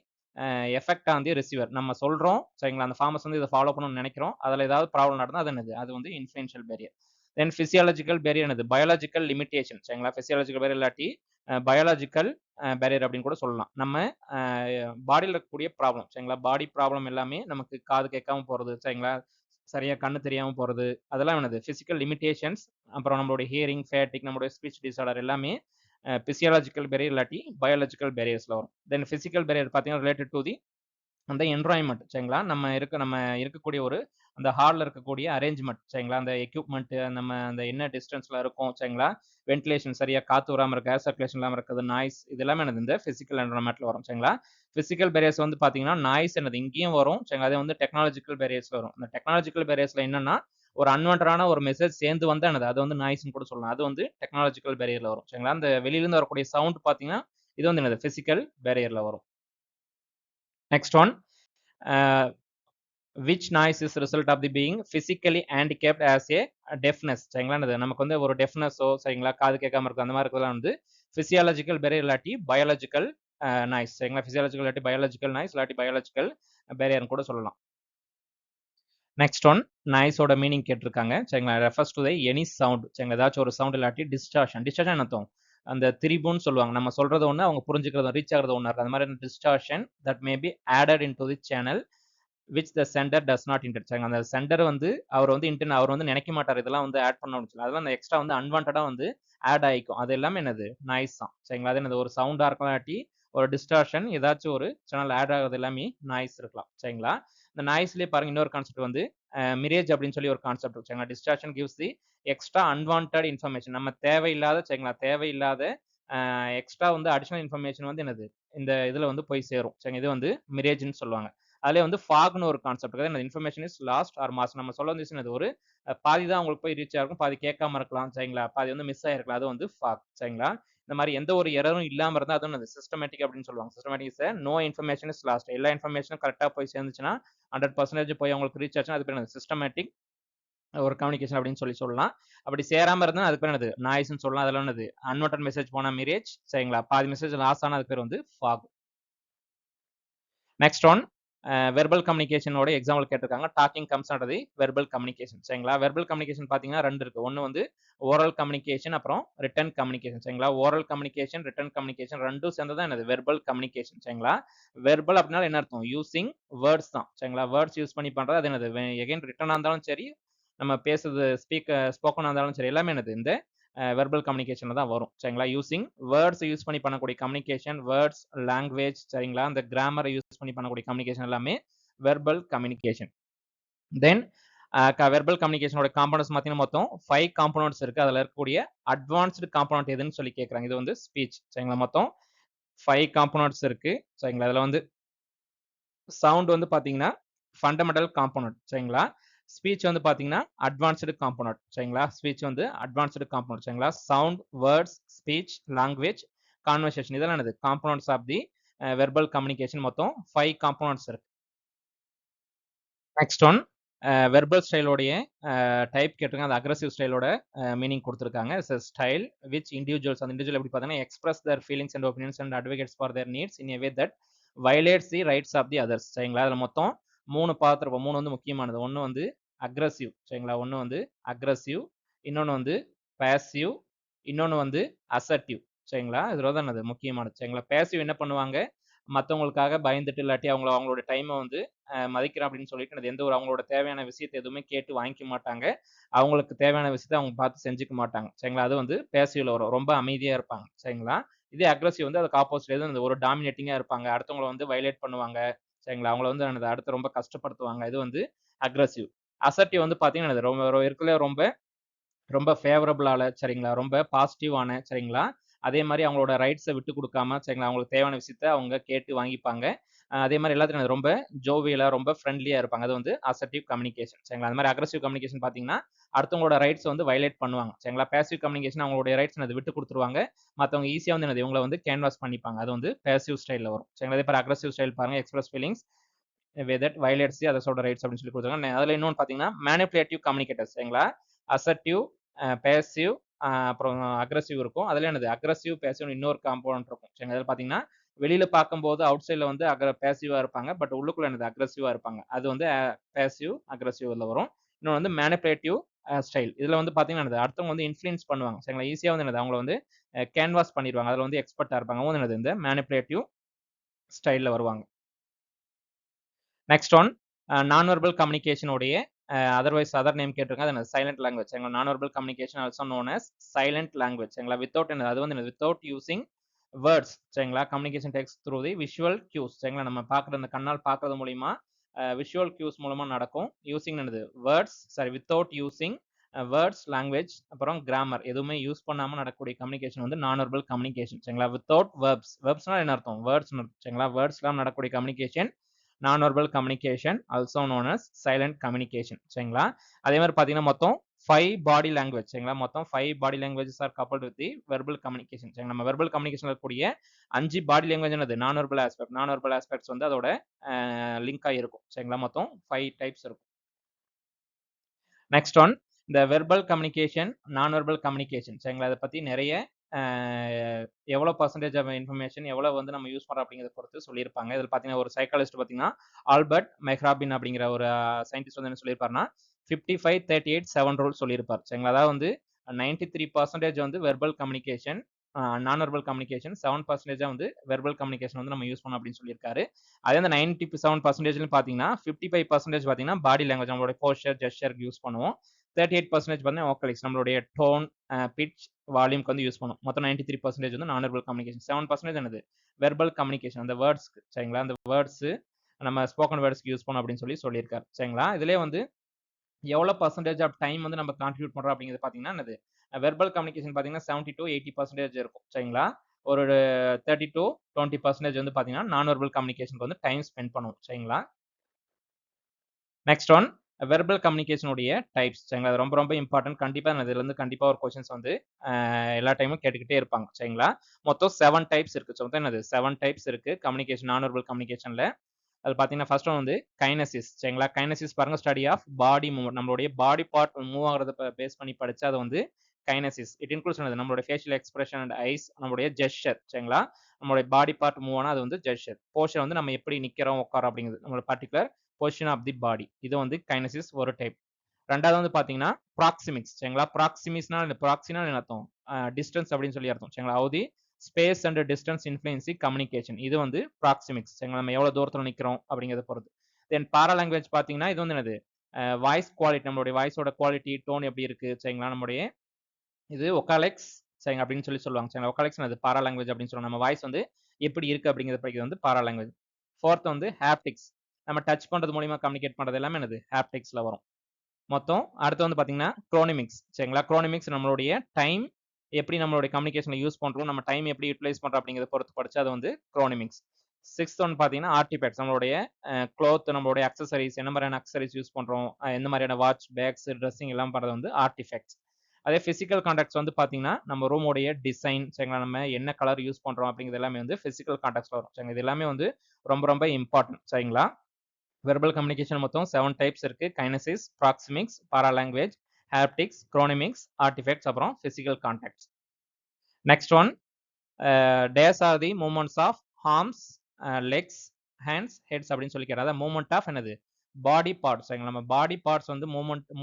effect on the receiver. நம்ம சொல்றோம் சரிங்களா. அந்த ஃபார்மர்ஸ் வந்து இதை ஃபாலோ பண்ணணும்னு நினைக்கிறோம். அதுல ஏதாவது ப்ராப்ளம் நடந்தா அது என்னது அது வந்து இன்ஃப்ளூயன்ஷியல் பேரியர். தென் பிசியாலஜிக்கல் பேரியர் என்னது பயாலஜிக்கல் லிமிடேஷன் சரிங்களா. பிசியாலஜிக்கல் பேரியர் இல்லாட்டி பயாலஜிக்கல் பேரியர் அப்படின்னு கூட சொல்லலாம். நம்ம பாடியில் இருக்கக்கூடிய ப்ராப்ளம் சரிங்களா. பாடி ப்ராப்ளம் எல்லாமே நமக்கு காது கேட்காம போறது சரிங்களா. சரியா கண்ணு தெரியாம போறது அதெல்லாம் என்னது பிசிக்கல் லிமிடேஷன்ஸ். அப்புறம் நம்மளுடைய ஹியரிங் ஃபேட்டிக் நம்மளுடைய ஸ்பீச் டிசார்டர் எல்லாமே பிசியாலஜிக்கல் பேரியர் இல்லாட்டி பயாலஜிக்கல் பேரியர்ஸ்ல வரும். தென் பிசிக்கல் பேரியர் பார்த்தீங்கன்னா ரிலேட்டட் டு தி அந்த என்விரான்மெண்ட் சரிங்களா. நம்ம இருக்கக்கூடிய ஒரு அந்த ஹால்ல இருக்கக்கூடிய அரேஞ்ச்மெண்ட் சரிங்களா. அந்த எக்யூப்மெண்ட் நம்ம அந்த என்ன டிஸ்டன்ஸ்ல இருக்கும் சரிங்களா. வென்டிலேஷன் சரியா காத்து வராம இருக்கு, ஏர் சர்க்குலேஷன் இல்லாம இருக்குது, நாய்ஸ் இதெல்லாமே என்னது இந்த பிசிக்கல் என்விரான்மெண்ட்ல வரும் சரிங்களா. பிசிக்கல் பேரியர்ஸ் வந்து பாத்தீங்கன்னா நாய்ஸ் என்னது இங்கேயும் வரும் சரிங்களா. அதே வந்து டெக்னாலஜிக்கல் பேரியர்ஸ்ல வரும். இந்த டெக்னாலஜிக்கல் பேரியர்ஸ்ல என்னன்னா ஒரு அன்வான்டான ஒரு மெசேஜ் சேர்ந்து வந்தா என்னது அது வந்து நாய்ஸ்னு கூட சொல்லலாம். அது வந்து டெக்னாலஜிக்கல் பேரியர்ல வரும் சரிங்களா. அந்த வெளியில இருந்து வரக்கூடிய சவுண்ட் பாத்தீங்கன்னா இது வந்து என்னது பிசிக்கல் பேரியர்ல வரும். Next one which noise is result of the being physically handicapped as a deafness சரிங்களா. நமக்கு வந்து ஒரு டெஃப்னஸோ சரிங்களா காது கேட்காம இருக்கும் அந்த மாதிரி இருக்கிறதுலாம் வந்து பிசியாலஜிக்கல் பேரியர் இல்லாட்டி பயாலஜிக்கல் நாய்ஸ் சரிங்களா. பிசியாலஜிக்கல் இல்லாட்டி பயாலஜிக்கல் நாய்ஸ் இல்லாட்டி பயாலஜிக்கல் பேரியர்னு கூட சொல்லலாம். நெக்ஸ்ட் ஒன் நாய்ஸோட மீனிங் கேட்டிருக்காங்க சரிங்களா. Refers to the any sound சரிங்களா. ஏதாச்சும் ஒரு சவுண்ட் இல்லாட்டி டிஸ்டார்ஷன். டிஸ்டார்ஷன் என்ன அர்த்தம் அந்த திரிபுன்னு சொல்லுவாங்க. நம்ம சொல்றது ஒண்ணு அவங்க புரிஞ்சுக்கிறது ரீச் ஆகிறது ஒண்ணா இருக்கு. அந்த மாதிரி distortion that may be added in to the channel which the sender does not intend. அந்த சென்டர் வந்து அவர் வந்து நினைக்க மாட்டார் இதெல்லாம் வந்து ஆட் பண்ண முடியல. அதெல்லாம் அந்த எக்ஸ்ட்ரா வந்து அன்வான்டா வந்து ஆட் ஆயிக்கும். அது எல்லாமே என்னது நாய்ஸ் தான் சரிங்களா. அது என்னது ஒரு சவுண்டா இருக்கலாட்டி ஒரு டிஸ்டார்ஷன் ஏதாச்சும் ஒரு சேனல் ஆட் ஆகுது எல்லாமே நாய்ஸ் இருக்கலாம் சரிங்களா. இந்த நாய்ஸ்லயே பாருங்க இன்னொரு கான்செப்ட் வந்து மிரேஜ் அப்படின்னு சொல்லி ஒரு கான்செப்ட் இருக்கு சரிங்களா. டிஸ்டார்ஷன் கிவ்ஸ் தி எக்ஸ்ட்ரா அன்வான்டட் இன்ஃபர்மேஷன். நம்ம தேவையில்லாத சரிங்களா தேவையில்லாத எக்ஸ்ட்ரா வந்து அடிஷனல் இன்ஃபர்மேஷன் வந்து என்னது இந்த இதுல வந்து போய் சேரும் சரிங்க. இது வந்து மிரேஜ்னு சொல்லுவாங்க. அதுல வந்து ஃபாக்னு ஒரு கான்செப்ட் இருக்குது. Information is last R mass. நம்ம சொல்ல வந்துச்சு ஒரு பாதி தான் உங்களுக்கு போய் ரீச் ஆகும், பாதி கேட்காம இருக்கலாம் சரிங்களா. பாதி வந்து மிஸ் ஆயிருக்கலாம். அது வந்து ஃபாக் சரிங்களா. இந்த மாதிரி எந்த ஒரு எரரும் இல்லாம இருந்தா அதுவும் சிஸ்டமேட்டிக் அப்படின்னு சொல்லுவாங்க. Systematic is no information is lost. எல்லா இன்ஃபர்மேஷனும் கரெக்டா போய் சேர்ந்துச்சுன்னா 100% போய் அவங்களுக்கு ரீச் ஆச்சுன்னா அது பேர் சிஸ்டமேட்டிக் ஒரு கம்யூனிகேஷன் அப்படின்னு சொல்லலாம். அப்படி சேராம இருந்தா அது பேர் என்னது நாய்ஸ்னு சொல்லலாம். அதெல்லாம் என்னது அன்வான்டட் மெசேஜ் போனா மிரேஜ் சரிங்களா. பாதி மெசேஜ் லாஸ் ஆனா அது பேர் வந்து ஃபாக். நெக்ஸ்ட் ஒன் வெர்பல் கம்யூனிகேஷனோட எக்ஸாம்பிள் கேட்டிருக்காங்க. Talking comes under the verbal communication சரிங்களா. வெர்பல் கம்யூனிகேஷன் பாத்தீங்கன்னா ரெண்டு இருக்கு. ஒன்னு வந்து ஓரல் கம்யூனிகேஷன் அப்புறம் ரிட்டன் கம்யூனிகேஷன் சரிங்களா. ஓரல் கம்யூனிகேஷன் ரிட்டன் கம்யூனிகேஷன் ரெண்டும் சேர்ந்ததான் என்னது வெர்பல் கம்யூனிகேஷன் சரிங்களா. வெர்பல் அப்படின்னா என்ன அர்த்தம் யூசிங் வேர்ட்ஸ் தான் சரிங்களா. வேர்ட்ஸ் யூஸ் பண்ணி பண்றது அது என்னது எகைன் ரிட்டனா இருந்தாலும் சரி நம்ம பேசுறது ஸ்போக்கனா இருந்தாலும் சரி எல்லாமே என்னது இந்த வெர்பல் கம்யூனிகேஷன்ல தான் வரும் சரிங்களா. யூசிங் வேர்ட்ஸ் யூஸ் பண்ணி பண்ணக்கூடிய கம்யூனிகேஷன் வேர்ட்ஸ் லாங்குவேஜ் சரிங்களா. இந்த கிராமரை யூஸ் பண்ணி பண்ணக்கூடிய கம்யூனிகேஷன் எல்லாமே வெர்பல் கம்யூனிகேஷன். தென் வெர்பல் கம்யூனிகேஷனோட காம்பனன்ட்ஸ் பார்த்தீங்கன்னா மொத்தம் 5 காம்பனன்ட்ஸ் இருக்கு. அதில் இருக்கக்கூடிய அட்வான்ஸ்டு காம்பனன்ட் எதுன்னு சொல்லி கேட்குறாங்க. இது வந்து ஸ்பீச் சரிங்களா. மொத்தம் 5 காம்பனன்ட்ஸ் இருக்கு சரிங்களா. அதில் வந்து சவுண்ட் வந்து பார்த்தீங்கன்னா ஃபண்டமெண்டல் காம்பனன்ட் சரிங்களா. ஸ்பீச் வந்து பாத்தீங்கன்னா அட்வான்ஸ்டு காம்போனன்ட் சரிங்களா. ஸ்பீச் வந்து அட்வான்ஸ்டு காம்போனன்ட் சரிங்களா. Sound, words, speech, language, conversation இதெல்லாம் என்னது components of the verbal communication. மொத்தம் 5 காம்போனன்ட்ஸ் இருக்கு. நெக்ஸ்ட் ஒன் வெர்பல் ஸ்டைலோடைய டைப் கேட்டிருக்காங்க. அது அக்ரெசிவ் ஸ்டைலோட மீனிங் கொடுத்துருக்காங்க. It's a style which individuals அந்த இண்டிவிஜுவல் எப்படி பார்த்தீங்கன்னா express their feelings and opinions and advocates for their needs in a way that violates the rights of the others சரிங்களா. அதில் மொத்தம் 3 பார்த்துருப்போம். 3 வந்து முக்கியமானது. ஒன்று வந்து அக்ரெசிவ் சரிங்களா. ஒன்று வந்து அக்ரெசிவ், இன்னொன்று வந்து பேசிவ், இன்னொன்று வந்து அசர்ட்டிவ் சரிங்களா. இதில் தான் அது முக்கியமானது சரிங்களா. பேசிவ் என்ன பண்ணுவாங்க, மற்றவங்களுக்காக பயந்துட்டு இல்லாட்டி அவங்களோட டைமை வந்து மதிக்கிறேன் அப்படின்னு சொல்லிட்டு அது எந்த ஒரு அவங்களோட தேவையான விஷயத்தை எதுவுமே கேட்டு வாங்கிக்க மாட்டாங்க. அவங்களுக்கு தேவையான விஷயத்தை அவங்க பார்த்து செஞ்சுக்க மாட்டாங்க சரிங்களா. அது வந்து பேசிவ்ல வரும். ரொம்ப அமைதியா இருப்பாங்க சரிங்களா. இதே அக்ரெசிவ் வந்து அதுக்கு ஆப்போசிட் எது ஒரு டாமினேட்டிங்கா இருப்பாங்க. அடுத்தவங்களை வந்து வயலேட் பண்ணுவாங்க சரிங்களா. அவங்கள வந்து அடுத்து ரொம்ப கஷ்டப்படுத்துவாங்க. இது வந்து அக்ரெசிவ். அசர்ட்டிவ் வந்து பாத்தீங்கன்னா ரொம்ப இருக்கல ரொம்ப ரொம்ப ஃபேவரபிளால சரிங்களா. ரொம்ப பாசிட்டிவான சரிங்களா. அதே மாதிரி அவங்களோட ரைட்ஸை விட்டு கொடுக்காம சரிங்களா. அவங்களுக்கு தேவையான விஷயத்த அவங்க கேட்டு வாங்கிப்பாங்க. அதே மாதிரி எல்லாத்துலையும் ரொம்ப ஜோவியலா ரொம்ப ஃப்ரெண்ட்லியா இருப்பாங்க. அது வந்து அசர்ட்டிவ் கம்யூனிகேஷன் சரிங்களா. அந்த மாதிரி அக்ரெசிவ் கம்யூனிகேஷன் பார்த்தீங்கன்னா அடுத்தவங்களோட ரைட்ஸ் வந்து வயலேட் பண்ணுவாங்க சரிங்களா. பேசிவ் கம்யூனிகேஷன் அவங்களுடைய ரைட்ஸ் அது விட்டு கொடுத்துருவாங்க. மற்றவங்க ஈஸியாக வந்து இவங்களை வந்து கேன்வாஸ் பண்ணிப்பாங்க. அது வந்து பேசிவ் ஸ்டைலில் வரும் சரிங்களா. அதே மாதிரி அக்ரெசிவ் ஸ்டைல் பாருங்க express feelings that violates the others rights அப்படின்னு சொல்லி கொடுத்துருக்காங்க. அதில் இன்னொன்று பார்த்தீங்கன்னா மேனிபுலேட்டிவ் கம்யூனிகேட்டர்ஸ் சரிங்களா. அசர்ட்டிவ், பேசிவ், அப்புறம் அக்ரெசிவ் இருக்கும். அதில் என்னது அக்ரெசிவ் பேசிவ் இன்னொரு காம்பவுண்ட் இருக்கும் சரிங்க. அதில் பார்த்தீங்கன்னா வெளியில பார்க்கும்போது அவுட் சைடில் வந்து பேசிவா இருப்பாங்க. பட் உள்ளுக்குள்ள என்னது அக்ரெசிவா இருப்பாங்க. அது வந்து பேசிவ் அக்ரெசிவ்ல வரும். இன்னொன்று வந்து மேனிபுலேட்டிவ் ஸ்டைல். இதில் வந்து பார்த்தீங்கன்னா அடுத்தவங்க வந்து இன்ஃப்ளூயன்ஸ் பண்ணுவாங்க சரிங்களா. ஈஸியாக வந்து என்னது அவங்கள வந்து கேன்வாஸ் பண்ணிடுவாங்க. அதில் வந்து எக்ஸ்பர்ட்டாக இருப்பாங்க. அவங்க வந்து என்னது இந்த மேனிபுலேட்டிவ் ஸ்டைலில் வருவாங்க. Next one non verbal communication உடைய அதர் நேம் கேட்டிருக்காங்க. அது சைலண்ட் லாங்குவேஜ் சரிங்களா. Non verbal communication also known as silent language சரிங்களா. வித்தவுட் அது வந்து வித்தவுட் யூசிங் வேர்ட்ஸ் சரிங்களா. Communication text through the visual cues சரிங்களா. நம்ம பார்க்குற அந்த கண்ணால் பார்க்கறது மூலியமா விஷுவல் கியூஸ் மூலமா நடக்கும். யூசிங் என்னது words sorry without using words, language, அப்புறம் கிராமர் எதுவுமே யூஸ் பண்ணாம நடக்கக்கூடிய கம்யூனிகேஷன் வந்து நான் வெர்பல் கம்யூனிகேஷன் சரிங்களா. வித்தவுட் வேர்ப்ஸ், வேர்ப்ஸ்னா என்ன அர்த்தம், வேர்ட்ஸ் சரிங்களா. வேர்ட்ஸ்லாம் நடக்கக்கூடிய communication non verbal communication also known as silent communication சரிங்களா. அதே மாதிரி பார்த்தீங்கன்னா மொத்தம் 5 பாடி லாங்குவேஜ் சரிங்களா. மொத்தம் 5 body languages are coupled with the verbal communication சரிங்களா. நம்ம வெர்பல் கம்யூனிகேஷன் இருக்கக்கூடிய 5 பாடி லாங்குவேஜ் என்னது நான் வெர்பல் ஆஸ்பெக்ட். நான் வெர்பல் ஆஸ்பெக்ட்ஸ் வந்து அதோட லிங்க் ஆகிருக்கும் சரிங்களா. மொத்தம் 5 டைப்ஸ் இருக்கும். நெக்ஸ்ட் ஒன் இந்த verbal communication, non verbal communication சரிங்களா. அதை பற்றி நிறைய எவ்வளோ பர்சன்டேஜ் ஆஃப் இன்ஃபர்மேஷன் எவ்வளோ வந்து நம்ம யூஸ் பண்ணுறோம் அப்படிங்கிறத பொறுத்து சொல்லியிருப்பாங்க. இதில் பார்த்தீங்கன்னா ஒரு சைக்காலஜிஸ்ட் பார்த்தீங்கன்னா ஆல்பர்ட் மெஹ்ராபின் அப்படிங்கிற ஒரு சயின்டிஸ்ட் வந்து என்ன சொல்லியிருப்பாருன்னா 55-38-7 ரூல் சொல்லியிருப்பார் சரிங்களா. அதாவது வந்து 93% வந்து verbal communication, non verbal communication 7% வந்து வெர்பல் கம்யூனிகேஷன் வந்து நம்ம யூஸ் பண்ணோம் அப்படின்னு சொல்லியிருக்காரு. அதே அந்த 97% பார்த்தீங்கன்னா 55% பார்த்தீங்கன்னா பாடி லாங்குவேஜ் நம்மளோட போஸ்டர் ஜெஸ்டருக்கு யூஸ் பண்ணுவோம். 38% பார்த்தீங்கன்னா வோக்கலிக்ஸ் நம்மளுடைய டோன், பிட்ச், வால்யூம்க்கு வந்து யூஸ் பண்ணும். மொத்தம் 93% வந்து நான் வெர்பல் கம்யூனிகேஷன். 7% என்னது வெர்பல் கம்யூனிகேஷன் அந்த வேர்ட்ஸ்க்கு சரிங்களா. அந்த வேர்ட்ஸ் நம்ம ஸ்போக்கன் வேர்ட்ஸ்க்கு யூஸ் பண்ணோம் அப்படின்னு சொல்லியிருக்காரு சரிங்களா. இதுலேயே வந்து எவ்வளோ பர்சன்டேஜ் ஆஃப் டைம் வந்து நம்ம கான்ட்ரிபியூட் பண்ணுறோம் அப்படிங்கிறது பார்த்தீங்கன்னா என்னது வெர்பல் கம்யூனிகேஷன் பார்த்தீங்கன்னா 70-80% இருக்கும் சரிங்களா. ஒரு 30-20% வந்து பார்த்தீங்கன்னா நான் வெர்பல் கம்யூனிகேஷனுக்கு வந்து டைம் ஸ்பெண்ட் பண்ணுவோம் சரிங்களா. நெக்ஸ்ட் ஒன் வெர்பல் கம்யூனிகேஷனுடைய டைப்ஸ் சரிங்களா. அது ரொம்ப ரொம்ப இம்பார்ட்டன்ட். கண்டிப்பாக இதுல இருந்து கண்டிப்பாக ஒரு கொஸ்டின்ஸ் வந்து எல்லா டைமும் கேட்டுக்கிட்டே இருப்பாங்க சரிங்களா. மொத்தம் 7 டைப்ஸ் இருக்கு. மொத்தம் என்னது 7 டைப்ஸ் இருக்கு கம்யூனிகேஷன் நான் வெர்பல் கம்யூனிகேஷன்ல. அது பார்த்தீங்கன்னா ஃபர்ஸ்ட் ஒன் வந்து கைனசிஸ் சரிங்களா. கைனசிஸ் பாருங்க ஸ்டடி ஆஃப் பாடி மூவ்மெண்ட். நம்மளுடைய பாடி பார்ட் மூவ் ஆகிறத பேஸ் பண்ணி படிச்சா அது வந்து கைனசிஸ். இட் இன்க்ளூட்ஸ் நம்மளுடைய ஃபேஷியல் எக்ஸ்பிரஷன் அண்ட் ஐஸ், நம்மளுடைய ஜெஸ்டர் சரிங்களா. நம்மளுடைய பாடி பார்ட் மூவ் ஆனால் அது வந்து ஜெஸ்டர். போஸ்டர் வந்து நம்ம எப்படி நிற்கிறோம் உட்காரோம் அப்படிங்கிறது நம்மளோட பர்டிகுலர் பொசிஷன் ஆஃப் தி பாடி. இது வந்து கைனசிஸ் ஒரு டைப். ரெண்டாவது வந்து பார்த்தீங்கன்னா ப்ராக்சிமிக்ஸ் சரிங்களா. ப்ராக்சிமிக்ஸ்னா இந்த ப்ராக்சினா என்ன அர்த்தம், டிஸ்டன்ஸ் அப்படின்னு சொல்லி அர்த்தம் சரிங்களா. Audi space and distance இன்ஃப்ளூயன்சி communication. இது வந்து ப்ராக்சிமிக்ஸ் சரிங்களா. நம்ம எவ்வளோ தூரத்தில் நிற்கிறோம் அப்படிங்கிறத பொறுத்து. தென் பாரா லாங்குவேஜ் பார்த்தீங்கன்னா இது வந்து என்னது வாய்ஸ் குவாலிட்டி, நம்மளுடைய வாய்ஸோட குவாலிட்டி டோன் எப்படி இருக்கு சரிங்களா. நம்மளுடைய இது ஒகாலெக்ஸ் சரிங்க அப்படின்னு சொல்லுவாங்க சரிங்களா. ஒகாலெக்ஸ் அது பாரா லாங்குவேஜ் அப்படின்னு சொல்லுவாங்க. நம்ம வாய்ஸ் வந்து எப்படி இருக்கு அப்படிங்கிறத படிக்கிறது வந்து பாரா லாங்குவேஜ். ஃபோர்த் வந்து ஹாப்டிக்ஸ், நம்ம டச் பண்றது மூலியமா கம்யூனிகேட் பண்றது எல்லாமே என்னது ஹாப்டிக்ஸ்ல வரும். மொத்தம் அடுத்து வந்து பாத்தீங்கன்னா குரோனிமிக்ஸ் சரிங்களா. குரோனிமிக்ஸ் நம்மளுடைய டைம் எப்படி நம்மளுடைய கம்யூனிகேஷன்ல யூஸ் பண்றோம், நம்ம டைம் எப்படி யூட்டிலைஸ் பண்றோம் அப்படிங்கிறத பொறுத்து படிச்சா அது வந்து குரோனிமிக்ஸ். சிக்ஸ்த் ஒன் பார்த்தீங்கன்னா ஆர்டிஃபேக்ட்ஸ். நம்மளுடைய க்ளோத், நம்மளுடைய அக்சஸரீஸ், என்ன மாதிரியான அக்சஸரீஸ் யூஸ் பண்றோம், எந்த மாதிரியான வாட்ச், பேக்ஸ், ட்ரெஸ்ஸிங் எல்லாம் பண்றது வந்து ஆர்டிஃபேக்ட்ஸ். அதே பிசிக்கல் கான்டாக்ட்ஸ் வந்து பார்த்தீங்கன்னா, நம்ம ரூமோடைய டிசைன் சரிங்களா, நம்ம என்ன கலர் யூஸ் பண்றோம் அப்படிங்கிறது எல்லாமே வந்து பிசிக்கல் கான்டாக்ட்ஸ்ல வரும் சரிங்களா. இது எல்லாமே வந்து ரொம்ப ரொம்ப இம்பார்ட்டன்ட் சரிங்களா. வெர்பல் கம்யூனிகேஷன் மொத்தம் 7 டைப்ஸ் இருக்கு. Kinesics, proxemics, paralanguage, haptics, chronemics, artefacts, அப்புறம் physical contacts. Next one, dash are the movements of arms, legs, hands, heads அப்படின்னு சொல்லி கேட்டால் அதான் மூவ்மெண்ட் ஆஃப் என்னது பாடி பார்ட்ஸ் சரிங்களா. நம்ம பாடி பார்ட்ஸ் வந்து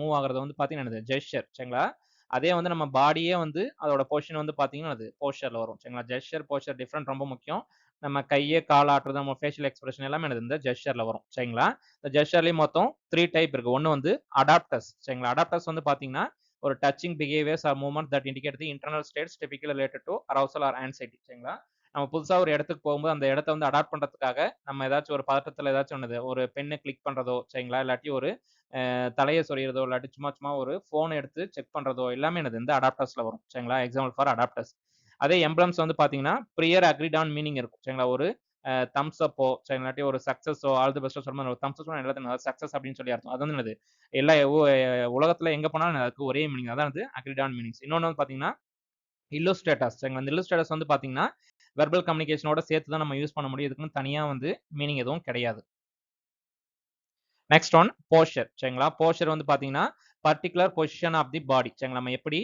மூவ் ஆகுறது வந்து பார்த்தீங்கன்னா என்னது ஜெஸ்டர் சரிங்களா. அதே வந்து நம்ம பாடியே வந்து அதோட பொசிஷன் வந்து பார்த்தீங்கன்னா அது போஸ்டர்ல வரும் சரிங்களா. ஜெஸ்டர் போஸ்டர் டிஃப்ரெண்ட் ரொம்ப முக்கியம். நம்ம கையே கால் ஆட்டுறது, நம்ம ஃபேஷியல் எக்ஸ்பிரஷன் எல்லாமே என்னது இந்த ஜெஸ்டர்ல வரும் சரிங்களா. இந்த ஜெஸ்டர்லயும் மொத்தம் 3 டைப் இருக்கு. ஒன்று வந்து அடாப்டர்ஸ் சரிங்களா. அடாப்டர்ஸ் வந்து பார்த்தீங்கன்னா ஒரு touching behaviours or movement that indicate the internal states typically related to arousal or anxiety சரிங்களா. நம்ம புதுசா ஒரு இடத்துக்கு போகும்போது அந்த இடத்த வந்து அடாப்ட் பண்றதுக்காக நம்ம ஏதாச்சும் ஒரு பதட்டத்துல ஏதாச்சும் ஒண்ணுது ஒரு பெண்ணை கிளிக் பண்றதோ சரிங்களா, இல்லாட்டி ஒரு தலையை சொறியறதோ, இல்லாட்டி சும்மா சும்மா ஒரு போன் எடுத்து செக் பண்றதோ எல்லாமே என்னது இந்த அடாப்டர்ஸ்ல வரும் சரிங்களா. Example for adapters. அதே எம்ப்ளம்ஸ் வந்து பாத்தீங்கன்னா ப்ரியர் அக்ரிட் ஆன் மீனிங் இருக்கும் சரிங்களா. ஒரு தம்ஸ் அப்போ சரி, இல்லாட்டி ஒரு சக்சஸோ ஆல் தி பெஸ்ட்டோ சொல்லும்போது ஒரு தம்ஸ் அப் எல்லாத்தையும் சக்சஸ் அப்படின்னு சொல்லி அர்த்தம். அது வந்து என்னது எல்லா உலகத்துல எங்க போனாலும் அதுக்கு ஒரே மீனிங் அதான் வந்து அக்ரிட் ஆன் மீனிங்ஸ். இன்னொன்று வந்து பாத்தீங்கன்னா இல்லுஸ்ட்ரேட்டர்ஸ் சரிங்களா. இந்த இல்லுஸ்ட்ரேட்டர்ஸ் வந்து பாத்தீங்கன்னா வெர்பல் கம்யூனிகேஷனோட சேர்த்து தான் நம்ம யூஸ் பண்ண முடியும். இதுக்குன்னு தனியா வந்து மீனிங் எதுவும் கிடையாது. நெக்ஸ்ட் ஒன் போஸ்டர் சரிங்களா. போஸ்டர் வந்து பாத்தீங்கன்னா பர்டிகுலர் பொசிஷன் ஆஃப் தி பாடி சரிங்களா. நம்ம எப்படி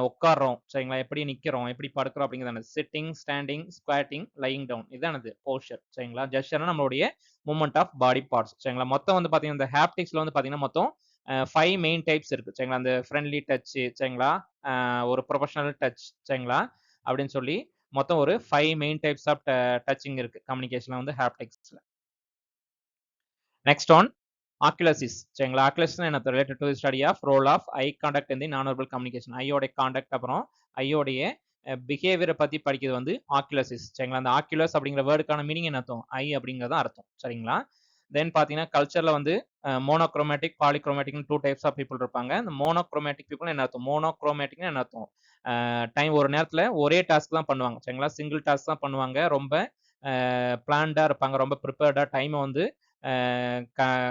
உட்கார்றோம் சரிங்களா, எப்படி நிக்கிறோம், எப்படி படுக்கிறோம் அப்படிங்கிறது sitting, standing, squatting, lying down இதானது போஸ்டர் சரிங்களா. ஜெஸ்டர்னா நம்மளுடைய மூவ்மெண்ட் ஆஃப் பாடி பார்ட்ஸ் சரிங்களா. மொத்தம் வந்து பாத்தீங்கன்னா இந்த ஹாப்டிக்ஸ்ல வந்து பாத்தீங்கன்னா மொத்தம் 5 மெயின் டைப்ஸ் இருக்கு சரிங்களா. அந்த ஃப்ரெண்ட்லி டச் சரிங்களா, ஒரு ப்ரொஃபஷனல் டச் சரிங்களா அப்படின்னு சொல்லி மொத்தம் ஒரு 5 மெயின் டைப்ஸ் ஆஃப் டச்சிங் இருக்கு கம்யூனிகேஷன்ல வந்து ஹாப்டிக்ஸ்ல. நெக்ஸ்ட் ஒன் ஆக்குலசிஸ் சரிங்களா. ஆக்குலசிஸ் என்ன related to study of role of eye contact in the non verbal communication. ஐயோடைய contact அப்புறம் ஐயோடைய பிஹேவியரை பத்தி படிக்கிறது வந்து ஆக்குலசிஸ் சரிங்களா. அந்த ஆக்குலஸ் அப்படிங்கிற வேர்டுக்கான மீனிங் என்ன அர்த்தம் ஐ அப்படிங்கிறது அர்த்தம் சரிங்களா. தென் பாத்தீங்கன்னா கல்ச்சர்ல வந்து மோனோக்ரோமேட்டிக், பாலிக்ரோமேட்டிக் 2 டைப்ஸ் ஆஃப் பீப்புள் இருப்பாங்க. இந்த மோனோக்ரோமேட்டிக் பீப்புள் என்ன அர்த்தம், மோனோக்ரோமேட்டிக்னு என்ன அர்த்தம் டைம் ஒரு நேரத்துல ஒரே டாஸ்க் தான் பண்ணுவாங்க சரிங்களா. சிங்கிள் டாஸ்க் தான் பண்ணுவாங்க. ரொம்ப பிளான்டா இருப்பாங்க. ரொம்ப ப்ரிப்பேர்டா டைமை வந்து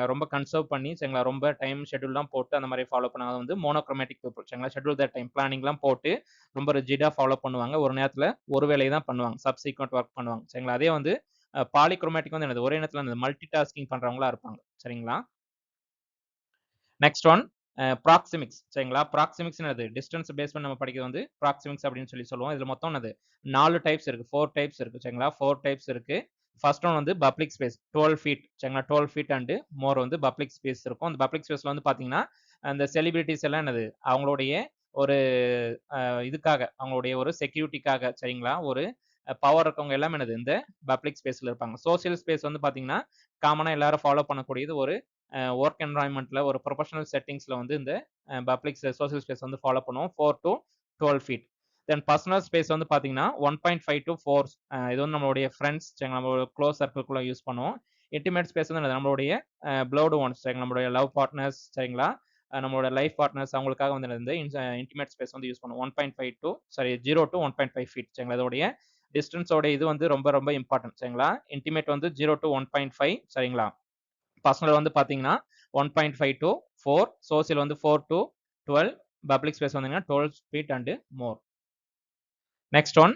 ரொம்ப கன்சர்வ் பண்ணி சரிங்களா, ரொம்ப டைம் ஷெட்யூல்லாம் போட்டு அந்த மாதிரி ஃபாலோ பண்ணாங்க வந்து மோனோக்ரோமேட்டிக் பீப்புள் சரிங்களா. ஷெட்யூல் த டைம் பிளானிங்லாம் போட்டு ரொம்ப ரிஜிடா ஃபாலோ பண்ணுவாங்க. ஒரு நேரத்துல ஒரு வேலையை தான் பண்ணுவாங்க, சப்சீக்வெண்ட் ஒர்க் பண்ணுவாங்க சரிங்களா. அதே வந்து பாலிக்ரோமேட்டிக் வந்து என்னது ஒரே நேரத்துல மல்டி டாஸ்கிங் பண்றவங்களா இருப்பாங்க சரிங்களா. நெக்ஸ்ட் ஒன் ப்ராக்சிமிக்ஸ் சரிங்களா. ப்ராக்சிமிக்ஸ் என்னது டிஸ்டன்ஸ் பேஸ் பண்ணி நம்ம படிக்கிறது வந்து ப்ராக்சிமிக்ஸ் அப்படின்னு சொல்லி சொல்லுவோம். இதுல மொத்தம் என்னது 4 டைப்ஸ் இருக்கு, 4 டைப்ஸ் இருக்கு சரிங்களா. 4 டைப்ஸ் இருக்கு. ஃபர்ஸ்ட் ஒன் வந்து பப்ளிக் ஸ்பேஸ் 12 ஃபீட் சரிங்களா. 12 ஃபீட் அண்ட் மோர் வந்து பப்ளிக் ஸ்பேஸ் இருக்கும். அந்த பப்ளிக் ஸ்பேஸ்ல வந்து பாத்தீங்கன்னா அந்த செலிபிரிட்டிஸ் எல்லாம் என்னது அவங்களுடைய ஒரு இதுக்காக, அவங்களுடைய ஒரு செக்யூரிட்டிக்காக சரிங்களா, ஒரு பவர் இருக்கவங்க எல்லாமே என்னது இந்த பப்ளிக் ஸ்பேஸ்ல இருப்பாங்க. சோசியல் ஸ்பேஸ் வந்து பாத்தீங்கன்னா காமனா எல்லாரும் ஃபாலோ பண்ணக்கூடியது ஒரு ஒர்க் என்வரான்மெண்ட்ல ஒரு ப்ரொஃபஷனல் செட்டிங்ஸ்ல வந்து இந்த பப்ளிக் சோசியல் ஸ்பேஸ் வந்து ஃபாலோ பண்ணுவோம் 4 to 12 feet. Then personal space வந்து பாத்தீங்கன்னா 1.5 to 4 இது வந்து நம்மளுடைய ஃப்ரெண்ட்ஸ் நம்மளோட க்ளோஸ் சர்க்கிள்குள்ள யூஸ் பண்ணுவோம். இன்டிமேட் ஸ்பேஸ் வந்து நம்மளுடைய ப்ளவுட் ஒன்ஸ் சரிங்களா, நம்மளுடைய லவ் பார்ட்னர்ஸ் சரிங்களா, நம்மளோட லைஃப் பார்ட்னர்ஸ் அவங்களுக்காக வந்து இந்த இன்டிமேட் ஸ்பேஸ் வந்து யூஸ் பண்ணுவோம் 1.5 to 0 to 1.5 ஃபீட் சரிங்களா. இதோடைய டிஸ்டன்ஸோட இது வந்து ரொம்ப ரொம்ப இம்பார்ட்டன்ட் சரிங்களா. இன்டிமேட் வந்து 0 to 1.5 சரிங்களா. பர்சனல் வந்து பாத்தீங்கன்னா 1.5 to 4, சோசியல் வந்து 4 to 12, பப்ளிக் ஸ்பேஸ் வந்தீங்கன்னா 12 feet and more. Next one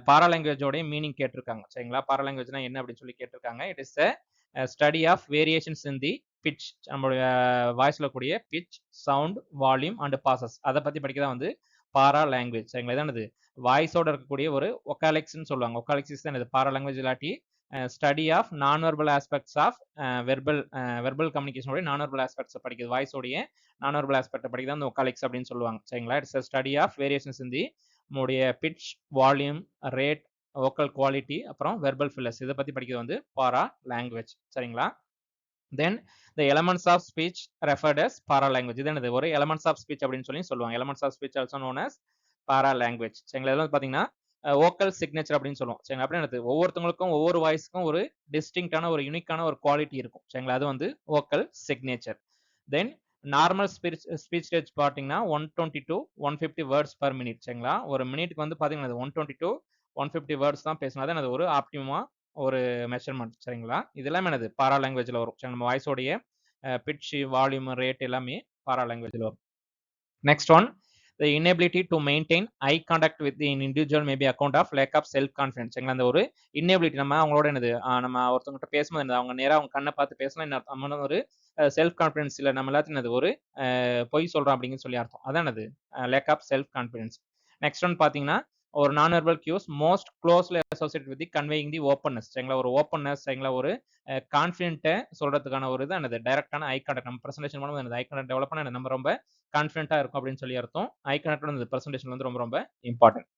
பாராலாங்குவேஜோட மீனிங் கேட்டிருக்காங்க சரிங்களா. பாராலாங்குவேஜ்னா என்ன அப்படின்னு சொல்லி கேட்டிருக்காங்க. It is study of variations in the pitch, நம்மளுடைய வாய்ஸ்ல கூடிய pitch, sound, volume and pauses அதை பத்தி படிக்கதான் வந்து பாரா லாங்குவேஜ் சரிங்களா. இதானது வாய்ஸோட இருக்கக்கூடிய ஒரு ஒக்காலிக்ஸ்னு சொல்லுவாங்க. ஒக்காலிக்ஸ் தான் இது பாரா லாங்குவேஜ் இல்லாட்டி ஸ்டடி ஆஃப் நான் வெர்பல் ஆஸ்பெக்ட்ஸ் ஆஃப் வெர்பல் கம்யூனிகேஷனோட நான் வெர்பல் ஆஸ்பெக்ட்ஸ் படிக்கிறது, வாய்ஸோடைய நான் வெர்பல் ஆஸ்பெக்ட் படிக்கிறது அந்த ஒக்காலிக்ஸ் அப்படின்னு சொல்லுவாங்க சரிங்களா. It's study of variations in the நம்முடைய pitch, volume, rate, vocal quality அப்புறம் வெர்பல் ஃபில்லர்ஸ் இதை பத்தி படிக்கிறது வந்து பாரா லாங்குவேஜ் சரிங்களா. Then the elements of speech referred as paralanguage. இது என்னது ஒரு எலமெண்ட்ஸ் ஆஃப் ஸ்பீச் அப்படின்னு சொல்லி சொல்லுவாங்க. Elements of speech also known as paralanguage சரிங்களா. இதெல்லாம் பாத்தீங்கன்னா வோக்கல் சிக்னேச்சர் அப்படின்னு சொல்லுவோம் சரிங்களா. அப்படி என்னது ஒவ்வொருத்தவங்களுக்கும் ஒவ்வொரு வாய்ஸ்க்கும் ஒரு டிஸ்டிங்டான ஒரு யூனிக்கான ஒரு குவாலிட்டி இருக்கும் சரிங்களா. அது வந்து வோக்கல் சிக்னேச்சர். தென் நார்மல் ஸ்பீச் ரேட் பார்த்தீங்கன்னா 120 to 150 வேர்ட்ஸ் பர் மினிட் சரிங்களா. ஒரு மினிட்க்கு வந்து பாத்தீங்கன்னா 120 to 150 வேர்ட்ஸ் தான் பேசினா தான் அது ஒரு ஆப்டிமமா ஒரு மெஷர்மெண்ட் சரிங்களா? இது எல்லாமே என்னது பாரா லாங்குவேஜ்ல வரும். சரி நம்ம வாய்ஸோடைய பிட்ச், வால்யூம், ரேட் எல்லாமே பாரா லாங்குவேஜ்ல வரும். Next one, the inability to maintain eye contact with the individual may be account of lack of self confidence. சரிங்களா? அந்த ஒரு inability நம்ம அவங்களோட என்னது நம்ம ஒருத்தவங்ககிட்ட பேசும்போது என்னது அவங்க நேரா அவங்க கண்ண பார்த்து பேசினா என்ன அர்த்தம்? நம்ம ஒரு செல்ஃப் கான்ஃபிடன்ஸ் இல்ல நம்ம எல்லாத்தையும் என்னது ஒரு பொய் சொல்றோம் அப்படின்னு சொல்லி அர்த்தம். அதான் என்னது lack of self confidence. Next one பார்த்தீங்கன்னா ஒரு non verbal cues most closely associate with the conveying the openness. சரிங்களா? ஒரு ஓப்பன்னஸ் சரிங்களா? ஒரு கான்ஃபிடென்ட்ட சொல்றதுக்கான ஒரு இது என்னது டைரக்டான ஐ கான்டாக்ட் நம்ம பிரசன்டேஷன் பண்ணும்போது என்னது ஐ கான்டாக்ட் டெவலப் பண்ணா நம்ம ரொம்ப கான்ஃபிடென்ட்டா இருக்கும் அப்படின்னு சொல்லி அர்த்தம். ஐ கான்டாக்ட் வந்து பிரசன்டேஷன் வந்து ரொம்ப ரொம்ப important.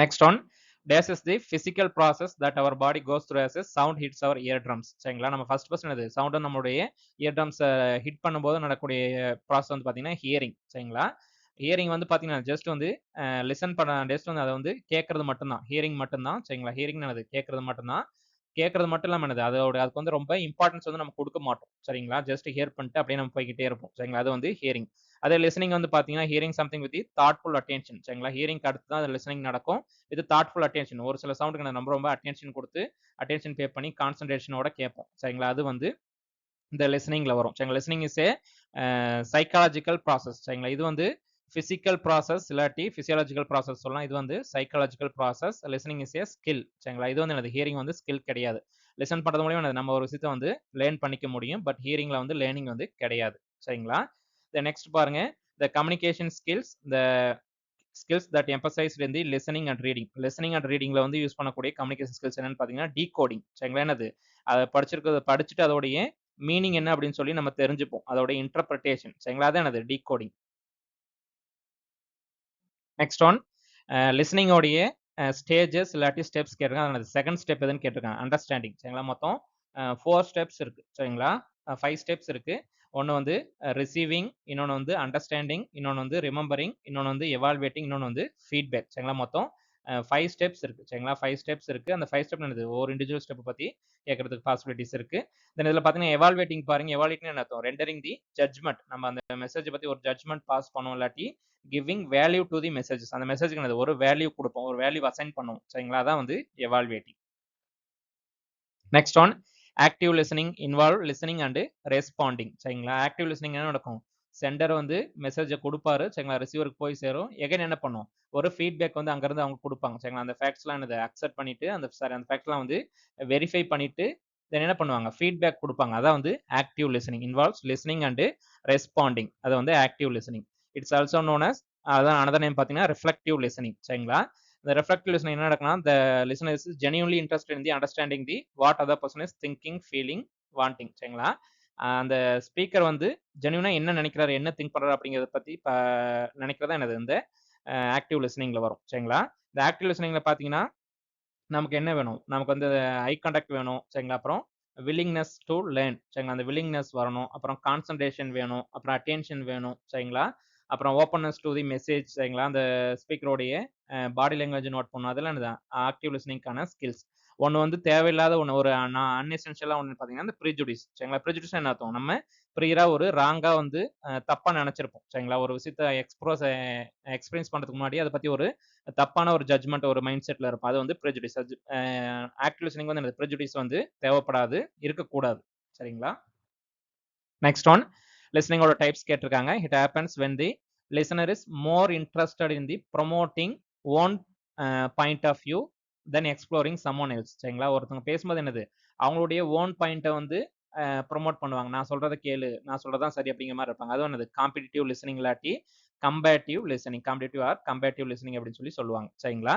Next one dash is the physical process that our body goes through as a sound hits our ear drums. சரிங்களா? நம்ம ஃபர்ஸ்ட் என்னது சவுண்ட் நம்மளுடைய இயர் ட்ரம்ஸ் ஹிட் பண்ணும்போது நடக்கக்கூடிய ப்ராசஸ் வந்து பாத்தீங்கன்னா ஹியரிங். சரிங்களா? ஹியரிங் வந்து பாத்தீங்கன்னா ஜஸ்ட் வந்து லிசன் பண்ண ஜஸ்ட் வந்து அதை வந்து கேட்கறது மட்டும்தான். ஹியரிங் மட்டும்தான். சரிங்களா? ஹியரிங் என்னது கேட்கறது மட்டும்தான். கேட்கறது மட்டும் இல்லாம என்னது அதுக்கு வந்து ரொம்ப இம்பார்ட்டன்ஸ் வந்து நம்ம கொடுக்க மாட்டோம். சரிங்களா? ஜஸ்ட் ஹியர் பண்ணிட்டு அப்படியே நம்ம போய்க்கிட்டே இருப்போம். சரிங்களா? அது வந்து ஹியரிங். அதே லிசனிங் வந்து பாத்தீங்கன்னா hearing something with thoughtful attention. சரிங்களா? ஹியரிங்க்கு அடுத்து தான் லிசனிங் நடக்கும். இது தாட்ஃபுல் அட்டென்ஷன். ஒரு சில சவுண்டுக்கு நம்ம ரொம்ப அட்டென்ஷன் கொடுத்து அட்டென்ஷன் பே பண்ணி கான்சன்ட்ரேஷனோட கேட்போம். சரிங்களா? அது வந்து இந்த லிசனிங்ல வரும். சரிங்களா? Listening is a psychological process. சரிங்களா? இது வந்து பிசிக்கல் ப்ராசஸ் இல்லாட்டி பிசியாலஜிக்கல் ப்ராசஸ் சொல்லலாம். இது வந்து psychological process. Listening is a skill. சரிங்களா? இது வந்து என்னது ஹியரிங் வந்து ஸ்கில் கிடையாது. லிசன் பண்றது மூலியமா நம்ம ஒரு விஷயத்தை வந்து லேர்ன் பண்ணிக்க முடியும். பட் ஹியரிங்ல வந்து லேர்னிங் வந்து கிடையாது. சரிங்களா? நெக்ஸ்ட் பாருங்க the communication skills the skills that emphasized in the listening and reading. listening and readingல வந்து யூஸ் பண்ணக்கூடிய கம்யூனிகேஷன் ஸ்கில்ஸ் என்னன்னு பாத்தீங்கன்னா டீகோடிங். சரிங்களா? என்னது அதை படிச்சுட்டு அதோடைய மீனிங் என்ன அப்படின்னு சொல்லி நம்ம தெரிஞ்சுப்போம். அதோட இன்டர்பிரேஷன். சரிங்களா? அதான் என்னது டீகோடிங். நெக்ஸ்ட் ஒன் லிசனிங் உடைய ஸ்டேஜஸ் இல்லாட்டி ஸ்டெப்ஸ் கேட்டிருக்காங்க. அது செகண்ட் ஸ்டெப் எதுன்னு கேட்டிருக்காங்க அண்டர்ஸ்டாண்டிங். சரிங்களா? மொத்தம் 4 ஸ்டெப்ஸ் இருக்கு. சரிங்களா? 5 ஸ்டெப்ஸ் இருக்கு. ஒன்று வந்து ரிசீவிங், இன்னொன்று வந்து அண்டர்ஸ்டாண்டிங், இன்னொன்று வந்து ரிமெம்பரிங், இன்னொன்று வந்து எவால்வேட்டிங், இன்னொன்று வந்து ஃபீட்பேக். சரிங்களா? மொத்தம் 5 ஸ்டெப்ஸ் இருக்கு. சரிங்களா? 5 ஸ்டெப்ஸ் இருக்கு. அந்த 5 ஸ்டெப் என்னது ஒரு இண்டிவிஜுவல் ஸ்டெப் பத்தி கேட்கறதுக்கு பாசிபிலிட்டிஸ் இருக்கு. தென் இதுல பாத்தீங்கன்னா எவால்வேட்டிங் பாருங்க. எவால்வேட்டிங் என்ன அர்த்தம்? ரெண்டரிங் தி ஜட்ஜ்மெண்ட். நம்ம அந்த மெசேஜ் பத்தி ஒரு ஜட்ஜ்மெண்ட் பாஸ் பண்ணோம் இல்லாட்டி giving value to the messages. அந்த மெசேஜ்க்கு ஒரு வேல்யூ கொடுப்போம். ஒரு வேல்யூ அசைன் பண்ணுவோம். சரிங்களா? அதான் வந்து எவால்வேட்டிங். Next one active listening involve listening and responding. சரிங்களா? ஆக்டிவ் லிசனிங் என்ன நடக்கும்? சென்டர் வந்து மெசேஜை கொடுப்பாரு. சரிங்களா? ரிசீவருக்கு போய் சேரும். எகைன் என்ன பண்ணும்? ஒரு ஃபீட்பேக் வந்து அங்கிருந்து அவங்க கொடுப்பாங்க. சரிங்களா? அந்த ஃபேக்ட்ஸ்லாம் என்னது அக்செப்ட் பண்ணிட்டு அந்த ஃபேக்ட்ஸ்லாம் வந்து வெரிஃபை பண்ணிட்டு தென் என்ன பண்ணுவாங்க? ஃபீட்பேக் கொடுப்பாங்க. அதான் வந்து active listening involves listening and responding. அது வந்து active listening. It's also known as அதான் அனதர் நேம் பார்த்தீங்கன்னா ரிஃப்ளெக்டிவ் லிசனிங். சரிங்களா? இந்த ரிஃப்ளெக்டிவ் லிசனிங் என்ன நடக்கும்னா the listener is genuinely interested in the understanding the what other person is thinking, feeling, wanting. சரிங்களா? அந்த ஸ்பீக்கர் வந்து ஜென்யூனா என்ன நினைக்கிறாரு, என்ன திங்க் பண்றாரு அப்படிங்கறத பத்தி நினைக்கிறதா என்னது இந்த ஆக்டிவ் லிசனிங்ல வரும். சரிங்களா? இந்த ஆக்டிவ் லிசனிங்ல பாத்தீங்கன்னா நமக்கு என்ன வேணும்? நமக்கு வந்து ஐ கான்டாக்ட் வேணும். சரிங்களா? அப்புறம் வில்லிங்னஸ் டு லேர்ன். சரிங்களா? அந்த வில்லிங்னஸ் வரணும். அப்புறம் கான்சன்ட்ரேஷன் வேணும். அப்புறம் அட்டென்ஷன் வேணும். சரிங்களா? அப்புறம் ஓப்பன்னஸ் டு தி மெசேஜ். சரிங்களா? அந்த ஸ்பீக்கருடைய பாடி லாங்குவேஜ் நோட் பண்ணணும். அதெல்லாம் என்னது ஆக்டிவ் லிசனிங்கான ஸ்கில்ஸ். ஒண்ணு வந்து தேவையில்லாத ஒண்ணு ஒரு அன்எசென்ஷியலா ஒண்ணு பாத்தீங்கன்னா இந்த ப்ரிஜுடிஸ். சரிங்களா? ப்ரிஜுடிஸ் என்ன அர்த்தம்? நம்ம ப்ரியரா ஒரு ராங்கா வந்து தப்பா நினைச்சிருப்போம். சரிங்களா? ஒரு விஷயத்த எக்ஸ்பீரியன்ஸ் பண்றதுக்கு முன்னாடி அதை பத்தி ஒரு தப்பான ஒரு ஜட்ஜ்மெண்ட் ஒரு மைண்ட் செட்ல இருக்கும். அது வந்து ப்ரெஜுடிஸ். ஆக்டிவ் லிசனிங் வந்து என்னது ப்ரெஜுடிஸ் வந்து தேவைப்படாது, இருக்கக்கூடாது. சரிங்களா? நெக்ஸ்ட் ஒன் லிசனிங்கோட டைப்ஸ் கேட்டிருக்காங்க. It happens when the listener is more interested in the promoting own point of view than exploring someone else. சரிங்களா? ஒருத்தவங்க பேசும்போது என்னது அவங்களுடைய ஓன் பாயிண்ட்டை வந்து ப்ரொமோட் பண்ணுவாங்க. நான் சொல்றதை கேளு, நான் சொல்றதான் சரி அப்படிங்கிற மாதிரி இருப்பாங்க. அது என்னது காம்படிட்டிவ் லிசனிங் இல்லாட்டி competitive listening. Competitive R competitive listening அப்படின்னு சொல்லி சொல்லுவாங்க. சரிங்களா?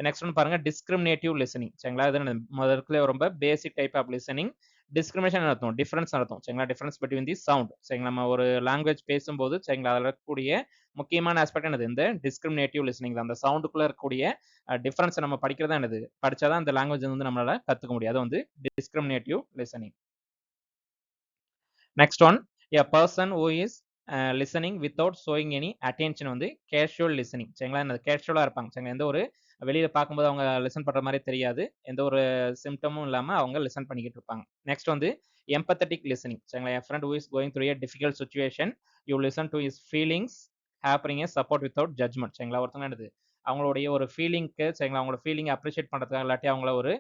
நெக்ஸ்ட் ஒன் பாருங்க டிஸ்கிரிமினேட்டிவ் லிசனிங். சரிங்களா? இது முதல்ல ரொம்ப பேசிக் டைப் ஆஃப் லிசனிங். டிஸ்கிரிமினேஷன் நடத்தும், டிஃபரன்ஸ் நடத்தும். சரிங்களா? Difference between the sound. சரிங்களா? நம்ம ஒரு லாங்குவேஜ் பேசும்போது சரிங்களா அதில் இருக்கக்கூடிய முக்கியமான ஆஸ்பெக்ட் என்னது இந்த டிஸ்கிரிமினேட்டிவ் லிசனிங் தான். அந்த சவுண்டுக்குள்ள இருக்கக்கூடிய டிஃபரன்ஸ் நம்ம படிக்கிறதா என்னது படிச்சாதான் அந்த லாங்குவேஜ் வந்து நம்மளால கத்துக்க முடியும். அது வந்து discriminative listening. Next one a person who is listening without showing any attention வந்து casual listening. சரிங்களா? என்னது கேஷுவலா இருப்பாங்க. சரிங்களா? எந்த ஒரு வெளியில பார்க்கும்போது அவங்க லிசன் பண்ற மாதிரி தெரியாது. எந்த ஒரு சிம்டமும் இல்லாம அவங்க லிசன் பண்ணிக்கிட்டு இருப்பாங்க. நெக்ஸ்ட் வந்து எம்பத்தட்டிக் லிசனிங். சரிங்களா? a friend who is going through a difficult situation you listen to his feelings happening a support without judgment. சரிங்களா? ஒருத்தங்க என்னது அவங்களுடைய ஒரு ஃபீலிங்க்கு சரிங்களா, அவங்களோட ஃபீலிங்க அப்ரிஷியேட் பண்றதுக்காக, இல்லாட்டி அவங்கள ஒரு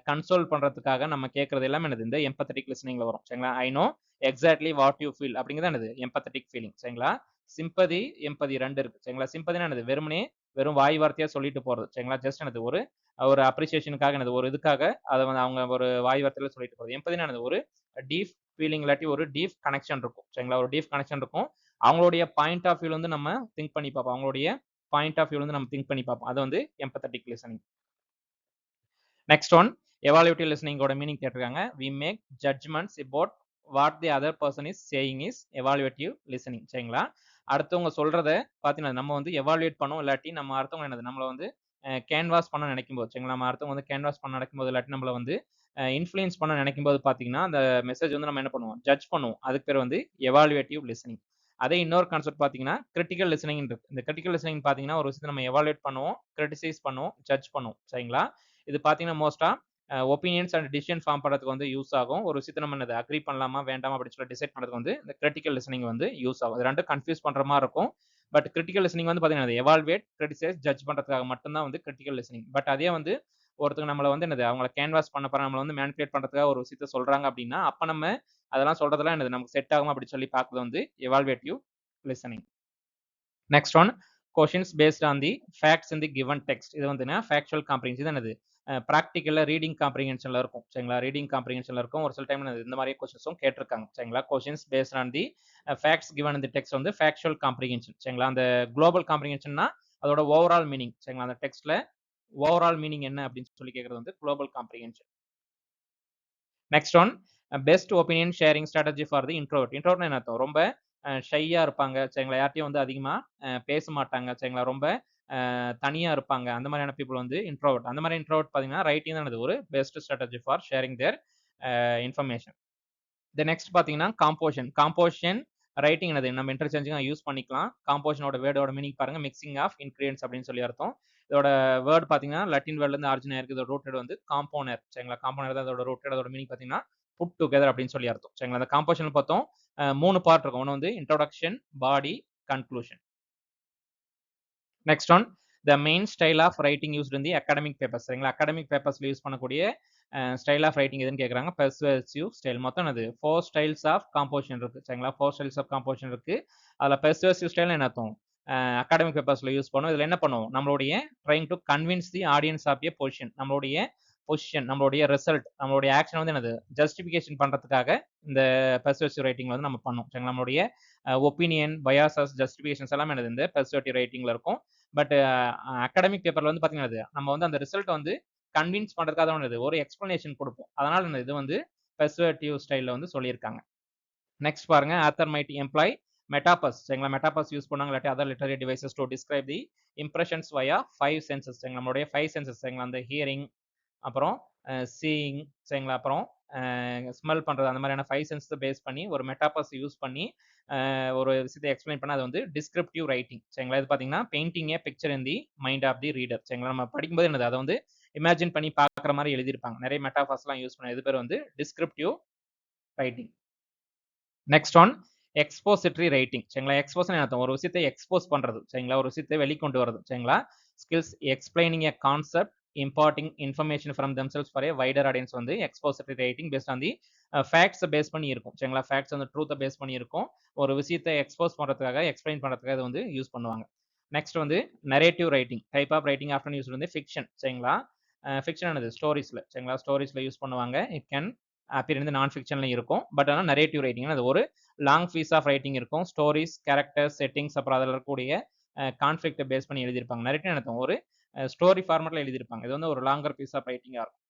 கன்சோல் பண்றதுக்காக நம்ம கேட்கறது எல்லாமே என்னது இந்த எம்பத்தட்டிக் லிசனிங்ல வரும். சரிங்களா. I know exactly what you feel அப்படிங்கிறது என்னது எம்பத்தட்டிக் ஃபீலிங். சரிங்களா. சிம்பதி, எம்பதி 2 இருக்கு. சரிங்களா. சிம்பதினா என்னது வெறுமனே வெறும் வாய் வார்த்தையா சொல்லிட்டு போறது. சரிங்களா. ஜஸ்ட் என்னது ஒரு ஒரு அப்ரிசியேஷனுக்காக என்னது ஒரு இதுக்காக அத வந்து அவங்க ஒரு வாய் வார்த்தையில சொல்லிட்டு போறது. எம்பதினா என்னது ஒரு டீப் ஃபீலிங் இல்லாட்டி ஒரு டீப் கனெக்ஷன் இருக்கும். சரிங்களா. ஒரு டீப் கனெக்ஷன் இருக்கும். அவங்களுடைய பாயிண்ட் ஆஃப் வியூல வந்து நம்ம திங்க் பண்ணி பார்ப்போம். அவங்களுடைய பாயிண்ட் ஆஃப் வியூல வந்து நம்ம திங்க் பண்ணி பார்ப்போம். அது வந்து empathetic listening. Next one evaluative லிசனிங்கோட மீனிங் கேட்டிருக்காங்க. We make judgements about what the other person is saying is evaluative listening. சரிங்களா. அடுத்தவங்க சொல்றத பார்த்தீங்கன்னா நம்ம வந்து எவாலுவேட் பண்ணோம், இல்லாட்டி நம்ம அடுத்தவங்க என்னது நம்மள வந்து கேன்வாஸ் பண்ண நினைக்கும்போது சரிங்களா, நம்ம அடுத்தவங்க வந்து கேன்வாஸ் பண்ண நினைக்கும்போது, இல்லாட்டி நம்மள வந்து இன்ஃப்ளூயன்ஸ் பண்ண நினைக்கும்போது பார்த்தீங்கன்னா, அந்த மெசேஜ் வந்து நம்ம என்ன பண்ணுவோம் ஜட்ஜ் பண்ணுவோம். அதுக்கு பேர் வந்து எவாலுவேட்டிவ் லிசனிங். அதே இன்னொரு கான்செப்ட் பார்த்தீங்கன்னா கிரிட்டிக்கல் லிசனிங் இருக்கு. இந்த கிரிட்டிக்கல் லிசனிங் பார்த்தீங்கன்னா ஒரு விஷயத்தை நம்ம எவாலுவேட் பண்ணுவோம், கிரிட்டிசைஸ் பண்ணுவோம், ஜட்ஜ் பண்ணுவோம். சரிங்களா. இது பார்த்தீங்கன்னா மோஸ்டா ஒப்பீனியன்ஸ் அண்ட் டிசிஷன் ஃபார்ம் பண்றதுக்கு வந்து யூஸ் ஆகும். ஒரு விஷயத்தை நம்ம என்னது அக்ரி பண்ணலாமா வேண்டாமா அப்படின்னு சொல்லி டிசைட் பண்றதுக்கு வந்து இந்த கிரிட்டிக்கல் லிசனிங் வந்து யூஸ் ஆகும். இது ரெண்டும் கன்ஃபியூஸ் பண்ற மாதிரி இருக்கும். பட் கிரிட்டிக்கல் லிசனிங் வந்து பார்த்தீங்கன்னா எவால்வேட், கிரிட்டிசைஸ், ஜட்ஜ் பண்றதுக்காக மட்டும் தான் வந்து கிரிட்டிக்கல் லிசனிங். பட் அதே வந்து ஒருத்தங்க நம்மள வந்து என்னது அவங்கள கேன்வாஸ் பண்ண போறாங்க, நம்மள வந்து மேனிபுலேட் பண்றதுக்காக ஒரு விஷயத்த சொல்றாங்க அப்படின்னா, அப்ப நம்ம அதெல்லாம் சொல்றதெல்லாம் என்னது நமக்கு செட் ஆகுமா அப்படின்னு சொல்லி பார்க்கிறது வந்து evaluative listening. Next one questions based on the facts in the given text. இது வந்து ஃபேக்சுவல் காம்ப்ரிஹென்ஷன். இது என்னது ப்ராக்டிக்கல்ல ரீடிங் காம்ப்ரிஹென்ஷன்ல இருக்கும். சரிங்களா. ரீடிங் காம்ப்ரிஹென்ஷன்ல இருக்கும். ஒரு சில டைம் இந்த மாதிரி கொஸ்டின்ஸும் கேட்டிருக்காங்க. சரிங்களா. Questions based on the facts given in the text வந்து ஃபேக்சுவல் காம்ப்ரிஹென்ஷன். சரிங்களா. அந்த குளோபல் காம்ப்ரிஹென்ஷன்னா அதோட ஓவரால் மீனிங். சரிங்களா. அந்த டெக்ஸ்ட்ல ஓவரால் மீனிங் என்ன அப்படின்னு சொல்லி கேட்கறது வந்து global comprehension. Next one best opinion sharing strategy for the introvert. இன்ட்ரோவர்ட்னா என்ன அர்த்தம்? ரொம்ப ஷையா இருப்பாங்க. சரிங்களா. யார்ட்டயும் வந்து அதிகமா பேச மாட்டாங்க. சரிங்களா. ரொம்ப தனியா இருப்பாங்க. அந்த மாதிரியான பீப்பிள் வந்து இன்ட்ரோவர்ட். அந்த மாதிரி இன்ட்ரோவர்ட் பார்த்தீங்கன்னா ரைட்டிங் தான் ஒரு best strategy for sharing their information. Next பார்த்தீங்கன்னா காம்போசிஷன். காம்போசிஷன் ரைட்டிங் என்னது நம்ம இன்டர்சேஞ்சிங்கா யூஸ் பண்ணிக்கலாம். காம்போசிஷனோட வேர்டோட மீனிங் பாருங்க மிக்சிங் ஆஃப் இன்கிரியன்ஸ் அப்படின்னு சொல்லி அர்த்தம். இதோட வேர்ட் பார்த்தீங்கன்னா லட்டின் வேர்ட்ல இருந்து ஆரிஜின் ஆயிருக்கு. இதோட ரூட்டட் வந்து காம்போனர். சரிங்களா. காம்போனர் தான் இதோட ரூட்டட். அதோட மீனிங் பார்த்தீங்கன்னா புட் டுகெதர் அப்படின்னு சொல்லி அர்த்தம். சரிங்களா. அந்த காம்போசிஷன் பார்த்தோம் 3 பார்ட் இருக்கும். ஒன்று வந்து introduction, body, conclusion. Next one the main style of writing used in the academic papers. சரிங்களா. அகாடமிக் பேப்பர்ஸ்ல யூஸ் பண்ணக்கூடிய ஸ்டைல் ஆஃப் ரைட்டிங் எதுன்னு கேட்குறாங்க. Persuasive style. மொத்தம் அது 4 ஸ்டைல்ஸ் ஆஃப் காம்போசிஷன் இருக்கு. சரிங்களா. 4 ஸ்டைல்ஸ் ஆஃப் காம்போசிஷன் இருக்கு. அதில் பெர்சுவேசிவ் ஸ்டைல் என்ன அர்த்தம்? அகாடமிக் பேப்பர்ஸ்ல யூஸ் பண்ணுவோம். இதில் என்ன பண்ணுவோம்? நம்மளுடைய trying to convince the audience of a position. நம்மளுடைய பொசிஷன், நம்மளுடைய ரிசல்ட், நம்மளுடைய ஆக்ஷன் வந்து என்னது ஜஸ்டிஃபிகேஷன் பண்றதுக்காக இந்த பெர்சுவேசிவ் ரைட்டிங் வந்து நம்ம பண்ணுவோம். சரிங்களா. நம்மளுடைய ஒப்பீனியன், பயாசஸ், ஜஸ்டிஃபிகேஷன்ஸ் எல்லாமே என்னது இந்த பெர்சுவேட்டிவ் ரைட்டிங்ல இருக்கும். பட் அகாடமிக் பேப்பர்ல வந்து பார்த்தீங்கன்னா நம்ம வந்து அந்த ரிசல்ட் வந்து கன்வின்ஸ் பண்றதுக்காக தான் ஒரு எக்ஸ்பிளனேஷன் கொடுப்போம். அதனால இது வந்து பெர்சுவேட்டிவ் ஸ்டைல்ல வந்து சொல்லியிருக்காங்க. நெக்ஸ்ட் பாருங்க ஆத்தர் மைட் எம்ப்ளாய் மெட்டாபஸ். சரிங்களா. மெட்டாபஸ் யூஸ் பண்ணாங்க இல்லாட்டி other literary devices to describe the impressions via 5 senses. சரிங்களா. நம்மளுடைய 5 சென்சஸ். சரிங்களா. அந்த ஹியரிங், அப்புறம் சீயிங், சரிங்களா. அப்புறம் ஸ்மெல் பண்றது, அந்த மாதிரியான 5 சென்ஸை பேஸ் பண்ணி ஒரு மெட்டாபஸ் யூஸ் பண்ணி ஒரு விஷயத்தை எக்ஸ்பிளைன் பண்ண அது வந்து டிஸ்கிரிப்டிவ் ரைட்டிங். சரிங்களா. இது பார்த்தீங்கன்னா painting a picture in the mind of the reader. சரிங்களா. நம்ம படிக்கும்போது என்னது அதை வந்து இமேஜின் பண்ணி பார்க்குற மாதிரி எழுதியிருப்பாங்க. நிறைய மெட்டாஃபர்ஸ்லாம் யூஸ் பண்ணி இது பேர் வந்து descriptive writing. Next one expository writing. சரிங்களா. எக்ஸ்போஸ் அர்த்தம் ஒரு விஷயத்தை எக்ஸ்போஸ் பண்றது. சரிங்களா. ஒரு விஷயத்தை வெளிக்கொண்டு வரது. சரிங்களா. Skills explaining a concept, imparting information from themselves for a wider audience வந்து expository writing based on the ஃபேக்ட்ஸை பேஸ் பண்ணி இருக்கும். சரிங்களா. ஃபேக்ட்ஸ் வந்து ட்ரூத்தை பேஸ் பண்ணி இருக்கும். ஒரு விஷயத்தை எக்ஸ்போஸ் பண்றதுக்காக, எக்ஸ்பிளைன் பண்றதுக்காக இது வந்து யூஸ் பண்ணுவாங்க. நெக்ஸ்ட் வந்து narrative writing. Type of writing often use வந்து ஃபிக்ஷன். சரிங்களா. ஃபிக்ஷன் ஆனது ஸ்டோரிஸ்ல. சரிங்களா. ஸ்டோரிஸ்ல யூஸ் பண்ணுவாங்க. It can appear in non ஃபிக்ஷன்லையும் இருக்கும். பட் ஆனால் நரேட்டிவ் ரைட்டிங் அது ஒரு லாங் பீஸ் ஆஃப் ரைட்டிங் இருக்கும். ஸ்டோரிஸ், கேரக்டர்ஸ், செட்டிங்ஸ், அப்புறம் அதில் இருக்கக்கூடிய கான்ஃபிளிக்ட்டை பேஸ் பண்ணி எழுதியிருப்பாங்க. நரேட்டிவ் அர்த்தம் ஒரு ஸ்டோரி ஃபார்மேட்ல எழுதியிருப்பாங்க. இது வந்து ஒரு லாங்கர் பீஸ் ஆஃப் ரைட்டிங்கா இருக்கும்.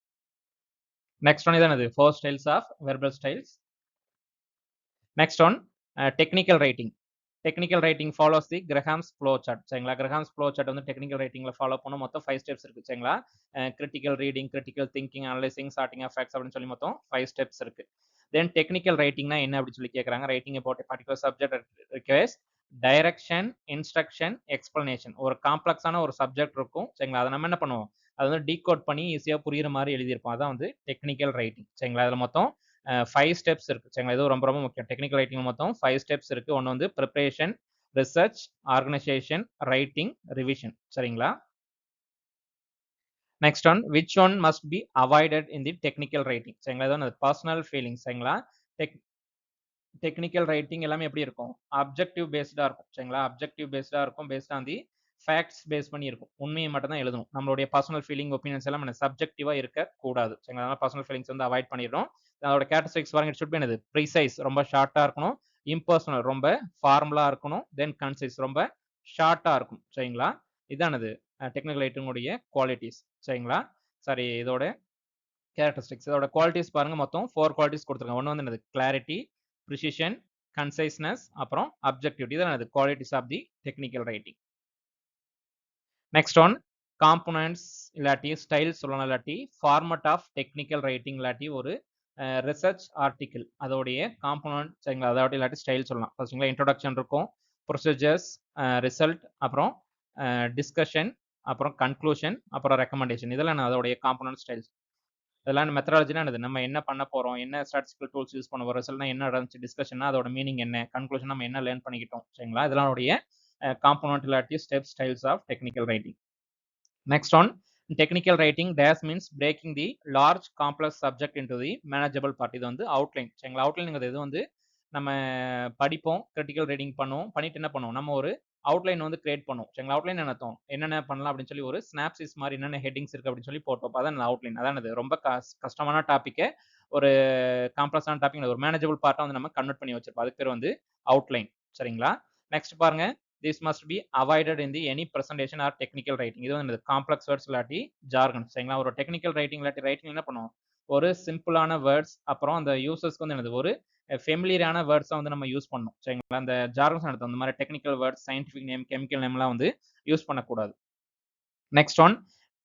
நெக்ஸ்ட் ஒன் இதானது 4 styles of verbal styles. Next one technical writing. Technical writing follows the Graham's flow chart. சரிங்களா. கிரஹாம்ஸ் ஃப்ளோ சார்ட் வந்து டெக்னிக்கல் ரைட்டிங்ல ஃபாலோ பண்ண மொத்தம் 5 ஸ்டெப்ஸ் இருக்கு. சரிங்களா. Critical reading, critical thinking, analysing, charting of facts அப்படின்னு சொல்லி மொத்தம் 5 ஸ்டெப்ஸ் இருக்கு. தென் டெக்னிக்கல் ரைட்டிங்னா என்ன அப்படின்னு சொல்லி கேட்கறாங்க. Writing about a particular subject requires direction, instruction, explanation. ஒரு காம்ப்ளெக்ஸான ஒரு சப்ஜெக்ட் இருக்கும். சரிங்களா. அதை நம்ம என்ன பண்ணுவோம், அதை வந்து டீகோட் பண்ணி ஈஸியாக புரியுற மாதிரி எழுதியிருப்போம். அதான் வந்து டெக்னிக்கல் ரைட்டிங். சரிங்களா. அதில் மொத்தம் 5 ஸ்டெப்ஸ் இருக்கு. சரிங்களா. இது ரொம்ப ரொம்ப முக்கியம். டெக்னிக்கல் ரைட்டிங் மொத்தம் 5 ஸ்டெப்ஸ் இருக்கு. ஒன்று வந்து preparation, research, organisation, writing, revision. சரிங்களா. Next one which one must be avoided in the technical writing சரிங்களா இது வந்து பர்சனல் ஃபீலிங்ஸ் சரிங்களா டெக்னிக்கல் ரைட்டிங் எல்லாமே எப்படி இருக்கும் அப்ஜெக்டிவ் பேஸ்டா இருக்கும் சரிங்களா அப்ஜெக்டிவ் பேஸ்டா இருக்கும் based on the facts base பண்ணி இருக்கும் உண்மையை மட்டும் தான் எழுதணும் நம்மளுடைய பர்சனல் ஃபீலிங் ஒப்பீனியன்ஸ் எல்லாம் சப்ஜெக்டிவா இருக்க கூடாது சரிங்களா அதனால பர்சனல் ஃபீலிங்ஸ் வந்து அவாய்ட் பண்ணிடுறோம் அதோட கேரக்டரிஸ்டிக்ஸ் பாருங்க இட் ஷுட் பி என்னது ப்ரிசைஸ் ரொம்ப ஷார்ட்டா இருக்கணும் இம்பர்சனல் ரொம்ப ஃபார்முலா இருக்கணும் தென் கன்சைஸ் ரொம்ப ஷார்ட்டா இருக்கும் சரிங்களா இதானது டெக்னிக்கல் ரைட்டிங்குடைய குவாலிட்டிஸ் சரிங்களா சாரி இதோட கேரக்டரிஸ்டிக்ஸ் இதோட குவாலிட்டிஸ் பாருங்க மொத்தம் 4 குவாலிட்டிஸ் கொடுத்துருக்காங்க ஒன்று வந்து என்னது கிளாரிட்டி ப்ரிசிஷன் கன்சைஸ்னஸ் அப்புறம் அப்ஜெக்டிவிட்டி இதான் qualities of the technical writing next one components இல்லாட்டி ஸ்டைல் சொல்லணும் இல்லாட்டி ஃபார்மட் ஆஃப் டெக்னிக்கல் ரைட்டிங் இல்லாட்டி ஒரு ரிசர்ச் ஆர்டிக்கிள் அதோடைய காம்போனன்ட் சரிங்களா அதாவது இல்லாட்டி ஸ்டைல் சொல்லலாம் ஃபர்ஸ்ட்டுங்களா இன்ட்ரோடக்ஷன் இருக்கும் ப்ரொசீஜர்ஸ் ரிசல்ட் அப்புறம் டிஸ்கஷன் அப்புறம் கன்க்ளூஷன் அப்புறம் ரெக்கமெண்டேஷன் இதெல்லாம் அதோடைய காம்போனன்ட் ஸ்டைல்ஸ் இதெல்லாம் மெத்தடாலஜினா என்னது நம்ம என்ன பண்ண போறோம் என்ன ஸ்டாட்டிஸ்டிக்கல் டூல்ஸ் யூஸ் பண்ண போறோம் ரிசல்ட்னா என்ன நடந்துச்சு டிஸ்கஷன்னா அதோட மீனிங் என்ன கன்க்ளூஷன் நம்ம என்ன லேர்ன் பண்ணிக்கிட்டோம் சரிங்களா இதெல்லாம் காம்போனன்ட் இல்லாட்டி step styles of technical writing next one technical writing dash means breaking the large complex subject into the manageable part இது வந்து அவுட்லைன் சரிங்களா அவுட்லைனுங்கிறது இது வந்து நம்ம படிப்போம் கிரிட்டிக்கல் ரைட்டிங் பண்ணுவோம் பண்ணிட்டு என்ன பண்ணுவோம் நம்ம ஒரு அவுட்லைன் வந்து கிரியேட் பண்ணுவோம் சரிங்களா அவுட்லைன் என்னத்தோம் என்னென்ன பண்ணலாம் அப்படின்னு சொல்லி ஒரு ஸ்னாப்சிஸ் மாதிரி என்னென்ன ஹெட்டிங்ஸ் இருக்கு அப்படின்னு சொல்லி போட்டோம் அதான் அவுட்லைன் அதான் ரொம்ப கஷ்டமான டாப்பிக்கை ஒரு காம்ப்ளெக்ஸான டாபிக் ஒரு மேனேஜபிள் பார்ட்டா வந்து நம்ம கன்வெர்ட் பண்ணி வச்சிருப்போம் அதுக்கு பேர் வந்து அவுட்லைன் சரிங்களா நெக்ஸ்ட் பாருங்க this must be avoided in the any presentation or technical writing இது வந்து காம்ப்ளெக்ஸ் வேர்ட்ஸ் இல்லாட்டி ஜார்கன் சரிங்களா ஒரு டெக்னிக்கல் ரைட்டிங் இல்லாட்டி ரைட்டிங் என்ன பண்ணுவோம் ஒரு சிம்பிளான வேர்ட்ஸ் அப்புறம் அந்த யூசர்ஸ்க்கு வந்து என்னது ஒரு ஃபெமிலியரான வேர்ட்ஸை வந்து நம்ம யூஸ் பண்ணணும் சரிங்களா அந்த ஜார்கன்ஸ் நடத்தும் அந்த மாதிரி technical words scientific name chemical நேம்லாம் வந்து யூஸ் பண்ணக்கூடாது next one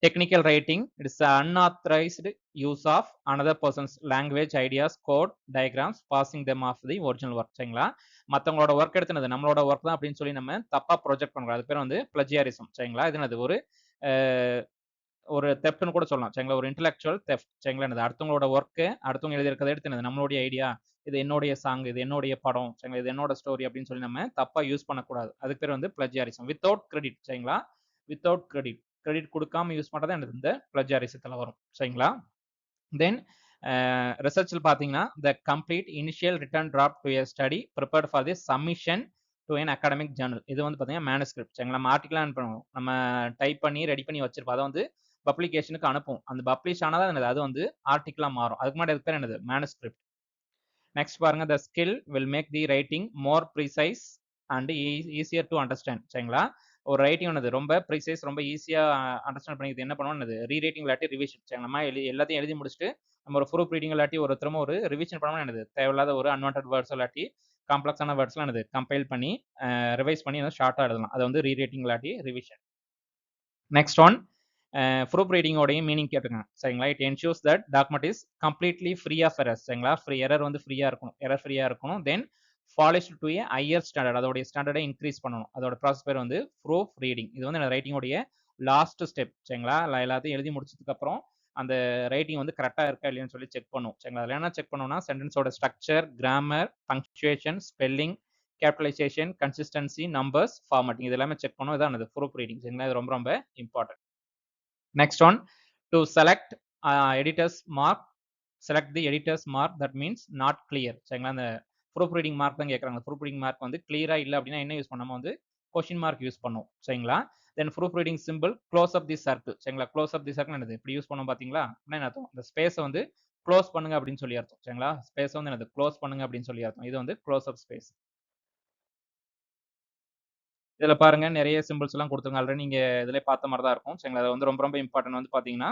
technical writing it is unauthorized use of another person's language ideas code diagrams passing them off the original work சரிங்களா மற்றவங்களோட ஒர்க் எடுத்துனது நம்மளோட ஒர்க் தான் அப்படின்னு சொல்லி நம்ம தப்பா ப்ரொஜெக்ட் பண்றோம் அது பேர் வந்து பிளஜியாரிசம் சரிங்களா இது என்னது ஒரு தெஃப்ட்னு கூட சொல்லலாம் சரிங்களா ஒரு இன்டெலெக்சுவல் தெஃப்ட் சரிங்களா அடுத்தவங்களோட ஒர்க்கு அடுத்தவங்க எழுதியிருக்கதை எடுத்து நம்மளுடைய ஐடியா இது என்னுடைய சாங் இது என்னுடைய படம் சரிங்களா இது என்னோட ஸ்டோரி அப்படின்னு சொல்லி நம்ம தப்பா யூஸ் பண்ணக்கூடாது அதுக்கு பேர் வந்து பிளஜியாரிசம் வித்தவுட் கிரெடிட் சரிங்களா வித்தவுட் கிரெடிட் கிரெடிட் கொடுக்காம யூஸ் பண்ணுறது எனக்கு இந்த பிளஜியாரிசத்தில் வரும் சரிங்களா தென் ரிசர்ச்சில் பார்த்தீங்கன்னா the complete initial return drop to a study prepared for the submission to N academic Journal இது வந்து பார்த்தீங்கன்னா மேனுஸ்கிரிப்ட் சரிங்களா நம்ம ஆர்டிகலாக அனுப்பணும் நம்ம டைப் பண்ணி ரெடி பண்ணி வச்சிருப்போம் அதை வந்து பப்ளிகேஷனுக்கு அனுப்பும் அந்த பப்ளிஷ் ஆனதான் என்னது அது வந்து ஆர்டிகலாக மாறும் அதுக்கு முன்னாடி பேர் என்னது மேனுஸ்கிரிப்ட் நெக்ஸ்ட் பாருங்க the skill will make the writing more precise and easier to understand சரிங்களா ஒரு ரைட்டிங் ஆனது ரொம்ப ப்ரிசைஸ் ரொம்ப ஈஸியாக அண்டர்ஸ்டாண்ட் பண்ணிக்கிறது என்ன பண்ணுவோம் ரீரைட்டிங் இல்லாட்டி ரிவிஷன் சரி நம்ம எல்லாத்தையும் எழுதி முடிச்சுட்டு நம்ம ஒரு ப்ரூஃப் ரீடிங் இல்லாட்டி ஒரு திரும்ப ஒரு ரிவிஷன் பண்ணணும் என்னது தேவையில்லாத ஒரு அன்வான்ட் வேர்ட்ஸ் இல்லாட்டி காம்ப்ளெக்ஸான வேர்ட்ஸ்லாம் என்னது கம்பைல் பண்ணி ரிவைஸ் பண்ணி ஷார்ட்டாக எழுதலாம் அது வந்து ரீரைட்டிங் இல்லாட்டி ரிவிஷன் நெக்ஸ்ட் ஒன் ப்ரூஃப் ரீடிங்கோடைய மீனிங் கேட்டுருக்காங்க சரிங்களா it ensures that document is completely free of errors சரிங்களா எரர் வந்து ஃப்ரீயாக இருக்கணும் எரர் ஃப்ரீயாக இருக்கணும் then polish to a higher standard அதோடைய ஸ்டாண்டர்டை இன்க்ரீஸ் பண்ணணும் அதோட ப்ராசஸ் பேர் வந்து ப்ரூஃப் ரீடிங் இது வந்து ரைட்டிங்கோடைய லாஸ்ட் ஸ்டெப் சரிங்களா எல்லாத்தையும் எழுதி முடிச்சதுக்கு அப்புறம் அந்த ரைட்டிங் வந்து கரெக்டாக இருக்கா இல்லையான்னு சொல்லி செக் பண்ணும் சரிங்களா அதில் என்ன செக் பண்ணோம்னா சென்டென்ஸோட structure grammar punctuation spelling capitalisation consistency numbers formatting இது எல்லாமே செக் பண்ணும் இதான் ப்ரூஃப் ரீடிங் சரிங்களா இது ரொம்ப ரொம்ப important next one to select editors mark select the editors mark that means not clear சரிங்களா அந்த ப்ரூஃப் ரீடிங் மார்க் தான் கேட்குறாங்க ப்ரூஃப் ரீடிங் மார்க் வந்து கிளியரா இல்லை அப்படின்னா என்ன யூஸ் பண்ணாம வந்து கொஸ்டின் மார்க் யூஸ் பண்ணும் சரிங்களா then proofreading simple close up the circle சரிங்களா க்ளோஸ் அப் தி சர்க்கிள் என்னது இப்படி யூஸ் பண்ணோம் பார்த்தீங்களா என்ன அர்த்தம் இந்த ஸ்பேஸை வந்து க்ளோஸ் பண்ணுங்க அப்படின்னு சொல்லி அர்த்தம் சரிங்களா ஸ்பேஸ் வந்து என்னது க்ளோஸ் பண்ணுங்க அப்படின்னு சொல்லி அர்த்தம் இது வந்து க்ளோஸ் அப் ஸ்பேஸ் இதுல பாருங்க நிறைய சிம்பிள்ஸ் எல்லாம் கொடுத்துருங்க ஆல்ரெடி நீங்க இதுல பார்த்த மாதிரி தான் இருக்கும் சரிங்களா அது வந்து ரொம்ப ரொம்ப இம்பார்ட்டன்ட் வந்து பாத்தீங்கன்னா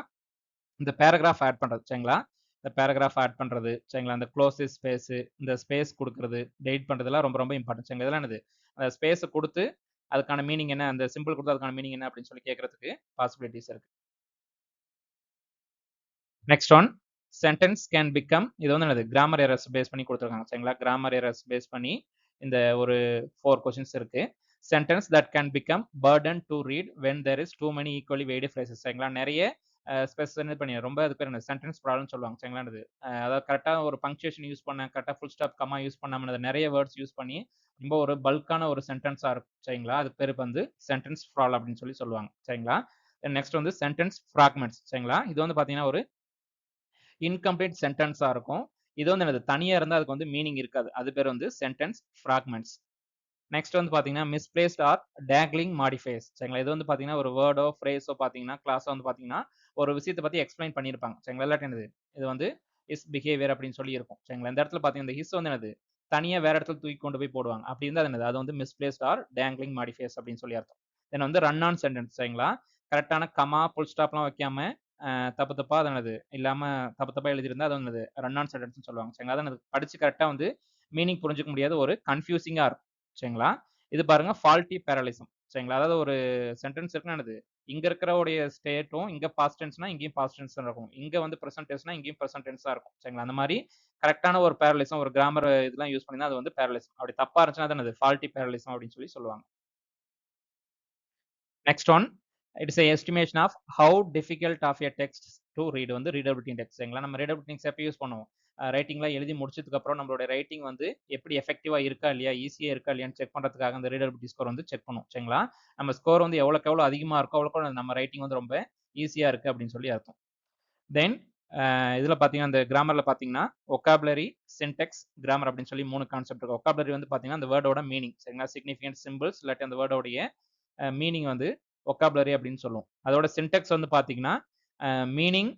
இந்த பேராகிராஃப் ஆட் பண்றது சரிங்களா இந்த பேராகிராஃப் ஆட் பண்றது சரிங்களா அந்த க்ளோஸ் ஸ்பேஸ் இந்த ஸ்பேஸ் கொடுக்கறது டெலிட் பண்றதுலாம் ரொம்ப ரொம்ப இம்பார்ட்டன்ட் சரிங்களா இதெல்லாம் என்னது அந்த ஸ்பேஸை கொடுத்து அதுக்கான மீனிங் என்ன அந்த சிம்பிள் கொடுத்து அதுக்கான மீனிங் என்ன அப்படின்னு சொல்லி கேட்கறதுக்கு பாசிபிலிட்டிஸ் இருக்கு next one sentence can become இது வந்து என்னது கிராமர் எரர்ஸ் பேஸ் பண்ணி கொடுத்துருக்காங்க சரிங்களா கிராமர் எரர்ஸ் பேஸ் பண்ணி இந்த ஒரு 4 கொஸ்டின்ஸ் இருக்கு sentence that can become burden to read when there is too many equally weighted phrases சரிங்களா நிறைய ஸ்பெசிஃபை பண்ணி ரொம்ப அது பேர் என்ன சென்டென்ஸ் ப்ராப்ளம் சொல்லுவாங்க சரிங்களா அதாவது கரெக்டாக ஒரு பங்க்சுவேஷன் யூஸ் பண்ண கரெக்டாக ஃபுல் ஸ்டாப் கம்மா யூஸ் பண்ணாமல் நிறைய வேர்ட்ஸ் யூஸ் பண்ணி ரொம்ப ஒரு பல்கான ஒரு சென்டென்ஸாக இருக்கும் சரிங்களா அது பேர் வந்து சென்டென்ஸ் ப்ராப்ளம் அப்படின்னு சொல்லி சொல்லுவாங்க சரிங்களா நெக்ஸ்ட் வந்து சென்டென்ஸ் ஃப்ராக்மெண்ட்ஸ் சரிங்களா. இது வந்து பாத்தீங்கன்னா ஒரு இன்கம்ப்ளீட் சென்டென்ஸா இருக்கும். இது வந்து என்னது தனியா இருந்தா அதுக்கு வந்து மீனிங் இருக்காது. அது பேர் வந்து சென்டென்ஸ் ஃப்ராக்மெண்ட்ஸ். நெக்ஸ்ட் வந்து பாத்தீங்கன்னா மிஸ்பிளேஸ்ட் ஆர் டேக்லிங் மாடிஃபையர்ஸ் சரிங்களா. இது வந்து பாத்தீங்கன்னா ஒரு வேர்டோ ஃப்ரேஸோ பாத்தீங்கன்னா கிளாஸ் வந்து பாத்தீங்கன்னா ஒரு விஷயத்தை பத்தி எக்ஸ்பிளைன் பண்ணியிருப்பாங்க சரிங்களா. இல்லாட்டி என்னது இது வந்து இஸ் பிஹேவியர் அப்படின்னு சொல்லி இருக்கும் சரிங்களா. இந்த இடத்துல பாத்தீங்கன்னா இந்த ஹிஸ் வந்து என்னது தனியா வேற இடத்துல தூக்கி கொண்டு போய் போடுவாங்க. அப்படி இருந்தா அது என்னது அது வந்து மிஸ்பிளேஸ்ட் ஆர் டேங்லிங் மாடிஃபையர்ஸ் அப்படின்னு சொல்லி அர்த்தம். தென் வந்து ரன் ஆன் சென்டென்ஸ் சரிங்களா. கரெக்டான கமா புல் ஸ்டாப்லாம் வைக்காம தப்பு தப்பா அது என்னது இல்லாம தப்பு தப்பா எழுதியிருந்தா அது என்னது ரன் ஆன் சென்டென்ஸ் சொல்லுவாங்க சரிங்களா. அது படிச்சு கரெக்டா வந்து மீனிங் புரிஞ்சுக்க முடியாத ஒரு கன்ஃபியூசிங்கா இருக்கும் சரிங்களா. இது பாருங்க ஃபால்ட்டி பேரலிசம் சரிங்களா. அதாவது ஒரு சென்டென்ஸ் இருக்குன்னா என்னது இங்க இருக்கிறவுடைய ஸ்டேட்டும் இங்க பாஸ்ட் டென்ஸ்னா இங்கேயும் பாஸ்ட் டென்ஸ் இருக்கும். இங்க வந்து பிரசன்ட் டென்ஸ்னா இங்கேயும் பிரசன்ட் டென்ஸா இருக்கும் சரிங்களா. அந்த மாதிரி கரெக்டான ஒரு பேரலிசம் ஒரு கிராமர் இதெல்லாம் யூஸ் பண்ணி அது வந்து பேரலிசம். அப்படி தப்பா இருந்துச்சுன்னா அது என்னது ஃபால்ட்டி பேரலிசம் அப்படின்னு சொல்லி சொல்லுவாங்க. Next one it is estimation of how difficult of a text to read வந்து ரீடபிலிட்டி இண்டெக்ஸ் சரிங்களா. நம்ம ரீடபிலிட்டி இண்டெக்ஸ் எப்போ யூஸ் பண்ணுவோம் ரைட்டிங்லாம் எழுதி முடிச்சதுக்கு அப்புறம் நம்மளோட ரைட்டிங் வந்து எப்படி எஃபெக்டிவா இருக்கா இல்லையா ஈஸியா இருக்கா இல்லையான்னு செக் பண்றதுக்காக அந்த ரீடபிலிட்டி ஸ்கோர் வந்து செக் பண்ணுவோம் சரிங்களா. நம்ம ஸ்கோர் வந்து எவ்வளோக்கு எவ்வளோ அதிகமா இருக்கோ அவ்வளோக்கு நம்ம ரைட்டிங் வந்து ரொம்ப ஈஸியா இருக்கு அப்படின்னு சொல்லி அர்த்தம். தென் இதுல பாத்தீங்கன்னா இந்த கிராமர்ல பாத்தீங்கன்னா ஒகாபுலரி சின்டெக்ஸ் கிராமர் அப்படின்னு சொல்லி 3 கான்செப்ட் இருக்கு. ஒகாபுலரி வந்து பாத்தீங்கன்னா அந்த வேர்டோட மீனிங் சரிங்களா. சிக்னிஃபிகன்ட் சிம்பிள்ஸ் இல்லாட்டி அந்த வேர்டோடைய மீனிங் வந்து ஒகாபுலரி அப்படின்னு சொல்லுவோம். அதோட சின்டெக்ஸ் வந்து பாத்தீங்கன்னா meaning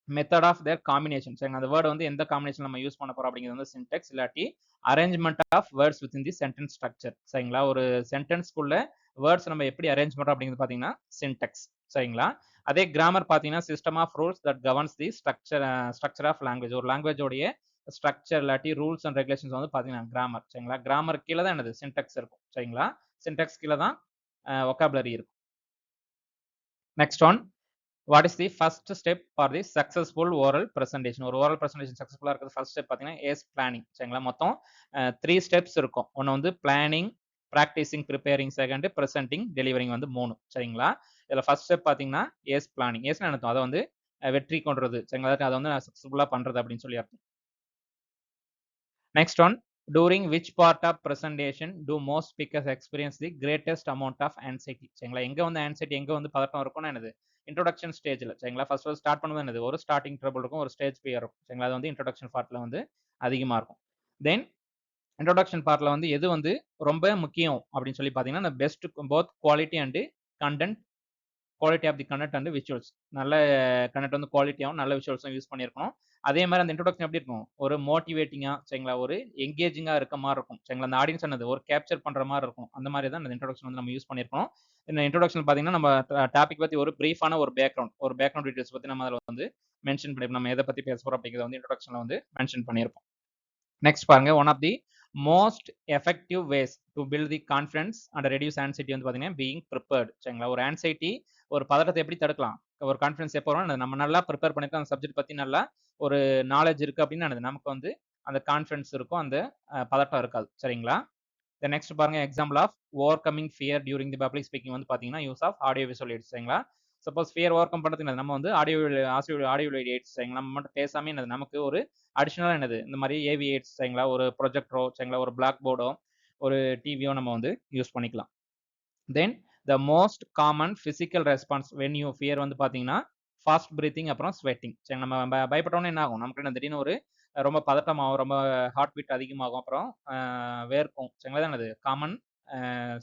method of their combination சரிங்க. அந்த வேர்டு வந்து எந்த காம்பினேஷன் நம்ம யூஸ் பண்ண போறோம் அப்படிங்கிறது வந்து சின்டெக்ஸ் இல்லாட்டி arrangement of words within the sentence structure சரிங்களா. ஒரு சென்டென்ஸ்க்குள்ள வேர்ட்ஸ் நம்ம எப்படி அரேஞ்ச் பண்றோம் அப்படிங்கிறது பாத்தீங்கன்னா சின்டெக்ஸ் சரிங்களா. அதே கிராமர் பாத்தீங்கன்னா system of rules that governs the structure of language. ஒரு லாங்குவேஜோடைய ஸ்ட்ரக்சர் இல்லாட்டி ரூல்ஸ் அண்ட் ரெகுலேஷன்ஸ் வந்து பாத்தீங்கன்னா கிராமர் சரிங்களா. கிராமர் கீழே தான் என்னது சின்டெக்ஸ் இருக்கும் சரிங்களா. சின்டெக்ஸ் கீழே தான் ஒகாபுலரி இருக்கும். Next one what is the first step for the successful oral presentation. ஒரு ஓரல் பிரசன்டேஷன் சக்சஸ்ஃபுல்லா இருக்கிறது ஃபர்ஸ்ட் ஸ்டெப் பார்த்தீங்கன்னா ஏஸ் பிளானிங் சரிங்களா. மொத்தம் 3 ஸ்டெப்ஸ் இருக்கும். ஒன்று வந்து planning, practising, preparing, second presenting, delivering வந்து 3 சரிங்களா. இதில் ஃபர்ஸ்ட் ஸ்டெப் பார்த்தீங்கன்னா ஏஸ் பிளானிங். ஏஸ் நடத்தும் அதை வந்து வெற்றி கொண்டுறது சரிங்களா. அதை வந்து சக்சஸ்ஃபுல்லாக பண்றது அப்படின்னு சொல்லி அர்த்தம். Next one during which part of presentation do most speakers experience the greatest amount of anxiety சரிங்களா. எங்க வந்து ஆன்சைட்டி எங்க வந்து பதட்டம் இருக்கும்னா என்னது இன்ட்ரோடக்ஷன் ஸ்டேஜ்ல சரிங்களா. ஃபர்ஸ்ட் ஸ்டார்ட் பண்ணும்போது என்னது ஒரு ஸ்டார்டிங் ட்ரபிள் இருக்கும், ஒரு ஸ்டேஜ் ஃபியர் இருக்கும் சரிங்களா. அது வந்து இன்ட்ரோடக்ஷன் பார்ட்ல வந்து அதிகமா இருக்கும். தென் இன்ட்ரோடக்ஷன் பார்ட்ல வந்து எது வந்து ரொம்ப முக்கியம் அப்படின்னு சொல்லி பாத்தீங்கன்னா இந்த best both quality and content quality of the content and visuals. நல்ல கண்டென்ட் வந்து குவாலிட்டியாகவும் நல்ல விஷுவல்ஸும் யூஸ் பண்ணியிருக்கணும். அதே மாதிரி அந்த இன்ட்ரோடக்ஷன் எப்படி இருக்கும் ஒரு மோட்டிவேட்டிங்கா சரிங்களா, ஒரு எங்கேஜிங்கா இருக்க மாதிரி இருக்கும் சரிங்களா. அந்த ஆடியன்ஸ் என்னது ஒரு கேப்சர் பண்ற மாதிரி இருக்கும். அந்த மாதிரி தான் இந்த இன்ட்ரோடக்ஷன் வந்து நம்ம யூஸ் பண்ணியிருக்கோம். இந்த இன்ட்ரோடக்ஷன் பாத்தீங்கன்னா நம்ம டாபிக் பத்தி ஒரு பிரீஃபான ஒரு பேக்ரவுண்ட் டீடைல்ஸ் பத்தி நம்ம அதில் வந்து மென்ஷன் பண்ணிருப்போம். நம்ம எதை பத்தி பேச போறோம் அப்படிங்கிறத வந்து இன்ட்ரோடக்ஷன்ல வந்து மென்ஷன் பண்ணியிருப்போம். நெக்ஸ்ட் பாருங்க one of the most effective ways to build the confidence and reduce anxiety வந்து பாத்தீங்கன்னா பீயிங் ப்ரிப்பேர்ட் சரிங்களா. ஒரு ஆன்சைட்டி ஒரு பதட்டத்தை எப்படி தடுக்கலாம், ஒரு கான்ஃபிடன்ஸ் எப்போ வரும் நம்ம நல்லா ப்ரிப்பேர் பண்ணிருக்கோம் அந்த சப்ஜெக்ட் பத்தி நல்லா ஒரு நாலேஜ் இருக்கு அப்படின்னு நமக்கு வந்து அந்த கான்ஃபிடன்ஸ் இருக்கும், அந்த பதட்டம் இருக்காது சரிங்களா. நெக்ஸ்ட் பாருங்க example of overcoming fear during the public speaking வந்து பாத்தீங்கன்னா use of audio visual aids சரிங்களா. சப்போஸ் ஃபியர் ஓவர் கம் பண்ணுறதுக்கு நம்ம வந்து ஆடியோ எய்ட்ஸ் சரிங்களா. நம்ம மட்டும் பேசாமே என்னது நமக்கு ஒரு அடிஷனலாக என்னது இந்த மாதிரி ஏவி எய்ட்ஸ் சரிங்களா, ஒரு ப்ரொஜெக்டரோ சரிங்களா, ஒரு பிளாக் போர்டோ ஒரு டிவியோ நம்ம வந்து யூஸ் பண்ணிக்கலாம். Then the most common physical response when you fear வந்து பாத்தீங்கன்னா ஃபாஸ்ட் பிரீத்திங் அப்புறம் ஸ்வெட்டிங் சரி. நம்ம பயப்பட்டோன்னு என்ன ஆகும் நமக்கு என்ன திடீர்னு ஒரு ரொம்ப பதட்டமாகும், ரொம்ப ஹார்ட் பீட் அதிகமாகும், அப்புறம் வேர்க்கும் சரிங்களா. தான் என்னது common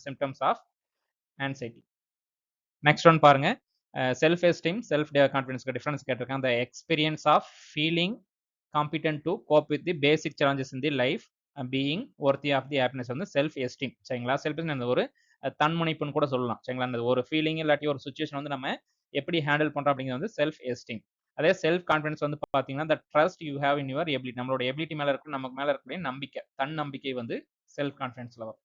symptoms of anxiety. Next one பாருங்க செல்ஃப் எஸ்டீம் செல்ஃப் கான்ஃபிடன்ஸ்க்கு டிஃபரன்ஸ் கேட்டிருக்கேன். அந்த experience of feeling competent to cope with the basic challenges in the life being worthy of the happiness வந்து செல்ஃப் எஸ்டீம் சரிங்களா. செல்ஃப் அந்த ஒரு தன்முனைப்புன்னு கூட சொல்லலாம் சரிங்களா. அந்த ஒரு ஃபீலிங் இல்லாட்டி ஒரு சுச்சுவேஷன் வந்து நம்ம எப்படி ஹேண்டில் பண்றோம் அப்படிங்கிறது வந்து செல்ஃப் எஸ்டீம். அதே செல்ஃப் கான்ஃபிடன்ஸ் வந்து பாத்தீங்கன்னா the trust you have in your ability, நம்மளோட எபிலிட்டி மேல இருக்கு நமக்கு மேல இருக்கக்கூடிய நம்பிக்கை, தன்னம்பிக்கை வந்து செல்ஃப் கான்ஃபிடன்ஸ்ல வரும்.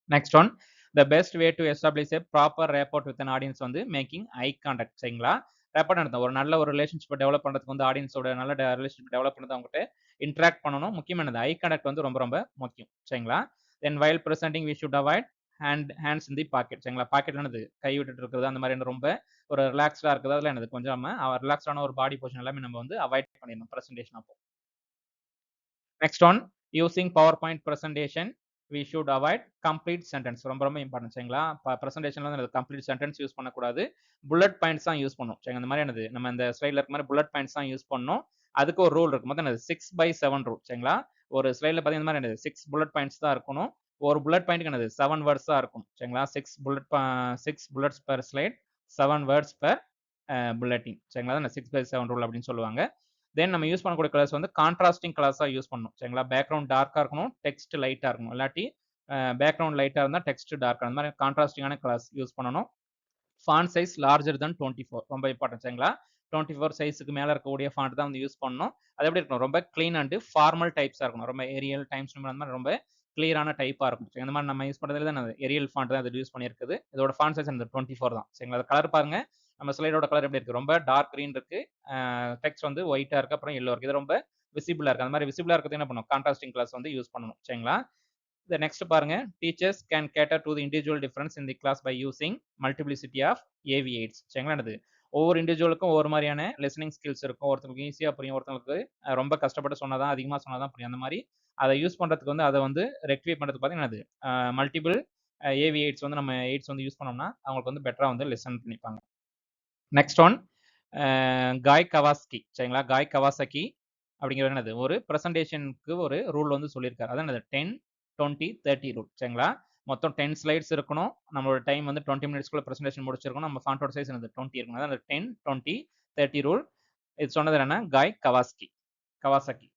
Next one the best way to establish a proper rapport with audience வந்து மேக்கிங் ஐ கான்டாக்ட் சரிங்களா. ரேப்போர்ட் நடத்தும் ஒரு நல்ல ஒரு ரிலேஷன்ஷிப் டெவலப் பண்றதுக்கு வந்து ஆடியன்ஸோட நல்ல ரிலேஷன்ஷிப் டெவலப் பண்ணது அவங்ககிட்ட இன்ட்ராக்ட் பண்ணணும். முக்கியமானது ஐ கான்டாக்ட் வந்து ரொம்ப ரொம்ப முக்கியம் சரிங்களா. Then while presenting we should avoid hands in the pocket சரிங்களா. பாக்கெட்ல என்னது கை விட்டுட்டு இருக்கிறது அந்த மாதிரி ரொம்ப ஒரு ரிலாக்ஸ்டா இருக்குது அதில் என்னது கொஞ்சம் நம்ம ரிலாக்ஸ்டான ஒரு பாடி பொசிஷன் எல்லாமே நம்ம வந்து அவாய்ட் பண்ணிடணும் பிரசன்டேஷன் அப்போ. Next one using power point presentation we should avoid complete sentence. ரொம்ப ரொம்ப இம்பார்ட்டன்ட் சரிங்களா. பிரசன்டேஷன்ல வந்து கம்ப்ளீட் சென்டென்ஸ் யூஸ் பண்ணக்கூடாது. புல்லட் பாயிண்ட்ஸ் தான் யூஸ் பண்ணணும் சரிங்க. அந்த மாதிரி என்னது நம்ம இந்த ஸ்லைட்ல இருக்க மாதிரி புல்லட் பாயிண்ட்ஸ் தான் யூஸ் பண்ணணும். அதுக்கு ஒரு ரூல் இருக்கு. மொத்தம் என்னது 6/7 ரூல் சரிங்களா. ஒரு ஸ்லைட்ல பார்த்தீங்கன்னா இந்த மாதிரி என்னது 6 புல்லட் பாயிண்ட்ஸ் தான் இருக்கணும். ஒரு புல்லட் பாயிண்ட்க்கு என்னது 7 வேர்ட்ஸ் தான் இருக்கும் சரிங்களா. 6 bullets per slide, 7 words per bulletin சரிங்களா. அதான் 6/7 ரூல் அப்படின்னு சொல்லுவாங்க. தென் நம்ம யூஸ் பண்ணக்கூடிய கலர்ஸ் வந்து கான்ட்ராஸ்டிங் கலர்ஸா யூஸ் பண்ணணும் சரிங்களா. பேக்ரவுண்ட் டார்க்கா இருக்கணும், டெக்ஸ்ட் லைட்டா இருக்கணும். இல்லாட்டி பேக்ரவுண்ட் லைட்டா இருந்தா டெக்ஸ்ட் டார்க்கா, அந்த மாதிரி கான்ட்ராஸ்டிங்கான கலர்ஸ் யூஸ் பண்ணணும். ஃபாண்ட் சைஸ் லார்ஜர் தென் 24 ரொம்ப இம்பார்ட்டன்ட் சரிங்களா. 24 சைஸுக்கு மேல இருக்கக்கூடிய ஃபாண்ட் தான் வந்து யூஸ் பண்ணணும். அது எப்படி இருக்கணும், ரொம்ப க்ளீன் அண்ட் ஃபார்மல் டைப்ஸா இருக்கணும். ரொம்ப ஏரியல் டைம்ஸ் அந்த மாதிரி ரொம்ப கிளியரான டைப்பா இருக்கும். இந்த மாதிரி நம்ம யூஸ் பண்றதுல தான் ஏரியல் ஃபாண்ட் தான் அது யூஸ் பண்ணியிருக்குது. இதோட ஃபாண்ட் சைஸ் அந்த 24 தான் சரிங்களா. அது கலர் பாருங்க, நம்ம ஸ்லைடோட கலர் எப்படி இருக்கு, ரொம்ப டார்க் கிரீன் இருக்கு, டெக்ஸ்ட் வந்து ஒயிட்டா இருக்கு, அப்புறம் எல்லோ இருக்கு. இது ரொம்ப விசிபிளா இருக்கு. அந்த மாதிரி விசிபிளா இருக்கிறது என்ன பண்ணணும், கான்ட்ராஸ்டிங் கலர்ஸ் வந்து யூஸ் பண்ணணும் சரிங்களா. The next பாருங்க, teachers can cater to the individual difference in the class by using multiplicity of AV8s சரிங்களா. என்னது ஒவ்வொரு இண்டிவிஜுவலுக்கும் ஒவ்வொரு மாதிரியான லிசனிங் ஸ்கில்ஸ் இருக்கும். ஒருத்தருக்கு ஈஸியா புரியும், ஒருத்தங்களுக்கு ரொம்ப கஷ்டப்பட்டு சொன்னாதான் அதிகமா சொன்னாதான் புரியும். அந்த மாதிரி அதை யூஸ் பண்றதுக்கு வந்து அதை வந்து ரெக்டிஃபை பண்றதுக்கு பார்த்தீங்கன்னா மல்டிபிள் AV8s வந்து நம்ம 8s வந்து யூஸ் பண்ணோம்னா அவங்களுக்கு வந்து பெட்டரா வந்து லிசன் பண்ணிப்பாங்க. நெக்ஸ்ட் ஒன் காய் கவாஸ்கி சரிங்களா. காய் கவாசகி அப்படிங்கிறது என்னது, ஒரு பிரசன்டேஷனுக்கு ஒரு ரூல் வந்து சொல்லியிருக்காரு. அதான் என்னது 10-20-30 ரூல் சரிங்களா. மொத்தம் 10 ஸ்லைட்ஸ் இருக்கணும். நம்மளோட டைம் வந்து 20 மினிட்ஸ்க்குள்ள பிரசன்டேஷன் முடிச்சிருக்கணும். நம்ம ஃபாண்டோட சைஸ் என்னது 20 இருக்கணும். அதான் 10-20-30 ரூல். இது சொன்னது என்ன, Guy Kawasaki.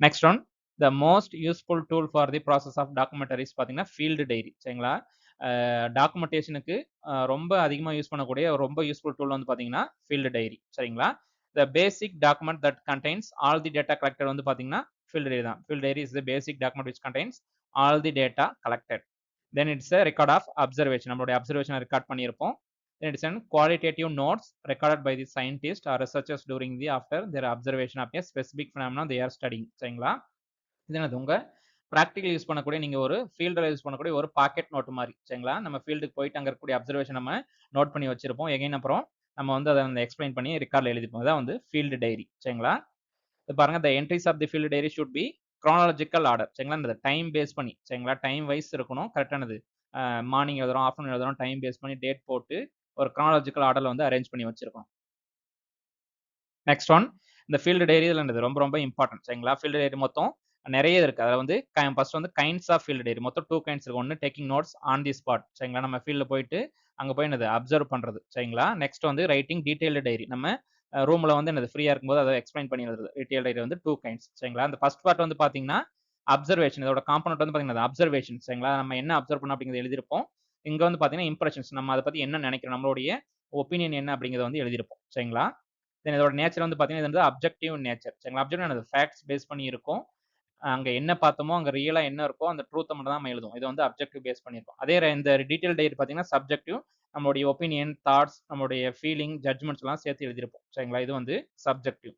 Next one, the most useful tool for the process of documentaries பார்த்தீங்கன்னா ஃபீல்டு டைரி சரிங்களா. டாக்குமெண்டேஷனுக்கு ரொம்ப அதிகமாக யூஸ் பண்ணக்கூடிய ரொம்ப யூஸ்ஃபுல் டூல் வந்து பார்த்தீங்கன்னா ஃபீல்டு டைரி சரிங்களா. The basic document that contains all the data collected வந்து பார்த்தீங்கன்னா ஃபீல்டு டைரி தான். Field diary is the basic document which contains all the data collected. Then it's a record of observation, நம்மளுடைய அப்சர்வேஷனை ரெக்கார்ட் பண்ணியிருப்போம். Then it's an qualitative notes recorded by the scientists or researchers during the after their observation of a specific phenomenon they are studying சரிங்களா. இது என்னது, உங்க ப்ராக்டிகல் யூஸ் பண்ணக்கூடிய நீங்க ஒரு ஃபீல்டில் யூஸ் பண்ணக்கூடிய ஒரு பாக்கெட் நோட் மாதிரி சரிங்களா. நம்ம ஃபீல்டுக்கு போயிட்டு அங்கே இருக்கக்கூடிய அப்சர்வேஷன் நம்ம நோட் பண்ணி வச்சிருப்போம். எகைன் அப்புறம் நம்ம வந்து அதை வந்து எக்ஸ்பிளைன் பண்ணி ரெக்கார்டில் எழுதிப்போம். அதான் வந்து ஃபீல்டு டைரி சரிங்களா. இது பாருங்க, the entries of the field diary should be chronological order சரிங்களா. இந்த டைம் பேஸ் பண்ணி சரிங்களா, டைம் வைஸ் இருக்கணும். கரெக்டானது மார்னிங் எழுதுறோம், ஆஃப்டர்நூன் எழுதுறோம், டைம் பேஸ் பண்ணி டேட் போட்டு ஒரு chronological ஆர்டர்ல வந்து அரேஞ்ச் பண்ணி வச்சிருக்கோம். நெக்ஸ்ட் ஒன், இந்த ஃபீல்டு டைரி என்னது ரொம்ப ரொம்ப இம்பார்ட்டன்ட் சரிங்களா. ஃபீல்டு டைரி மொத்தம் நிறைய இருக்கு. அதில் வந்து ஃபர்ஸ்ட் வந்து கைண்ட்ஸ் ஆஃப் ஃபீல்டு டைரி மொத்தம் 2 கைண்ட்ஸ் இருக்கு. ஒன்று taking notes on the spot சரிங்களா, நம்ம ஃபீல்டில் போயிட்டு அங்கே போய் என்னது அப்சர்வ் பண்ணுறது சரிங்களா. நெக்ஸ்ட் வந்து ரைட்டிங் டீடைல்டு டைரி, நம்ம ரூமில் வந்து என்னது ஃப்ரீயாக இருக்கும்போது அதை எக்ஸ்பிளைன் பண்ணி எழுதுறது. டீடைல் டைரி வந்து 2 கைண்ட்ஸ் சரிங்களா. அந்த ஃபர்ஸ்ட் பார்ட் வந்து பார்த்தீங்கன்னா அப்சர்வேஷன், இதோட காம்பனண்ட் வந்து பார்த்தீங்கன்னா அப்சர்வேஷன் சரிங்களா. நம்ம என்ன அப்சர்வ் பண்ணோம் அப்படிங்கிறது எழுதியிருப்போம். இங்கே வந்து பார்த்தீங்கன்னா இம்ப்ரெஷன்ஸ், நம்ம அதை பற்றி என்ன நினைக்கிறோம், நம்மளுடைய ஒப்பீனியன் என்ன அப்படிங்கிறத வந்து எழுதியிருப்போம் சரிங்களா. தென் இதோட நேச்சர் வந்து பார்த்தீங்கன்னா இது வந்து அப்ஜெக்டிவ் நேச்சர் சரிங்களா. அப்ஜெக்டிவ் என்னது, ஃபேக்ட்ஸ் பேஸ் பண்ணி இருக்கும். அங்க என்ன பார்த்தோமோ அங்க ரியலா என்ன இருக்கோ அந்த ட்ரூத்தை மட்டும் தான் நம்ம எழுதுவோம். இது வந்து அப்ஜெக்டிவ் பேஸ் பண்ணியிருக்கோம். அதே இந்த டீடைல் டைரி பார்த்தீங்கன்னா சப்ஜெக்டிவ், நம்மளுடைய ஒப்பீனியன், தாட்ஸ், நம்மளுடைய ஃபீலிங், ஜட்ஜ்மெண்ட்ஸ் எல்லாம் சேர்த்து எழுதியிருப்போம் சரிங்களா. இது வந்து சப்ஜெக்டிவ்.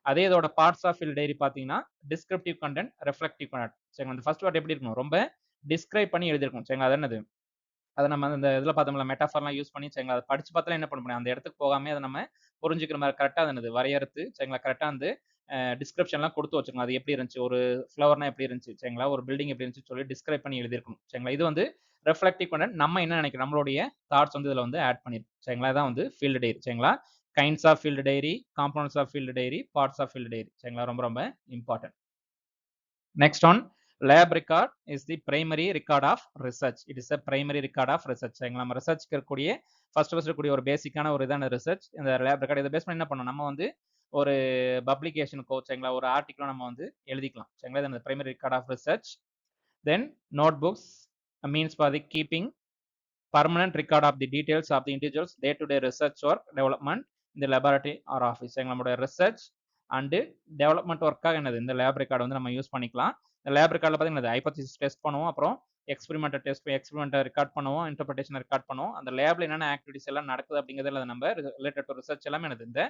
அதே இதோட பார்ட்ஸ் ஆஃப் ஃபீல்ட் டைரி பார்த்தீங்கன்னா டிஸ்கிரிப்டிவ் கண்டென்ட், ரெஃப்ளெக்டிவ் கண்டென்ட் சரிங்களா. இந்த ஃபர்ஸ்ட் பார்ட் எப்படி இருக்கணும், ரொம்ப டிஸ்கிரைப் பண்ணி எழுதிருக்கணும் சரிங்களா. அது என்னது, அதை நம்ம அந்த இதில் பார்த்தோம்ல மெட்டாஃபர்லாம் யூஸ் பண்ணி சரிங்களா, அதை படிச்சு பார்த்தாலும் என்ன பண்ண முடியும், அந்த இடத்துக்கு போகாமே அதை நம்ம புரிஞ்சுக்கிற மாதிரி கரெக்டாக அது என்னது வரையறுத்து சரிங்களா, கரெக்டாக வந்து டிஸ்கிரிப்ஷன்லாம் கொடுத்து வச்சுக்கணும். அது எப்படி இருந்துச்சு, ஒரு ஃப்ளவர்னா எப்படி இருந்துச்சு சரிங்களா, ஒரு பில்டிங் எப்படி இருந்துச்சு சொல்லி டிஸ்கிரைப் பண்ணி எழுதிருக்கணும் சரிங்களா. இது வந்து ரெஃப்ளெக்டிவ் கண்டென்ட், நம்ம என்ன நினைக்கிறோம், நம்மளுடைய தாட்ஸ் வந்து இதில் வந்து ஆட் பண்ணிருக்கோம் சரிங்களா. இதான் வந்து ஃபீல்டு டைரி சரிங்களா. Kinds of field diary, components of field diary, parts of field diary சரிங்களா. ரொம்ப ரொம்ப important. Next one, lab record is the primary record of research. It is a primary record of research சரிங்களா. நம்ம ரிசர்ச்க்கு இருக்கக்கூடிய ஃபர்ஸ்ட் இருக்கக்கூடிய ஒரு பேசிக்கான ஒரு இதான ரிசர்ச். இந்த லேப் ரெக்கார்ட் இதை பேஸ் பண்ணி என்ன பண்ணணும், நம்ம வந்து ஒரு பப்ளிகேஷனுக்கோ சரிங்களா, ஒரு ஆர்டிக்கலோ நம்ம வந்து எழுதிக்கலாம் சரிங்களா. இந்த primary record of research. Then notebooks means for the keeping permanent record of the details of the individuals day-to-day research work development in the laboratory or office. நம்மளுடைய ரிசர்ச் அண்ட் டெவலப்மெண்ட் ஒர்க்காக என்னது இந்த லேப் ரெக்கார்டு வந்து நம்ம யூஸ் பண்ணிக்கலாம். இந்த லேப் ரெக்கார்டில் பார்த்தீங்கன்னா ஹைபோதீசிஸ் டெஸ்ட் பண்ணுவோம், அப்புறம் எக்ஸ்பெரிமெண்ட்டை ரெக்கார்ட் பண்ணுவோம், இன்டர்பிரேஷனை ரெக்கார்ட் பண்ணுவோம். அந்த லேப்ல என்னென்ன ஆக்டிவிட்டிஸ் எல்லாம் நடக்குது அப்படிங்கிறதுல நம்ம ரிலேட்டட் டு ரிசர்ச் எல்லாமே என்னது இந்த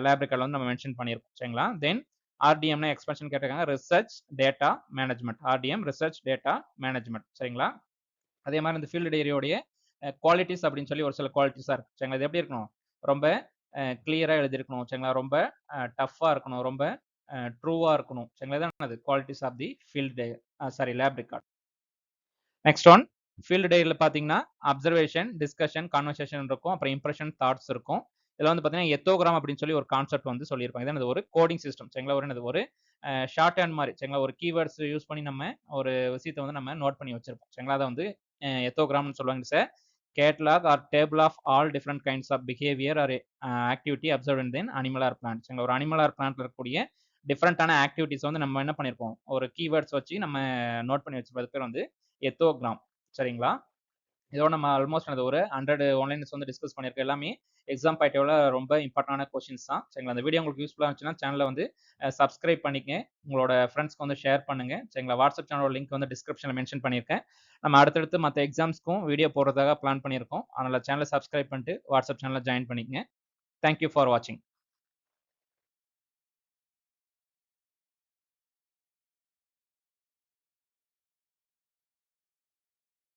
லேப் ரெக்கார்டில் வந்து நம்ம மென்ஷன் பண்ணியிருக்கோம் சரிங்களா. தென் ஆர்டிஎம்னா எக்ஸ்பென்ஷன் கேட்டிருக்காங்க, research data management, RTM research data management சரிங்களா. அதே மாதிரி இந்த ஃபீல்டு டைரியோடைய குவாலிட்டிஸ் அப்படின்னு சொல்லி ஒரு சில குவாலிட்டிஸாக இருக்கு சரிங்களா. இது எப்படி இருக்கணும், ரொம்ப கிளியராக எழுதியிருக்கணும் சரிங்களா, ரொம்ப டஃப்பாக இருக்கணும், ரொம்ப ட்ரூவாக இருக்கணும் சரிங்களா. இதான் அது qualities of the field sorry lab record. Next one field டேல பார்த்தீங்கன்னா அப்சர்வேஷன், டிஸ்கஷன், கான்வர்சேஷன் இருக்கும். அப்புறம் இம்ப்ரெஷன், தாட்ஸ் இருக்கும். இதுல வந்து பார்த்தீங்கன்னா எத்தோகிராம் அப்படின்னு சொல்லி ஒரு கான்செப்ட் வந்து சொல்லியிருப்பாங்க. இது ஒரு கோடிங் சிஸ்டம் சரிங்களா. ஒரு ஷார்ட் ஹேண்ட் மாதிரி சரிங்களா. ஒரு கீவேர்ட்ஸ் யூஸ் பண்ணி நம்ம ஒரு விஷயத்தை வந்து நம்ம நோட் பண்ணி வச்சிருப்போம் சரிங்களா. அதை வந்து எத்தோகிராம்னு சொல்லுவாங்க. Sir catalogue or table of all different kinds of behaviour or activity observe then animal or plant சரிங்களா. ஒரு அனிமல் ஆர் பிளான்ட்ல இருக்கக்கூடிய டிஃப்ரெண்டான ஆக்டிவிட்டிஸ் வந்து நம்ம என்ன பண்ணியிருப்போம், ஒரு கீவேர்ட்ஸ் வச்சு நம்ம நோட் பண்ணி வச்சிருப்பது பேர் வந்து எத்தோகிராம் சரிங்களா. இதோட நம்ம ஆல்மோஸ்ட் அந்த ஒரு 100 ஆன்லைன்ஸ் வந்து டிஸ்கஸ் பண்ணியிருக்கோம். எல்லாமே எக்ஸாம் பாயிண்ட் ஆஃப்ல ரொம்ப இம்பார்ட்டன்டான கொஸ்டின்ஸ் தான் சரிங்களா. அந்த வீடியோ உங்களுக்கு யூஸ்ஃபுல்லாக இருந்துச்சுன்னா சேனலை வந்து சப்ஸ்கிரைப் பண்ணிக்கங்க. உங்களோட ஃப்ரெண்ட்ஸ்க்கு வந்து ஷேர் பண்ணுங்க சரிங்களா. வாட்ஸ்அப் சேனலோட லிங்க் வந்து டிஸ்கிரிப்ஷனில் மென்ஷன் பண்ணியிருக்கேன். நம்ம அடுத்தடுத்து மற்ற எக்ஸாம்ஸ்க்கும் வீடியோ போடுறதாக பிளான் பண்ணியிருக்கோம். அதனால சேனலை சப்ஸ்கிரைப் பண்ணிட்டு வாட்ஸ்அப் சேனலில் ஜாயின் பண்ணிக்கங்க. தேங்க்யூ ஃபார் வாட்சிங்.